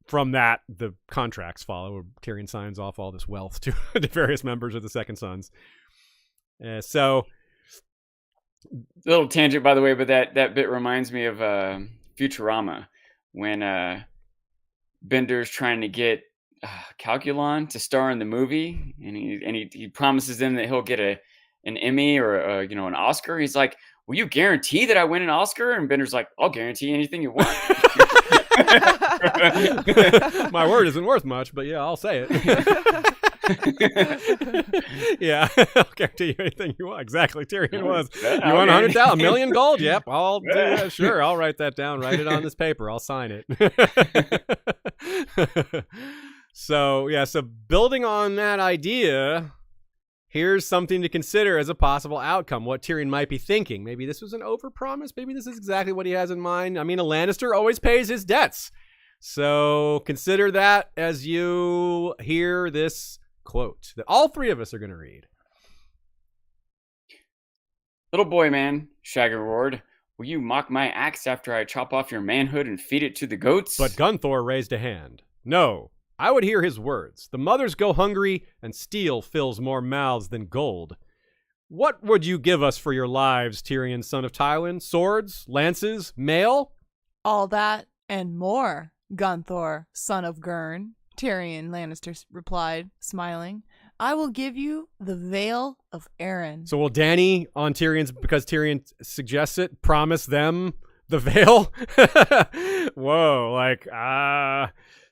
from that, the contracts follow, where Tyrion signs off all this wealth to various members of the Second Sons. So, little tangent, by the way, but that bit reminds me of Futurama when Bender's trying to get Calculon to star in the movie, and he promises them that he'll get an Emmy or an Oscar. He's like, "Will you guarantee that I win an Oscar?" And Bender's like, "I'll guarantee anything you want." My word isn't worth much, but yeah, I'll say it. Yeah, I'll guarantee you anything you want. Exactly, Tyrion was. You want 100,000, $1 million gold? Yep, I'll do that. Sure, I'll write that down. Write it on this paper. I'll sign it. So building on that idea, here's something to consider as a possible outcome, what Tyrion might be thinking. Maybe this was an overpromise. Maybe this is exactly what he has in mind. I mean, a Lannister always pays his debts. So consider that as you hear this quote that all three of us are going to read. "Little boy man," Shagga roared, "will you mock my axe after I chop off your manhood and feed it to the goats?" But Gunthor raised a hand. "No, I would hear his words. The mothers go hungry, and steel fills more mouths than gold. What would you give us for your lives, Tyrion, son of Tywin? Swords, lances, mail?" "All that and more, Gunthor, son of Gurn," Tyrion Lannister replied, smiling. "I will give you the Vale of Arryn." So will Dany, on Tyrion's, because Tyrion suggests it, promise them the Vale? Whoa,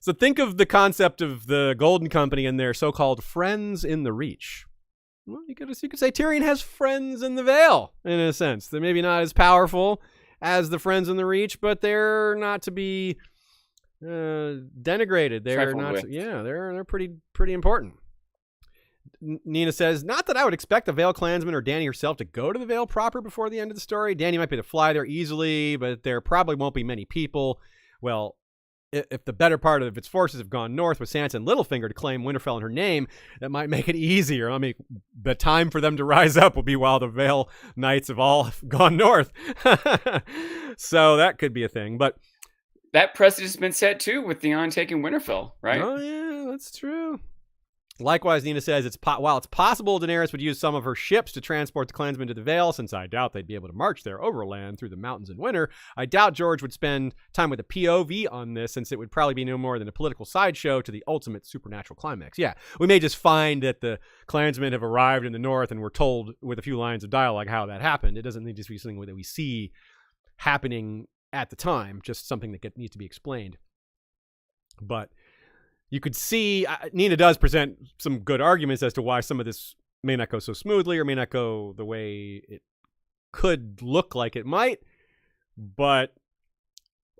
so think of the concept of the Golden Company and their so-called friends in the Reach. Well, you could say Tyrion has friends in the Vale, in a sense. They're maybe not as powerful as the friends in the Reach, but they're not to be denigrated. They're they're pretty important. Nina says, "Not that I would expect the Vale clansmen or Dany herself to go to the Vale proper before the end of the story. Dany might be able to fly there easily, but there probably won't be many people. Well, if the better part of its forces have gone north with Sansa and Littlefinger to claim Winterfell in her name, that might make it easier. I mean, the time for them to rise up will be while the Vale Knights have all gone north." So that could be a thing, but that precedent's been set too with Theon taking Winterfell, right? Oh yeah, that's true. Likewise, Nina says, while it's possible Daenerys would use some of her ships to transport the clansmen to the Vale, since I doubt they'd be able to march there overland through the mountains in winter, I doubt George would spend time with a POV on this, since it would probably be no more than a political sideshow to the ultimate supernatural climax. Yeah, we may just find that the clansmen have arrived in the north and we're told with a few lines of dialogue how that happened. It doesn't need to be something that we see happening at the time, just something that needs to be explained. But you could see, Nina does present some good arguments as to why some of this may not go so smoothly or may not go the way it could look like it might, but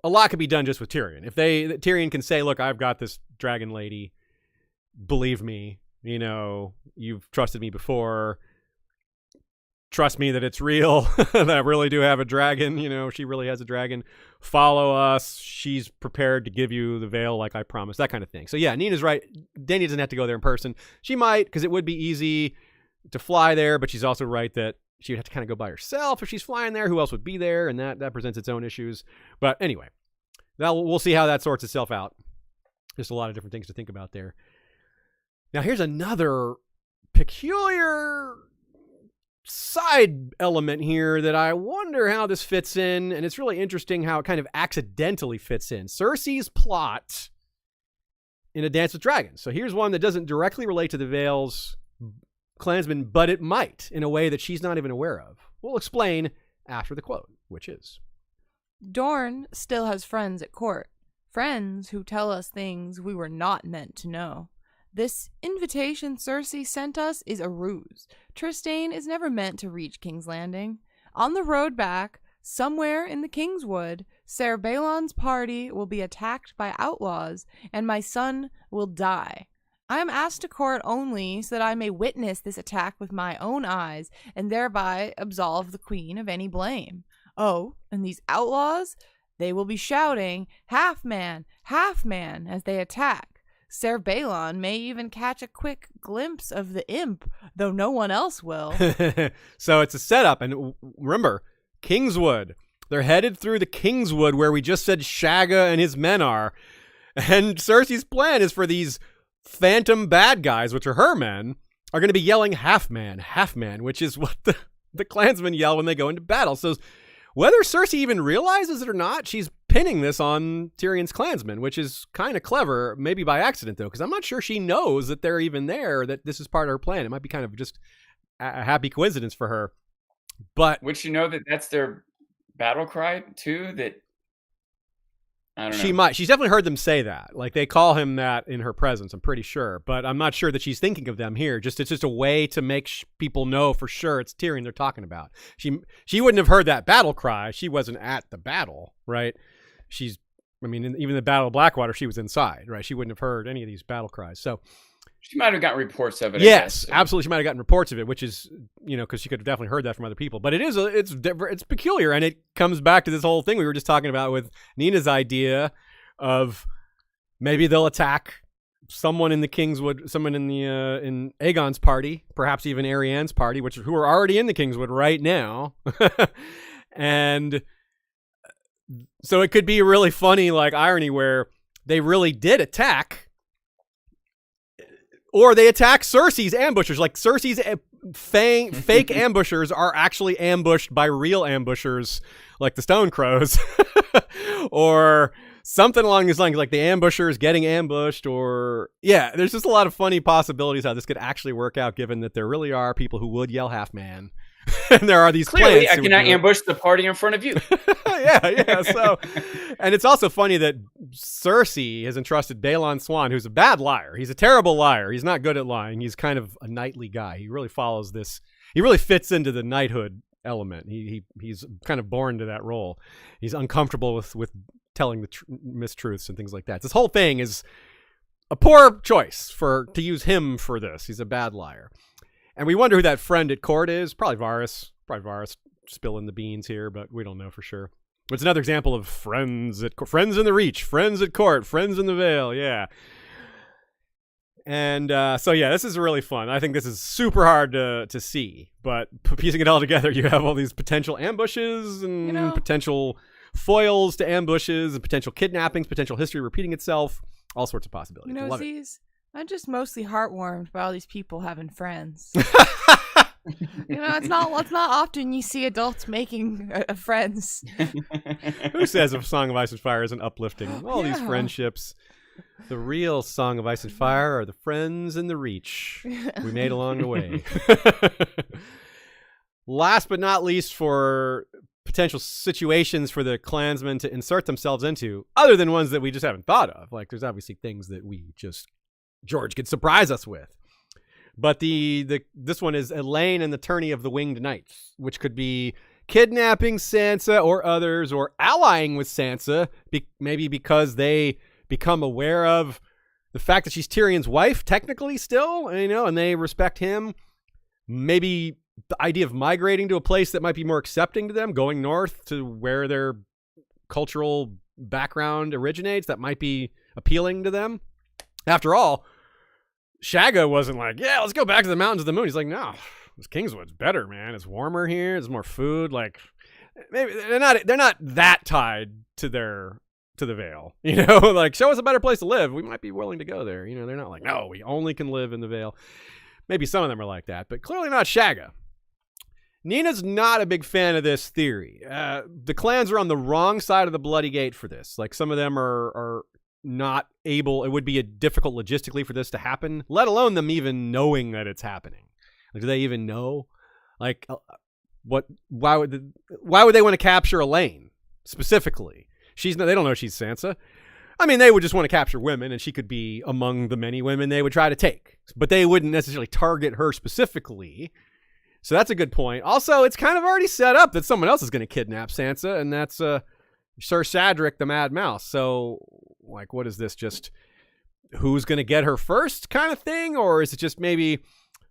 a lot could be done just with Tyrion. If Tyrion can say, "Look, I've got this dragon lady, believe me, you've trusted me before, trust me that it's real, that I really do have a dragon, she really has a dragon, follow us, she's prepared to give you the Vale like I promised," that kind of thing. So yeah, Nina's right. Dany doesn't have to go there in person. She might, because it would be easy to fly there, but she's also right that she would have to kind of go by herself if she's flying there. Who else would be there? And that presents its own issues. But anyway, Now we'll see how that sorts itself out. Just a lot of different things to think about there. Now here's another peculiar side element here that I wonder how this fits in, and it's really interesting how it kind of accidentally fits in. Cersei's plot in A Dance with Dragons. So here's one that doesn't directly relate to the Vale's clansmen, but it might in a way that she's not even aware of. We'll explain after the quote, which is, Dorne still has friends at court, friends who tell us things we were not meant to know. This invitation Cersei sent us is a ruse. Trystane is never meant to reach King's Landing. On the road back, somewhere in the King's Wood, Ser Balon's party will be attacked by outlaws, and my son will die. I am asked to court only so that I may witness this attack with my own eyes, and thereby absolve the Queen of any blame. Oh, and these outlaws? They will be shouting, half man, as they attack. Ser Balon may even catch a quick glimpse of the imp, though no one else will. So it's a setup, and remember, Kingswood. They're headed through the Kingswood where we just said Shagga and his men are, and Cersei's plan is for these phantom bad guys, which are her men, are going to be yelling half man, which is what the clansmen yell when they go into battle. So whether Cersei even realizes it or not, she's pinning this on Tyrion's clansmen, which is kind of clever, maybe by accident, though, because I'm not sure she knows that they're even there, that this is part of her plan. It might be kind of just a happy coincidence for her. But would she know that that's their battle cry, too? That I don't know. She might. She's definitely heard them say that. Like, they call him that in her presence, I'm pretty sure. But I'm not sure that she's thinking of them here. It's just a way to make people know for sure it's Tyrion they're talking about. She wouldn't have heard that battle cry. She wasn't at the battle, right? Even the Battle of Blackwater, she was inside, right? She wouldn't have heard any of these battle cries. So she might have gotten reports of it. Yes, absolutely. She might have gotten reports of it, which is, because she could have definitely heard that from other people. But it's peculiar, and it comes back to this whole thing we were just talking about with Nina's idea of maybe they'll attack someone in the Kingswood, someone in Aegon's party, perhaps even Arianne's party, who are already in the Kingswood right now, and so it could be a really funny irony where they really did attack. Or they attack Cersei's ambushers. Like, Cersei's fake ambushers are actually ambushed by real ambushers, like the Stone Crows. Or something along these lines, like the ambushers getting ambushed. Or, yeah, there's just a lot of funny possibilities how this could actually work out, given that there really are people who would yell half man. And there are these clearly plants I cannot ambush the party in front of you. yeah. So, and it's also funny that Cersei has entrusted Balon Swan, who's a bad liar. He's a terrible liar. He's not good at lying. He's kind of a knightly guy. He really follows this. He really fits into the knighthood element. He's kind of born to that role. He's uncomfortable with telling the mistruths and things like that. This whole thing is a poor choice to use him for this. He's a bad liar. And we wonder who that friend at court is. Probably Varys. Spilling the beans here, but we don't know for sure. But it's another example of friends in the Reach, friends at court, friends in the Vale. Yeah. And this is really fun. I think this is super hard to see, but piecing it all together, you have all these potential ambushes and potential foils to ambushes and potential kidnappings, potential history repeating itself, all sorts of possibilities. Z's, I'm just mostly heartwarmed by all these people having friends. It's not often you see adults making friends. Who says a Song of Ice and Fire isn't uplifting? All these friendships. The real Song of Ice and Fire are the friends in the Reach we made along the way. Last but not least, for potential situations for the clansmen to insert themselves into, other than ones that we just haven't thought of. Like, there's obviously things that George could surprise us with. But this one is Elaine and the Tourney of the Winged Knights, which could be kidnapping Sansa or others, or allying with Sansa, maybe because they become aware of the fact that she's Tyrion's wife, technically still, and they respect him. Maybe the idea of migrating to a place that might be more accepting to them, going north to where their cultural background originates, that might be appealing to them. After all, Shagga wasn't like, yeah, let's go back to the Mountains of the Moon. He's like, no, this Kingswood's better, man. It's warmer here. There's more food. Like, maybe they're not that tied to their to the Vale. You know, like, show us a better place to live. We might be willing to go there. You know, they're not like, no, we only can live in the Vale. Maybe some of them are like that, but clearly not Shagga. Nina's not a big fan of this theory. The clans are on the wrong side of the bloody gate for this. Like, some of them are not able, it would be difficult logistically for this to happen, let alone them even knowing that it's happening. Like, do they even know? Like, why would they want to capture Elaine specifically? They don't know she's Sansa. I mean, they would just want to capture women, and she could be among the many women they would try to take, but they wouldn't necessarily target her specifically. So that's a good point. Also, it's kind of already set up that someone else is going to kidnap Sansa, and that's Sir Sadric the Mad Mouse. So, like, what is this? Just who's going to get her first kind of thing? Or is it just maybe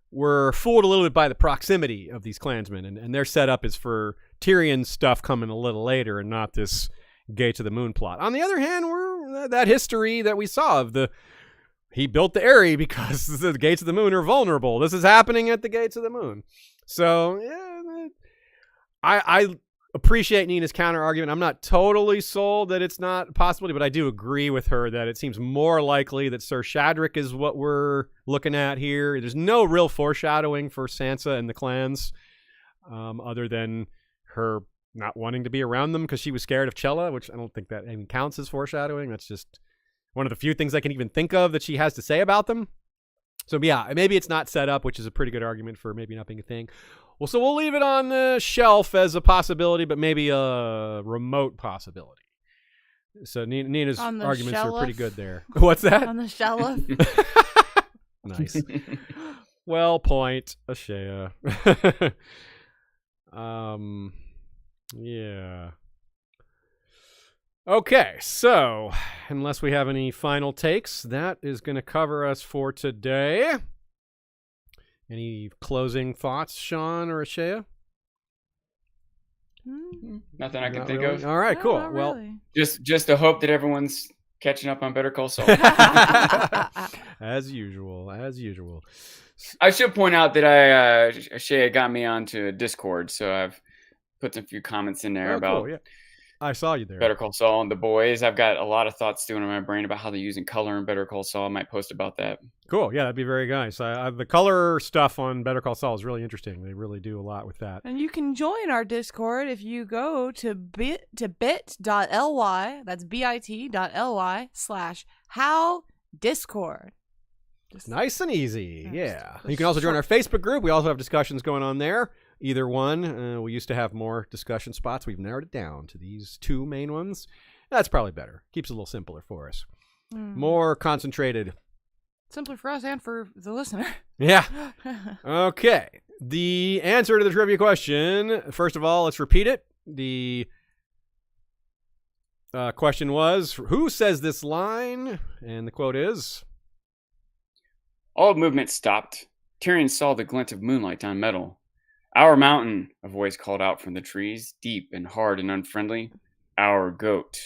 we're fooled a little bit by the proximity of these clansmen, and their setup is for Tyrion stuff coming a little later and not this Gates of the Moon plot. On the other hand, we're that history that we saw of he built the Eyrie because the Gates of the Moon are vulnerable. This is happening at the Gates of the Moon. So, yeah, I appreciate Nina's counter argument. I'm not totally sold that it's not a possibility, but I do agree with her that it seems more likely that Sir Sadric is what we're looking at here. There's no real foreshadowing for Sansa and the clans, other than her not wanting to be around them because she was scared of Chella, which I don't think that even counts as foreshadowing. That's just one of the few things I can even think of that she has to say about them. So, yeah, maybe it's not set up, which is a pretty good argument for maybe not being a thing. Well, so we'll leave it on the shelf as a possibility, but maybe a remote possibility. So Nina's arguments are pretty good there. What's that? On the shelf. Nice. Well, point, Ashea. Yeah. Okay, so unless we have any final takes, that is going to cover us for today. Any closing thoughts, Sean or Ashea? Nothing I can think really? of. All right, No, cool. not Well, really. Just to hope that everyone's catching up on Better Call Saul. as usual. I should point out that Ashea got me onto Discord, so I've put a few comments in there about cool, yeah. I saw you there. Better Call Saul and the boys. I've got a lot of thoughts doing in my brain about how they're using color in Better Call Saul. I might post about that. Cool. Yeah, that'd be very nice. The color stuff on Better Call Saul is really interesting. They really do a lot with that. And you can join our Discord if you go to bit.ly, that's bit.ly/howdiscord. Nice and easy. Nice. Yeah. You can also join our Facebook group. We also have discussions going on there. Either one. We used to have more discussion spots. We've narrowed it down to these two main ones. That's probably better. Keeps it a little simpler for us. More concentrated. Simpler for us and for the listener. Yeah. Okay. The answer to the trivia question, first of all, let's repeat it. The question was, who says this line? And the quote is, all movement stopped. Tyrion saw the glint of moonlight on metal. Our mountain, a voice called out from the trees, deep and hard and unfriendly. Our goat.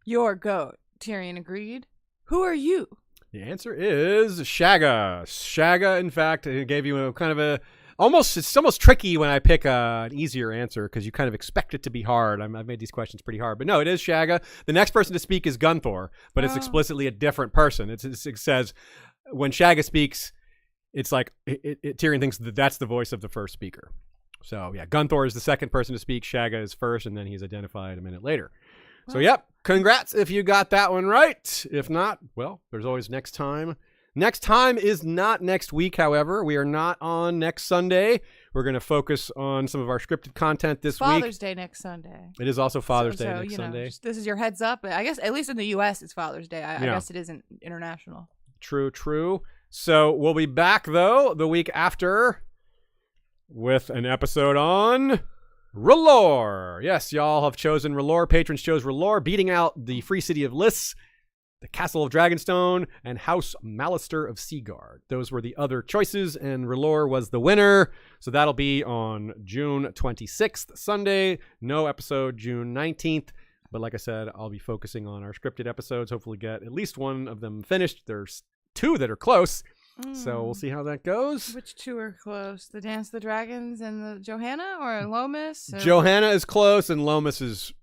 Your goat, Tyrion agreed. Who are you? the answer is Shagga. Shagga, in fact, gave you a kind of a it's almost tricky when I pick an easier answer because you kind of expect it to be hard. I've made these questions pretty hard, but no, it is Shagga. The next person to speak is Gunthor, but it's explicitly a different person. It says when Shagga speaks, it's like Tyrion thinks that's the voice of the first speaker. So yeah, Gunthor is the second person to speak. Shagga is first, and then he's identified a minute later. So yep, congrats if you got that one right. If not, well, there's always next time. Next time is not next week, however. We are not on next Sunday. We're going to focus on some of our scripted content this week. Father's Day next Sunday. It is also Father's Day next Sunday. This is your heads up. I guess at least in the U.S. it's Father's Day. I guess it isn't international. True. So we'll be back, though, the week after with an episode on R'hllor. Yes, y'all have chosen R'hllor. Patrons chose R'hllor, beating out the Free City of Lys, the Castle of Dragonstone, and House Mallister of Seaguard. Those were the other choices, and R'hllor was the winner. So that'll be on June 26th, Sunday. No episode June 19th. But like I said, I'll be focusing on our scripted episodes. Hopefully get at least one of them finished. There's 2 that are close. So we'll see how that goes. Which 2 are close? The Dance of the Dragons and the Johanna or Lomas? Johanna is close, and Lomas is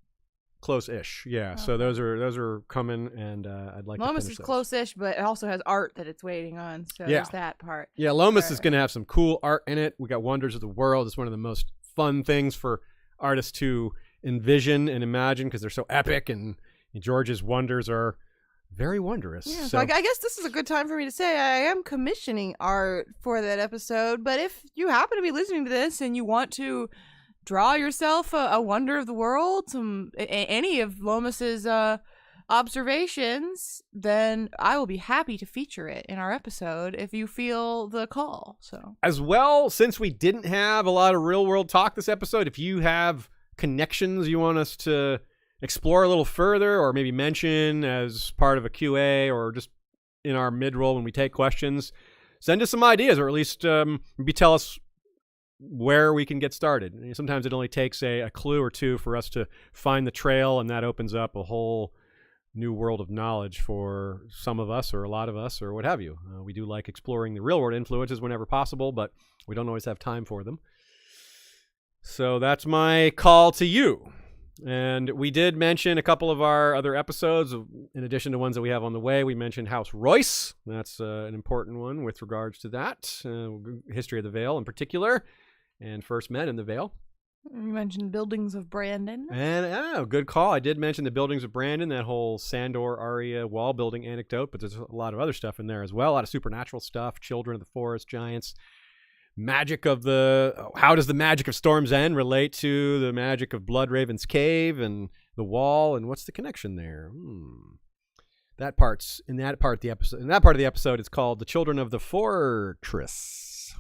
Close-ish, yeah. Oh. So those are coming, and I'd like Lomas to finish is those. close-ish, but it also has art that it's waiting on, so there's that part. Yeah, Lomas is going to have some cool art in it. We got Wonders of the World. It's one of the most fun things for artists to envision and imagine because they're so epic, and George's wonders are very wondrous. Yeah, so I guess this is a good time for me to say I am commissioning art for that episode, but if you happen to be listening to this and you want to draw yourself a wonder of the world, any of Lomas's observations, then I will be happy to feature it in our episode if you feel the call. So as well, since we didn't have a lot of real world talk this episode, if you have connections you want us to explore a little further or maybe mention as part of a QA or just in our mid-roll when we take questions, send us some ideas, or at least maybe tell us where we can get started. Sometimes it only takes a clue or two for us to find the trail, and that opens up a whole new world of knowledge for some of us or a lot of us or what have you. We do like exploring the real world influences whenever possible, but we don't always have time for them. So that's my call to you. And we did mention a couple of our other episodes, in addition to ones that we have on the way. We mentioned House Royce. That's an important one with regards to that. History of the Vale in particular, and First Men in the Vale. You mentioned Buildings of Brandon. And good call. I did mention the Buildings of Brandon, that whole Sandor Arya wall building anecdote, but there's a lot of other stuff in there as well. A lot of supernatural stuff, children of the forest, giants. Magic of how does the magic of Storm's End relate to the magic of Bloodraven's Cave and the wall, and what's the connection there? In that part of the episode, it's called The Children of the Fortress.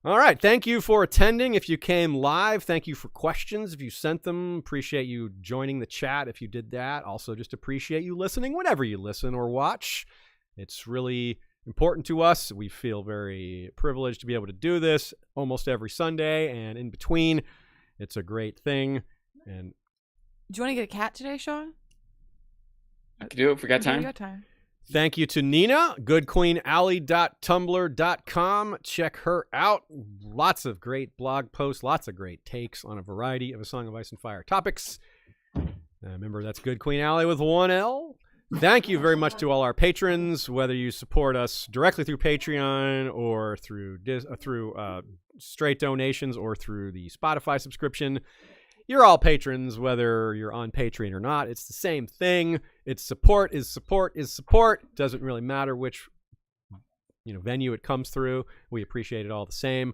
All right, thank you for attending. If you came live, thank you for questions. If you sent them, appreciate you joining the chat if you did that. Also, just appreciate you listening whenever you listen or watch. It's really important to us. We feel very privileged to be able to do this almost every Sunday and in between. It's a great thing. And do you want to get a cat today, Sean? I can do it if we got time. We got time. Thank you to Nina, goodqueenalley.tumblr.com. Check her out. Lots of great blog posts, lots of great takes on a variety of A Song of Ice and Fire topics. Remember, that's Good Queen Alley with one L. Thank you very much to all our patrons, whether you support us directly through Patreon or through straight donations or through the Spotify subscription. You're all patrons, whether you're on Patreon or not. It's the same thing. It's support is support is support. Doesn't really matter which venue it comes through. We appreciate it all the same.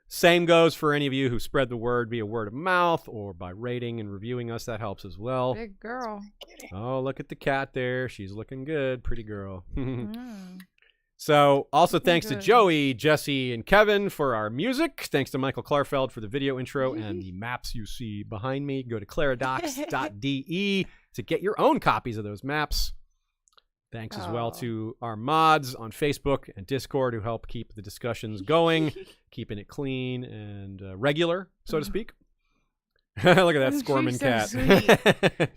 Same goes for any of you who spread the word via word of mouth or by rating and reviewing us. That helps as well. Big girl. Oh, look at the cat there. She's looking good. Pretty girl. So also thanks to Joey, Jesse, and Kevin for our music. Thanks to Michael Klarfeld for the video intro and the maps you see behind me. Go to claradox.de to get your own copies of those maps. Thanks as well to our mods on Facebook and Discord who help keep the discussions going, keeping it clean and regular, so to speak. Look at that squirming cat.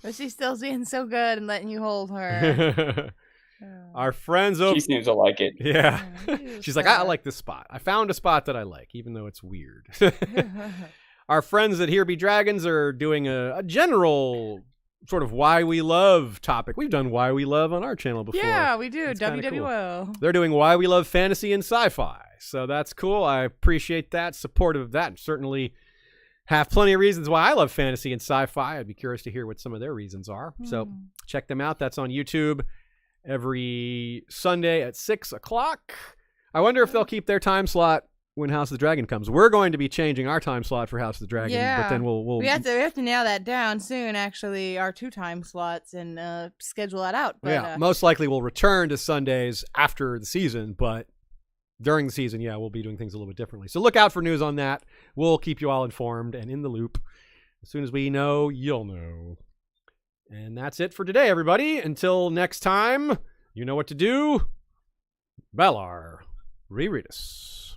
But she's still being so good and letting you hold her. Our friends over... She seems to like it. Yeah. She's like, I like this spot. I found a spot that I like, even though it's weird. Our friends at Here Be Dragons are doing a general sort of why we love topic. We've done why we love on our channel before. Yeah, we do. It's kinda WWO. cool. They're doing why we love fantasy and sci-fi. So that's cool. I appreciate that, supportive of that, and certainly have plenty of reasons why I love fantasy and sci-fi. I'd be curious to hear what some of their reasons are. So check them out. That's on YouTube every Sunday at 6 o'clock. I wonder if they'll keep their time slot when House of the Dragon comes. We're going to be changing our time slot for House of the Dragon, but then we have to nail that down soon, actually, our 2 time slots, and schedule that out. But, most likely we'll return to Sundays after the season, but during the season, we'll be doing things a little bit differently. So look out for news on that. We'll keep you all informed and in the loop. As soon as we know, you'll know. And that's it for today, everybody. Until next time, you know what to do. Valar, Rereadis.